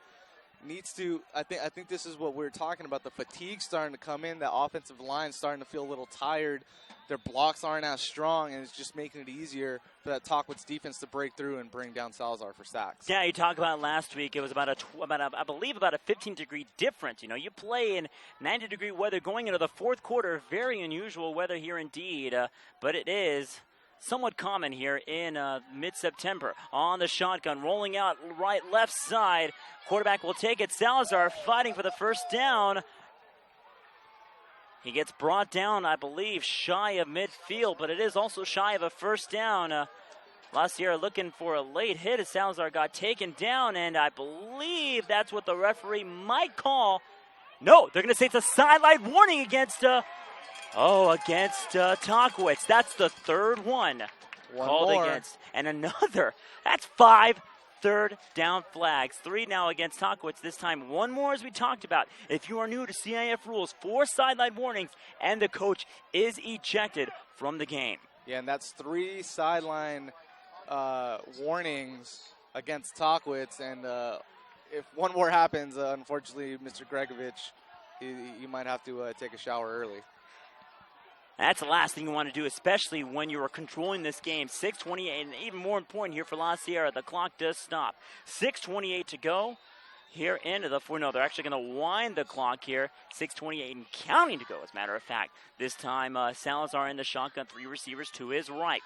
needs to, I think this is what we're talking about. The fatigue starting to come in. That offensive line starting to feel a little tired. Their blocks aren't as strong, and it's just making it easier for that Tahquitz defense to break through and bring down Salazar for sacks. Yeah, you talked about last week. It was about I believe about a 15-degree difference. You know, you play in 90-degree weather going into the fourth quarter. Very unusual weather here indeed, but it is somewhat common here in mid-September. On the shotgun, rolling out right, left side. Quarterback will take it. Salazar fighting for the first down. He gets brought down, I believe, shy of midfield, but it is also shy of a first down. La Sierra looking for a late hit as Salazar got taken down, and I believe that's what the referee might call. No, they're going to say it's a sideline warning against Tahquitz. That's the third one called more against. And another. That's 5 third down flags. 3 now against Tahquitz. This time 1 more, as we talked about. If you are new to CIF rules, 4 sideline warnings, and the coach is ejected from the game. Yeah, and that's 3 sideline warnings against Tahquitz. And if one more happens, unfortunately, Mr. Gregovich, he might have to take a shower early. That's the last thing you want to do, especially when you are controlling this game. 6:28, and even more important here for La Sierra, the clock does stop. 6:28 to go here into the fourth. No, they're actually going to wind the clock here. 6:28 and counting to go, as a matter of fact. This time, Salazar in the shotgun, 3 receivers to his right.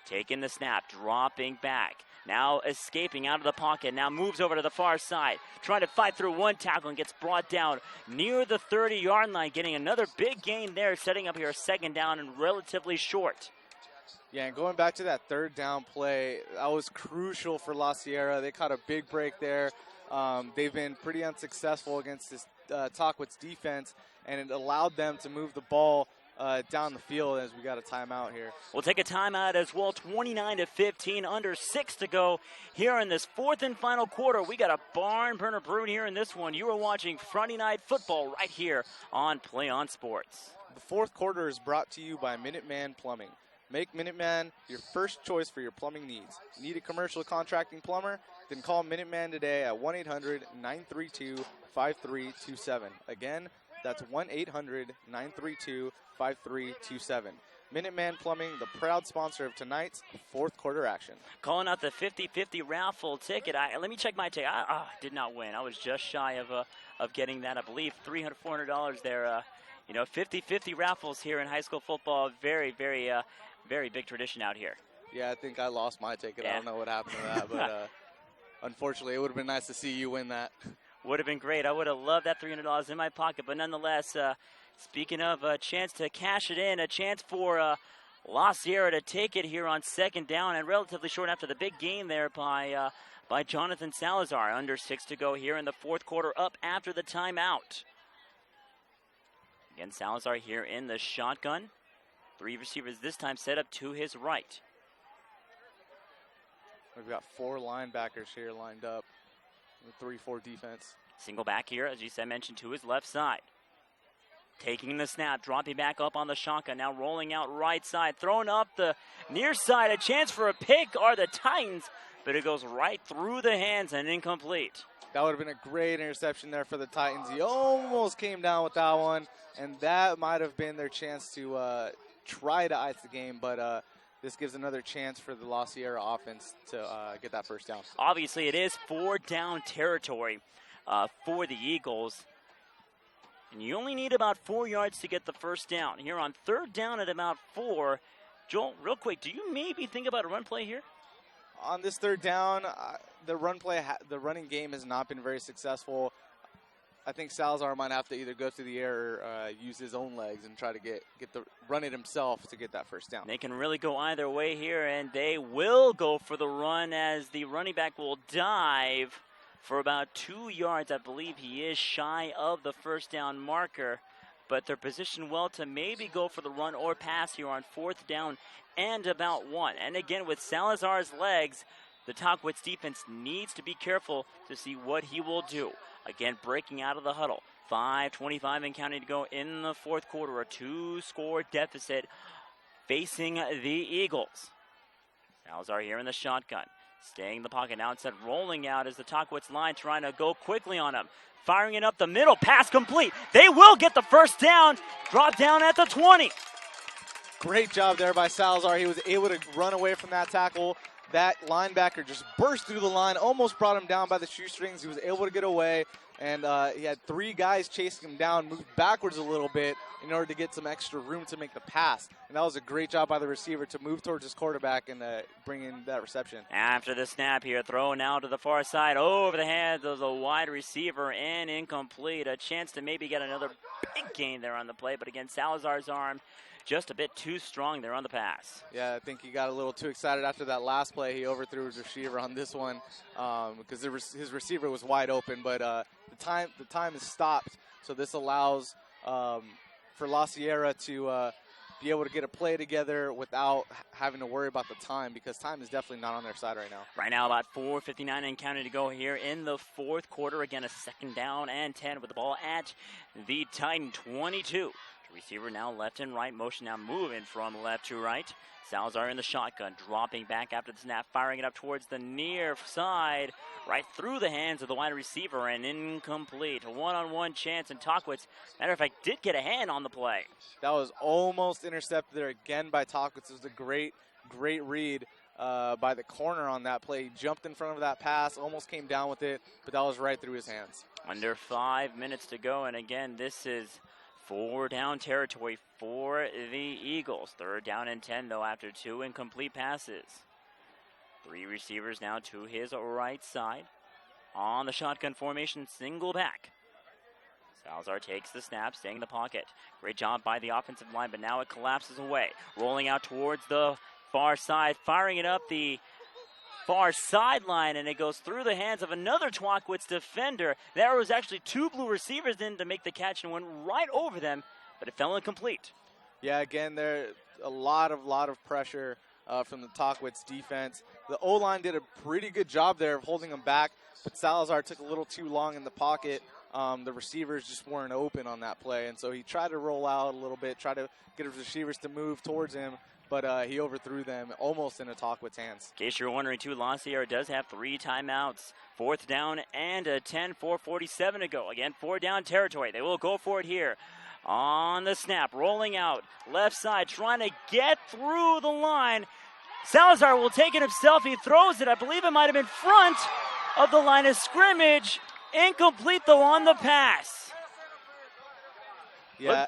Taking the snap, dropping back. Now escaping out of the pocket. Now moves over to the far side. Trying to fight through one tackle and gets brought down near the 30-yard line. Getting another big gain there. Setting up here a second down and relatively short. Yeah, and going back to that third down play, that was crucial for La Sierra. They caught a big break there. They've been pretty unsuccessful against this Tahquitz defense, and it allowed them to move the ball down the field as we got a timeout here. We'll take a timeout as well. 29-15, under 6 to go here in this fourth and final quarter. We got a barn burner brewing here in this one. You are watching Friday Night Football right here on PlayOn Sports. The fourth quarter is brought to you by Minuteman Plumbing. Make Minuteman your first choice for your plumbing needs. Need a commercial contracting plumber? Then call Minuteman today at 1-800-932-5327. Again, that's 1-800-932-5327. Minuteman Plumbing, the proud sponsor of tonight's fourth quarter action. Calling out the 50-50 raffle ticket. Let me check my ticket. I did not win. I was just shy of getting that. I believe $300, $400 there. 50-50 raffles here in high school football. Very, very, very big tradition out here. Yeah, I think I lost my ticket. Yeah. I don't know what happened to that, but unfortunately, it would have been nice to see you win that. Would have been great. I would have loved that $300 in my pocket. But nonetheless, speaking of a chance to cash it in, a chance for La Sierra to take it here on second down, and relatively short after the big gain there by Jonathan Salazar. Under 6 to go here in the fourth quarter, up after the timeout. Again, Salazar here in the shotgun. 3 receivers this time set up to his right. We've got 4 linebackers here lined up. 3-4 defense. Single back here, as you said, mentioned, to his left side. Taking the snap, dropping back up on the shotgun, now rolling out right side, throwing up the near side. A chance for a pick are the Titans, but it goes right through the hands and incomplete. That would have been a great interception there for the Titans. He almost came down with that one, and that might have been their chance to try to ice the game, but this gives another chance for the La Sierra offense to get that first down. Obviously, it is 4-down territory for the Eagles. And you only need about 4 yards to get the first down. Here on 3rd down at about 4. Joel, real quick, do you maybe think about a run play here? On this 3rd down, the running game has not been very successful. I think Salazar might have to either go through the air or use his own legs and try to run it himself to get that first down. They can really go either way here, and they will go for the run as the running back will dive for about 2 yards. I believe he is shy of the first down marker, but they're positioned well to maybe go for the run or pass here on 4th down and about 1. And again, with Salazar's legs, the Tahquitz defense needs to be careful to see what he will do. Again, breaking out of the huddle. 5:25 and counting to go in the fourth quarter. A 2-score deficit facing the Eagles. Salazar here in the shotgun. Staying in the pocket now, instead rolling out as the Tahquitz line trying to go quickly on him. Firing it up the middle, pass complete. They will get the first down, drop down at the 20. Great job there by Salazar. He was able to run away from that tackle. That linebacker just burst through the line, almost brought him down by the shoestrings. He was able to get away, and he had 3 guys chasing him down, moved backwards a little bit in order to get some extra room to make the pass. And that was a great job by the receiver to move towards his quarterback and bring in that reception. After the snap here, throw now to the far side, over the head of the wide receiver, and incomplete. A chance to maybe get another big gain there on the play, but again, Salazar's arm just a bit too strong there on the pass. Yeah, I think he got a little too excited after that last play. He overthrew his receiver on this one because his receiver was wide open, but the time is stopped, so this allows for La Sierra to be able to get a play together without having to worry about the time, because time is definitely not on their side right now. Right now, about 4:59 and counting to go here in the fourth quarter. Again, a 2nd down and 10 with the ball at the Titan 22. Receiver now left and right, motion now moving from left to right. Salazar in the shotgun, dropping back after the snap, firing it up towards the near side, right through the hands of the wide receiver, and incomplete. A one-on-one chance, and Tahquitz, matter of fact, did get a hand on the play. That was almost intercepted there again by Tahquitz. It was a great read by the corner on that play. He jumped in front of that pass, almost came down with it, but that was right through his hands. Under 5 minutes to go, and again, this is 4-down territory for the Eagles. 3rd down and 10, though, after 2 incomplete passes. 3 receivers now to his right side. On the shotgun formation, single back. Salazar takes the snap, staying in the pocket. Great job by the offensive line, but now it collapses away. Rolling out towards the far side, firing it up the far sideline, and it goes through the hands of another Tahquitz defender. There was actually 2 blue receivers in to make the catch and went right over them, but it fell incomplete. Yeah, again, there a lot of pressure from the Tahquitz defense. The O-line did a pretty good job there of holding them back, but Salazar took a little too long in the pocket. The receivers just weren't open on that play, and so he tried to roll out a little bit, try to get his receivers to move towards him, but he overthrew them almost into Tahquitz hands. In case you're wondering, too, La Sierra does have 3 timeouts. 4th down and a 10, 4:47 to go. Again, 4-down territory. They will go for it here. On the snap, rolling out, left side, trying to get through the line. Salazar will take it himself. He throws it. I believe it might have been front of the line of scrimmage. Incomplete, though, on the pass. Yeah.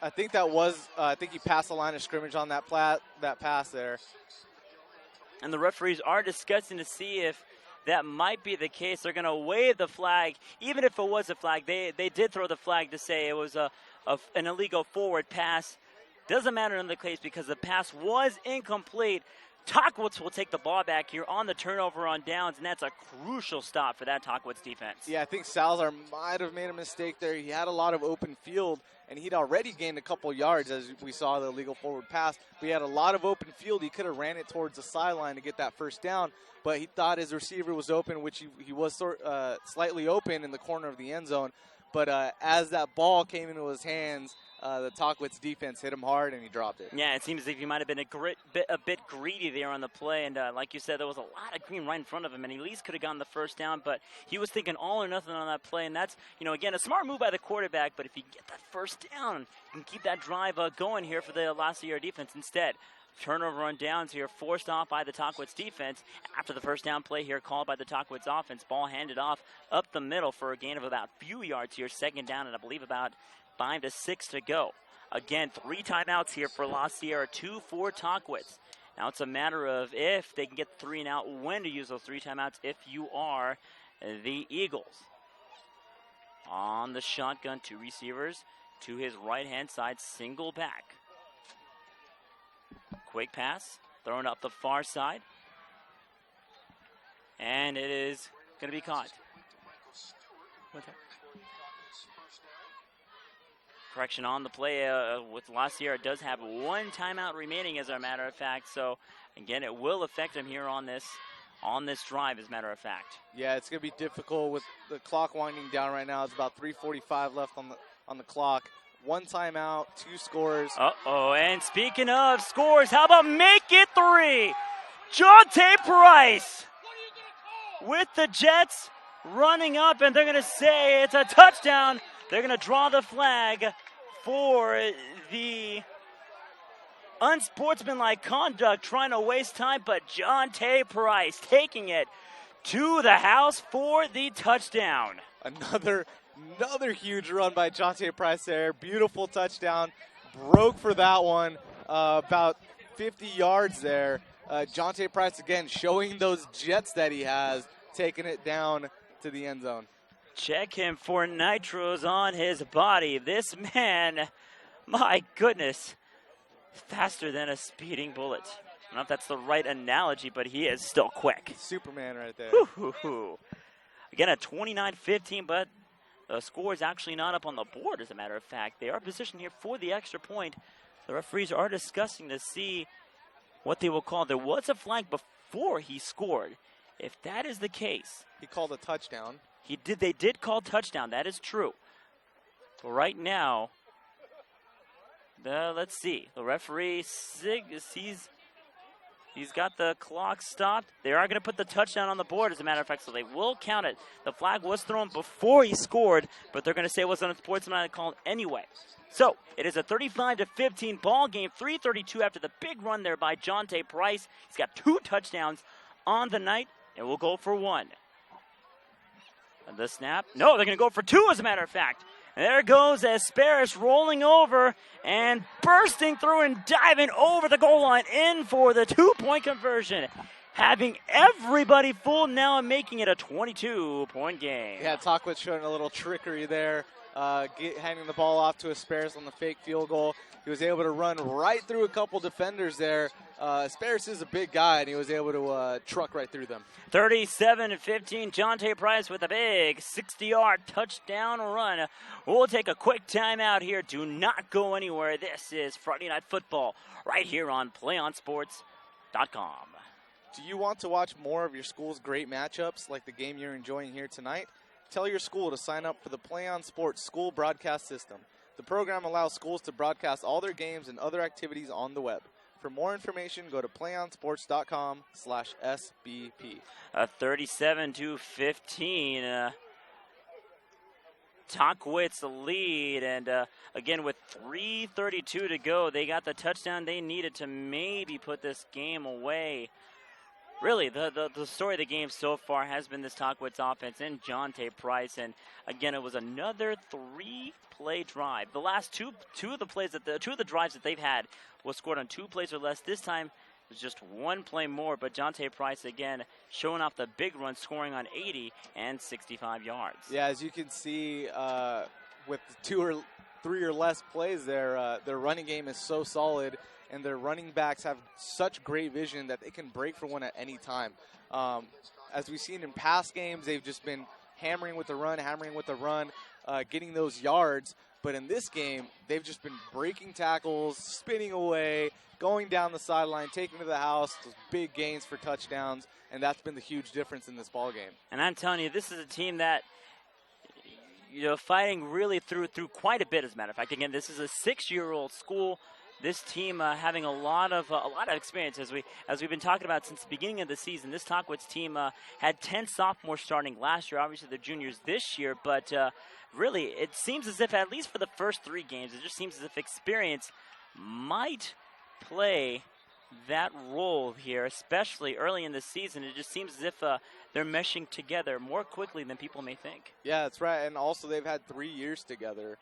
I think that was, I think he passed the line of scrimmage on that pass there. And the referees are discussing to see if that might be the case. They're going to wave the flag. Even if it was a flag, they did throw the flag to say it was an illegal forward pass. Doesn't matter in the case because the pass was incomplete. Tahquitz will take the ball back here on the turnover on downs, and that's a crucial stop for that Tahquitz defense. Yeah, I think Salazar might have made a mistake there. He had a lot of open field, and he'd already gained a couple yards as we saw the illegal forward pass. But he had a lot of open field. He could have ran it towards the sideline to get that first down, but he thought his receiver was open, which he was slightly open in the corner of the end zone. But as that ball came into his hands, the Tahquitz defense hit him hard, and he dropped it. Yeah, it seems as if he might have been a bit greedy there on the play. And like you said, there was a lot of green right in front of him, and he at least could have gotten the first down. But he was thinking all or nothing on that play. And that's, again, a smart move by the quarterback. But if you get that first down, you can keep that drive going here for the last of your defense instead. Turnover on downs here, forced off by the Tahquitz defense. After the first down play here, called by the Tahquitz offense. Ball handed off up the middle for a gain of about a few yards here. Second down, and I believe about 5 to 6 to go. Again, 3 timeouts here for La Sierra, 2 for Tahquitz. Now it's a matter of if they can get 3 and out, when to use those 3 timeouts if you are the Eagles. On the shotgun, 2 receivers to his right-hand side, single back. Quick pass, thrown up the far side. And it is going to be caught. Correction on the play with La Sierra does have 1 timeout remaining, as a matter of fact. So, again, it will affect him here on this drive, as a matter of fact. Yeah, it's going to be difficult with the clock winding down right now. It's about 3:45 left on the clock. 1 timeout, 2 scores. Uh-oh, and speaking of scores, how about make it 3? Jonte Price with the Jets running up, and they're going to say it's a touchdown. They're going to draw the flag for the unsportsmanlike conduct, trying to waste time, but Jonte Price taking it to the house for the touchdown. Another huge run by Jonte Price there. Beautiful touchdown. Broke for that one. About 50 yards there. Jonte Price, again, showing those jets that he has, taking it down to the end zone. Check him for nitros on his body. This man, my goodness, faster than a speeding bullet. I don't know if that's the right analogy, but he is still quick. Superman right there. Again, a 29-15, but the score is actually not up on the board, as a matter of fact. They are positioned here for the extra point. The referees are discussing to see what they will call. There was a flag before he scored. If that is the case, he called a touchdown. They did call touchdown. That is true. But right now, let's see. The referee sees he's got the clock stopped. They are going to put the touchdown on the board, as a matter of fact, so they will count it. The flag was thrown before he scored, but they're going to say it was on a sportsmanlike call anyway. So it is a 35-15 ball game. 3:32 after the big run there by Jonte Price. He's got 2 touchdowns on the night, and we'll go for 1. And the snap. No, they're going to go for 2, as a matter of fact. And there goes Asparis rolling over and bursting through and diving over the goal line in for the 2-point conversion. Having everybody full now and making it a 22-point game. Yeah, Tahquitz showing a little trickery there, handing the ball off to Asparis on the fake field goal. He was able to run right through a couple defenders there. Asparis is a big guy, and he was able to truck right through them. 37-15, Jonte Price with a big 60-yard touchdown run. We'll take a quick timeout here. Do not go anywhere. This is Friday Night Football right here on PlayOnSports.com. Do you want to watch more of your school's great matchups like the game you're enjoying here tonight? Tell your school to sign up for the PlayOn Sports School Broadcast System. The program allows schools to broadcast all their games and other activities on the web. For more information, go to playonsports.com/SBP. 37-15. Tahquitz lead, and again with 3:32 to go, they got the touchdown they needed to maybe put this game away. Really, the story of the game so far has been this Tahquitz offense and Jonte Price, and again, it was another 3-play drive. The last two of the drives that they've had was scored on 2 plays or less. This time, was just one play more, but Jonte Price again showing off the big run, scoring on 80 and 65 yards. Yeah, as you can see, with 2 or 3 or less plays there, their running game is so solid, and their running backs have such great vision that they can break for one at any time. As we've seen in past games, they've just been hammering with the run, getting those yards. But in this game, they've just been breaking tackles, spinning away, going down the sideline, taking to the house, those big gains for touchdowns, and that's been the huge difference in this ball game. And I'm telling you, this is a team that, fighting really through quite a bit. As a matter of fact, again, this is a 6-year-old school. This team having a lot of experience, as we've been talking about since the beginning of the season. This Tahquitz team had 10 sophomores starting last year. Obviously, they're juniors this year, but really, it seems as if, at least for the first 3 games, it just seems as if experience might play that role here, especially early in the season. It just seems as if they're meshing together more quickly than people may think. Yeah, that's right. And also, they've had 3 years together.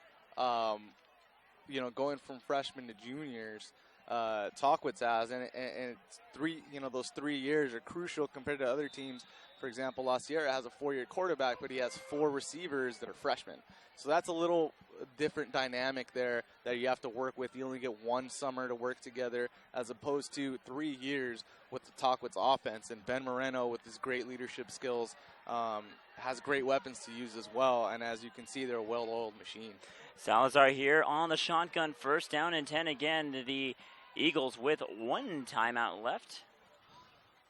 Going from freshmen to juniors, Tahquitz has, and it's 3. Those 3 years are crucial compared to other teams. For example, La Sierra has a 4-year quarterback, but he has 4 receivers that are freshmen. So that's a little different dynamic there that you have to work with. You only get 1 summer to work together, as opposed to 3 years with the Tahquitz offense. And Ben Moreno, with his great leadership skills, has great weapons to use as well. And as you can see, they're a well-oiled machine. Salazar here on the shotgun, 1st down and 10. Again, the Eagles with 1 timeout left.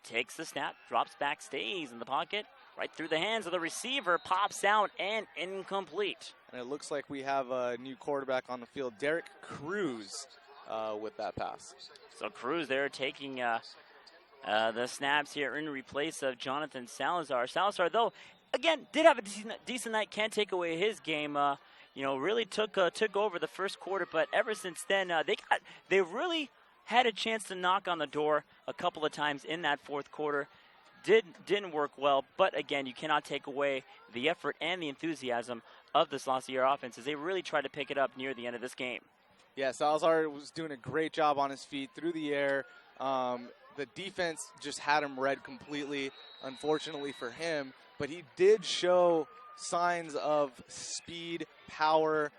Takes the snap, drops back, stays in the pocket, right through the hands of the receiver, pops out, and incomplete. And it looks like we have a new quarterback on the field, Derek Cruz, with that pass. So Cruz there taking the snaps here in replace of Jonathan Salazar. Salazar, though, again, did have a decent night. Can't take away his game. Really took over the first quarter, but ever since then, they really had a chance to knock on the door a couple of times in that 4th quarter. Didn't work well, but again, you cannot take away the effort and the enthusiasm of this La Sierra offense as they really tried to pick it up near the end of this game. Yeah, Salazar was doing a great job on his feet through the air. The defense just had him read completely, unfortunately for him, but he did show signs of speed, power,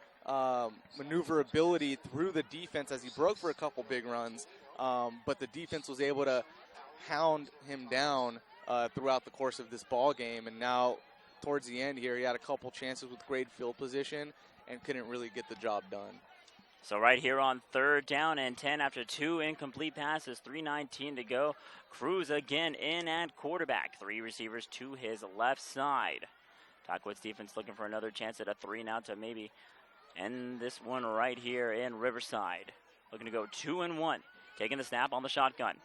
maneuverability through the defense as he broke for a couple big runs, but the defense was able to hound him down throughout the course of this ball game. And now towards the end here, he had a couple chances with great field position and couldn't really get the job done. So right here on 3rd down and 10 after 2 incomplete passes, 3:19 to go. Cruz again in at quarterback. 3 receivers to his left side. Tahquitz defense looking for another chance at a 3 now to maybe end this one right here in Riverside. Looking to go 2-1. Taking the snap on the shotgun.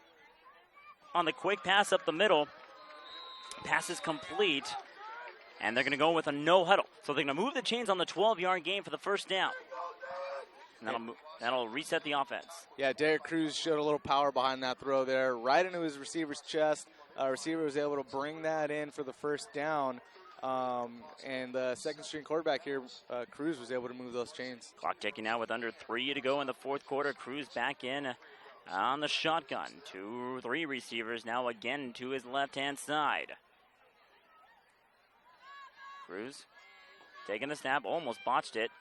On the quick pass up the middle. Pass is complete. And they're going to go with a no huddle. So they're going to move the chains on the 12-yard gain for the 1st down. And that'll reset the offense. Yeah, Derek Cruz showed a little power behind that throw there, right into his receiver's chest. Receiver was able to bring that in for the 1st down. And the 2nd-string quarterback here, Cruz, was able to move those chains. Clock ticking now with under 3 to go in the 4th quarter. Cruz back in on the shotgun. 2-3 receivers now again to his left-hand side. Cruz taking the snap, almost botched it.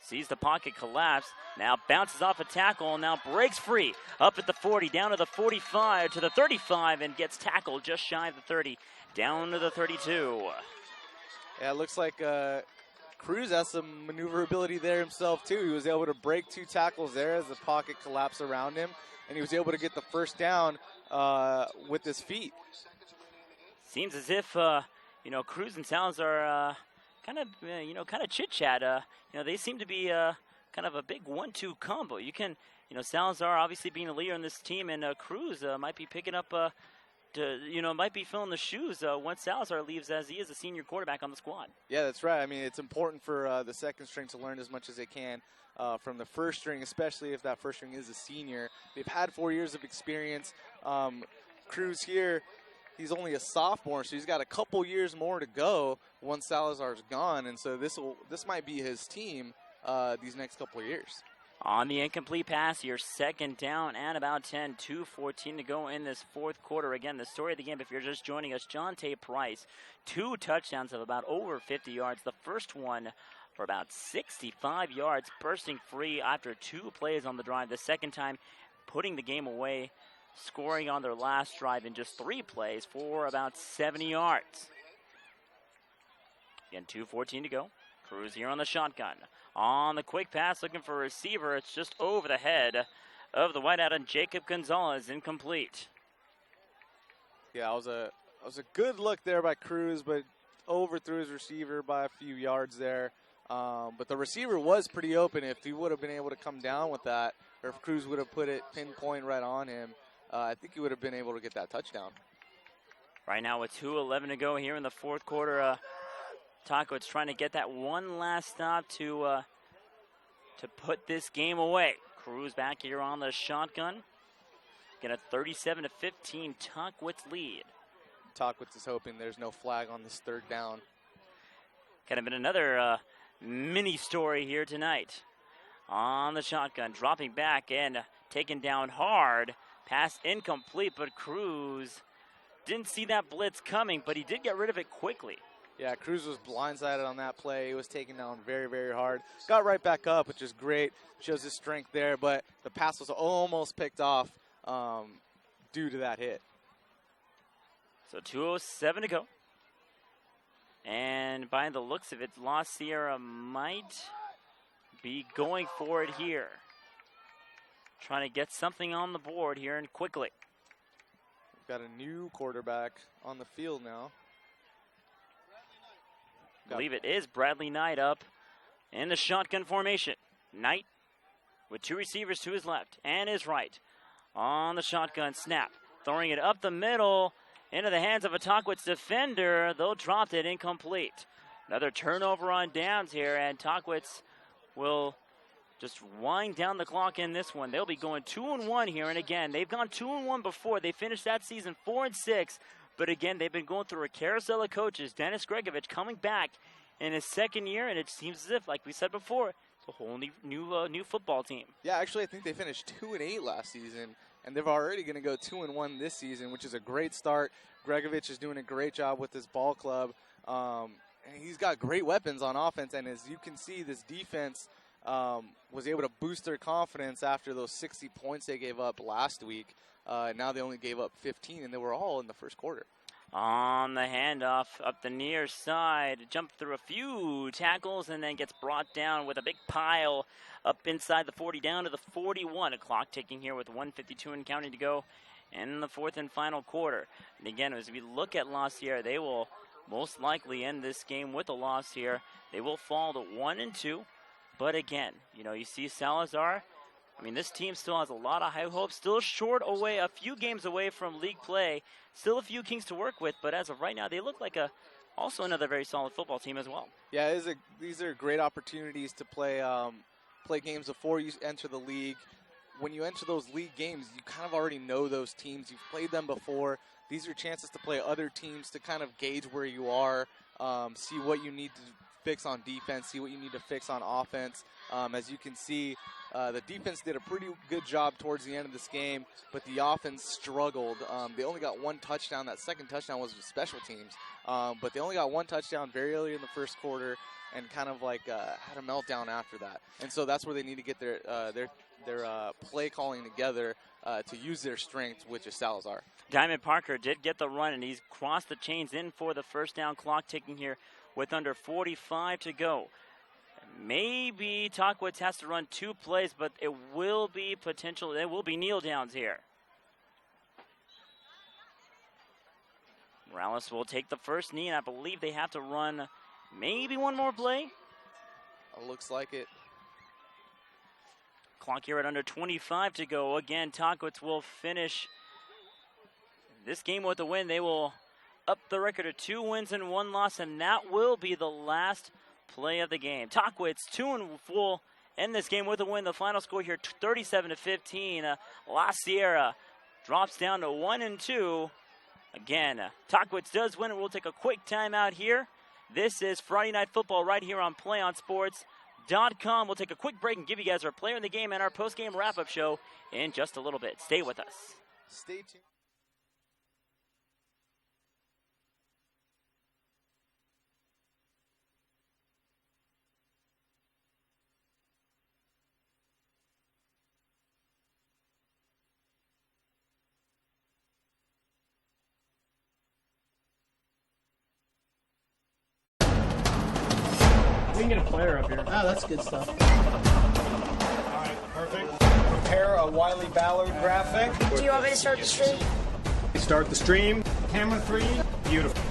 Sees the pocket collapse, now bounces off a tackle, now breaks free. Up at the 40, down to the 45, to the 35, and gets tackled just shy of the 30, down to the 32. Yeah, it looks like Cruz has some maneuverability there himself, too. He was able to break 2 tackles there as the pocket collapsed around him, and he was able to get the 1st down with his feet. Seems as if, Cruz and Salazar kind of chit-chat. They seem to be kind of a big 1-2 combo. You can, Salazar obviously being a leader in this team, and Cruz might be picking up, might be filling the shoes once Salazar leaves, as he is a senior quarterback on the squad. Yeah, that's right. I mean, it's important for the 2nd string to learn as much as they can from the 1st string, especially if that 1st string is a senior. They've had 4 years of experience. Cruz here, he's only a sophomore, so he's got a couple years more to go once Salazar's gone, and so this might be his team these next couple of years. On the incomplete pass, your second down and about 10, 2:14 to go in this fourth quarter. Again, the story of the game, if you're just joining us, Jonte Price, 2 touchdowns of about over 50 yards. The first one for about 65 yards, bursting free after 2 plays on the drive. The second time, putting the game away, scoring on their last drive in just 3 plays for about 70 yards. Again, 2:14 to go. Cruz here on the shotgun. On the quick pass, looking for a receiver. It's just over the head of the wideout, and Jacob Gonzalez, incomplete. Yeah, it was a good look there by Cruz, but overthrew his receiver by a few yards there. But the receiver was pretty open. If he would have been able to come down with that, or if Cruz would have put it pinpoint right on him, I think he would have been able to get that touchdown. Right now with 2:11 to go here in the fourth quarter, Tahquitz trying to get that one last stop to put this game away. Cruz back here on the shotgun. Get a 37-15 Tahquitz lead. Tahquitz is hoping there's no flag on this third down. Kind of been another mini story here tonight. On the shotgun, dropping back and taken down hard. Pass incomplete, but Cruz didn't see that blitz coming, but he did get rid of it quickly. Yeah, Cruz was blindsided on that play. He was taken down very, very hard. Got right back up, which is great. Shows his strength there, but the pass was almost picked off due to that hit. So 2:07 to go. And by the looks of it, La Sierra might be going for it here. Trying to get something on the board here and quickly. We've got a new quarterback on the field now. I believe it is Bradley Knight up in the shotgun formation. Knight with 2 receivers to his left and his right. On the shotgun snap. Throwing it up the middle into the hands of a Tahquitz defender. They'll drop it incomplete. Another turnover on downs here, and Tahquitz will just wind down the clock in this one. They'll be going 2-1 here, and again, they've gone 2-1 before. They finished that season 4-6. But again, they've been going through a carousel of coaches. Dennis Gregovich coming back in his second year, and it seems as if, like we said before, it's a whole new football team. Yeah, actually, I think they finished 2-8 last season, and they're already going to go 2-1 this season, which is a great start. Gregovich is doing a great job with this ball club, and he's got great weapons on offense. And as you can see, this defense was able to boost their confidence after those 60 points they gave up last week. Now they only gave up 15, and they were all in the first quarter. On the handoff up the near side, jumped through a few tackles and then gets brought down with a big pile up inside the 40, down to the 41. A clock ticking here with 1:52 and counting to go in the fourth and final quarter. And again, as we look at La Sierra, they will most likely end this game with a loss here. They will fall to 1-2. But again, you see Salazar. I mean, this team still has a lot of high hopes, still short away, a few games away from league play, still a few kings to work with, but as of right now, they look like also another very solid football team as well. Yeah, these are great opportunities to play games before you enter the league. When you enter those league games, you kind of already know those teams. You've played them before. These are chances to play other teams to kind of gauge where you are, see what you need to fix on defense, see what you need to fix on offense. As you can see, the defense did a pretty good job towards the end of this game, but the offense struggled. They only got 1 touchdown. That second touchdown was with special teams, but they only got 1 touchdown very early in the first quarter, and kind of like had a meltdown after that. And so that's where they need to get their play calling together to use their strength, which is Salazar. Diamond Parker did get the run, and he's crossed the chains in for the first down. Clock ticking here with under 45 to go. Maybe Tahquitz has to run 2 plays, but it will be kneel downs here. Morales will take the first knee, and I believe they have to run maybe 1 more play. Looks like it. Clock here at under 25 to go. Again, Tahquitz will finish this game with a win. They will up the record to 2 wins and 1 loss, and that will be the last play of the game. Tahquitz 2-1 end this game with a win. The final score here 37-15. La Sierra drops down to 1-2. Again, Tahquitz does win, and we'll take a quick timeout here. This is Friday Night Football right here on PlayOn Sports. PlayOn.com. We'll take a quick break and give you guys our player in the game and our post-game wrap-up show in just a little bit. Stay with us. Stay tuned. We can get a player up here. Oh, that's good stuff. All right, perfect. Prepare a Wiley Ballard graphic. Do you want me to start the stream? Start the stream. Camera 3. Beautiful.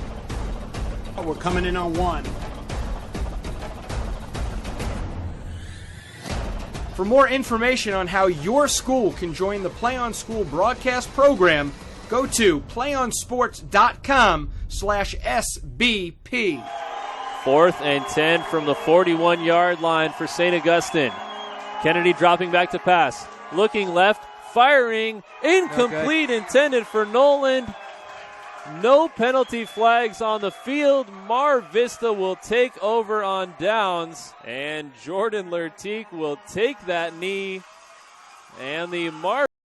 We're coming in on 1. For more information on how your school can join the PlayOn School broadcast program, go to playonsports.com/SBP. 4th and 10 from the 41-yard line for St. Augustine. Kennedy dropping back to pass. Looking left, firing, incomplete, intended for Noland. No penalty flags on the field. Mar Vista will take over on downs, and Jordan Lertique will take that knee. And the Mar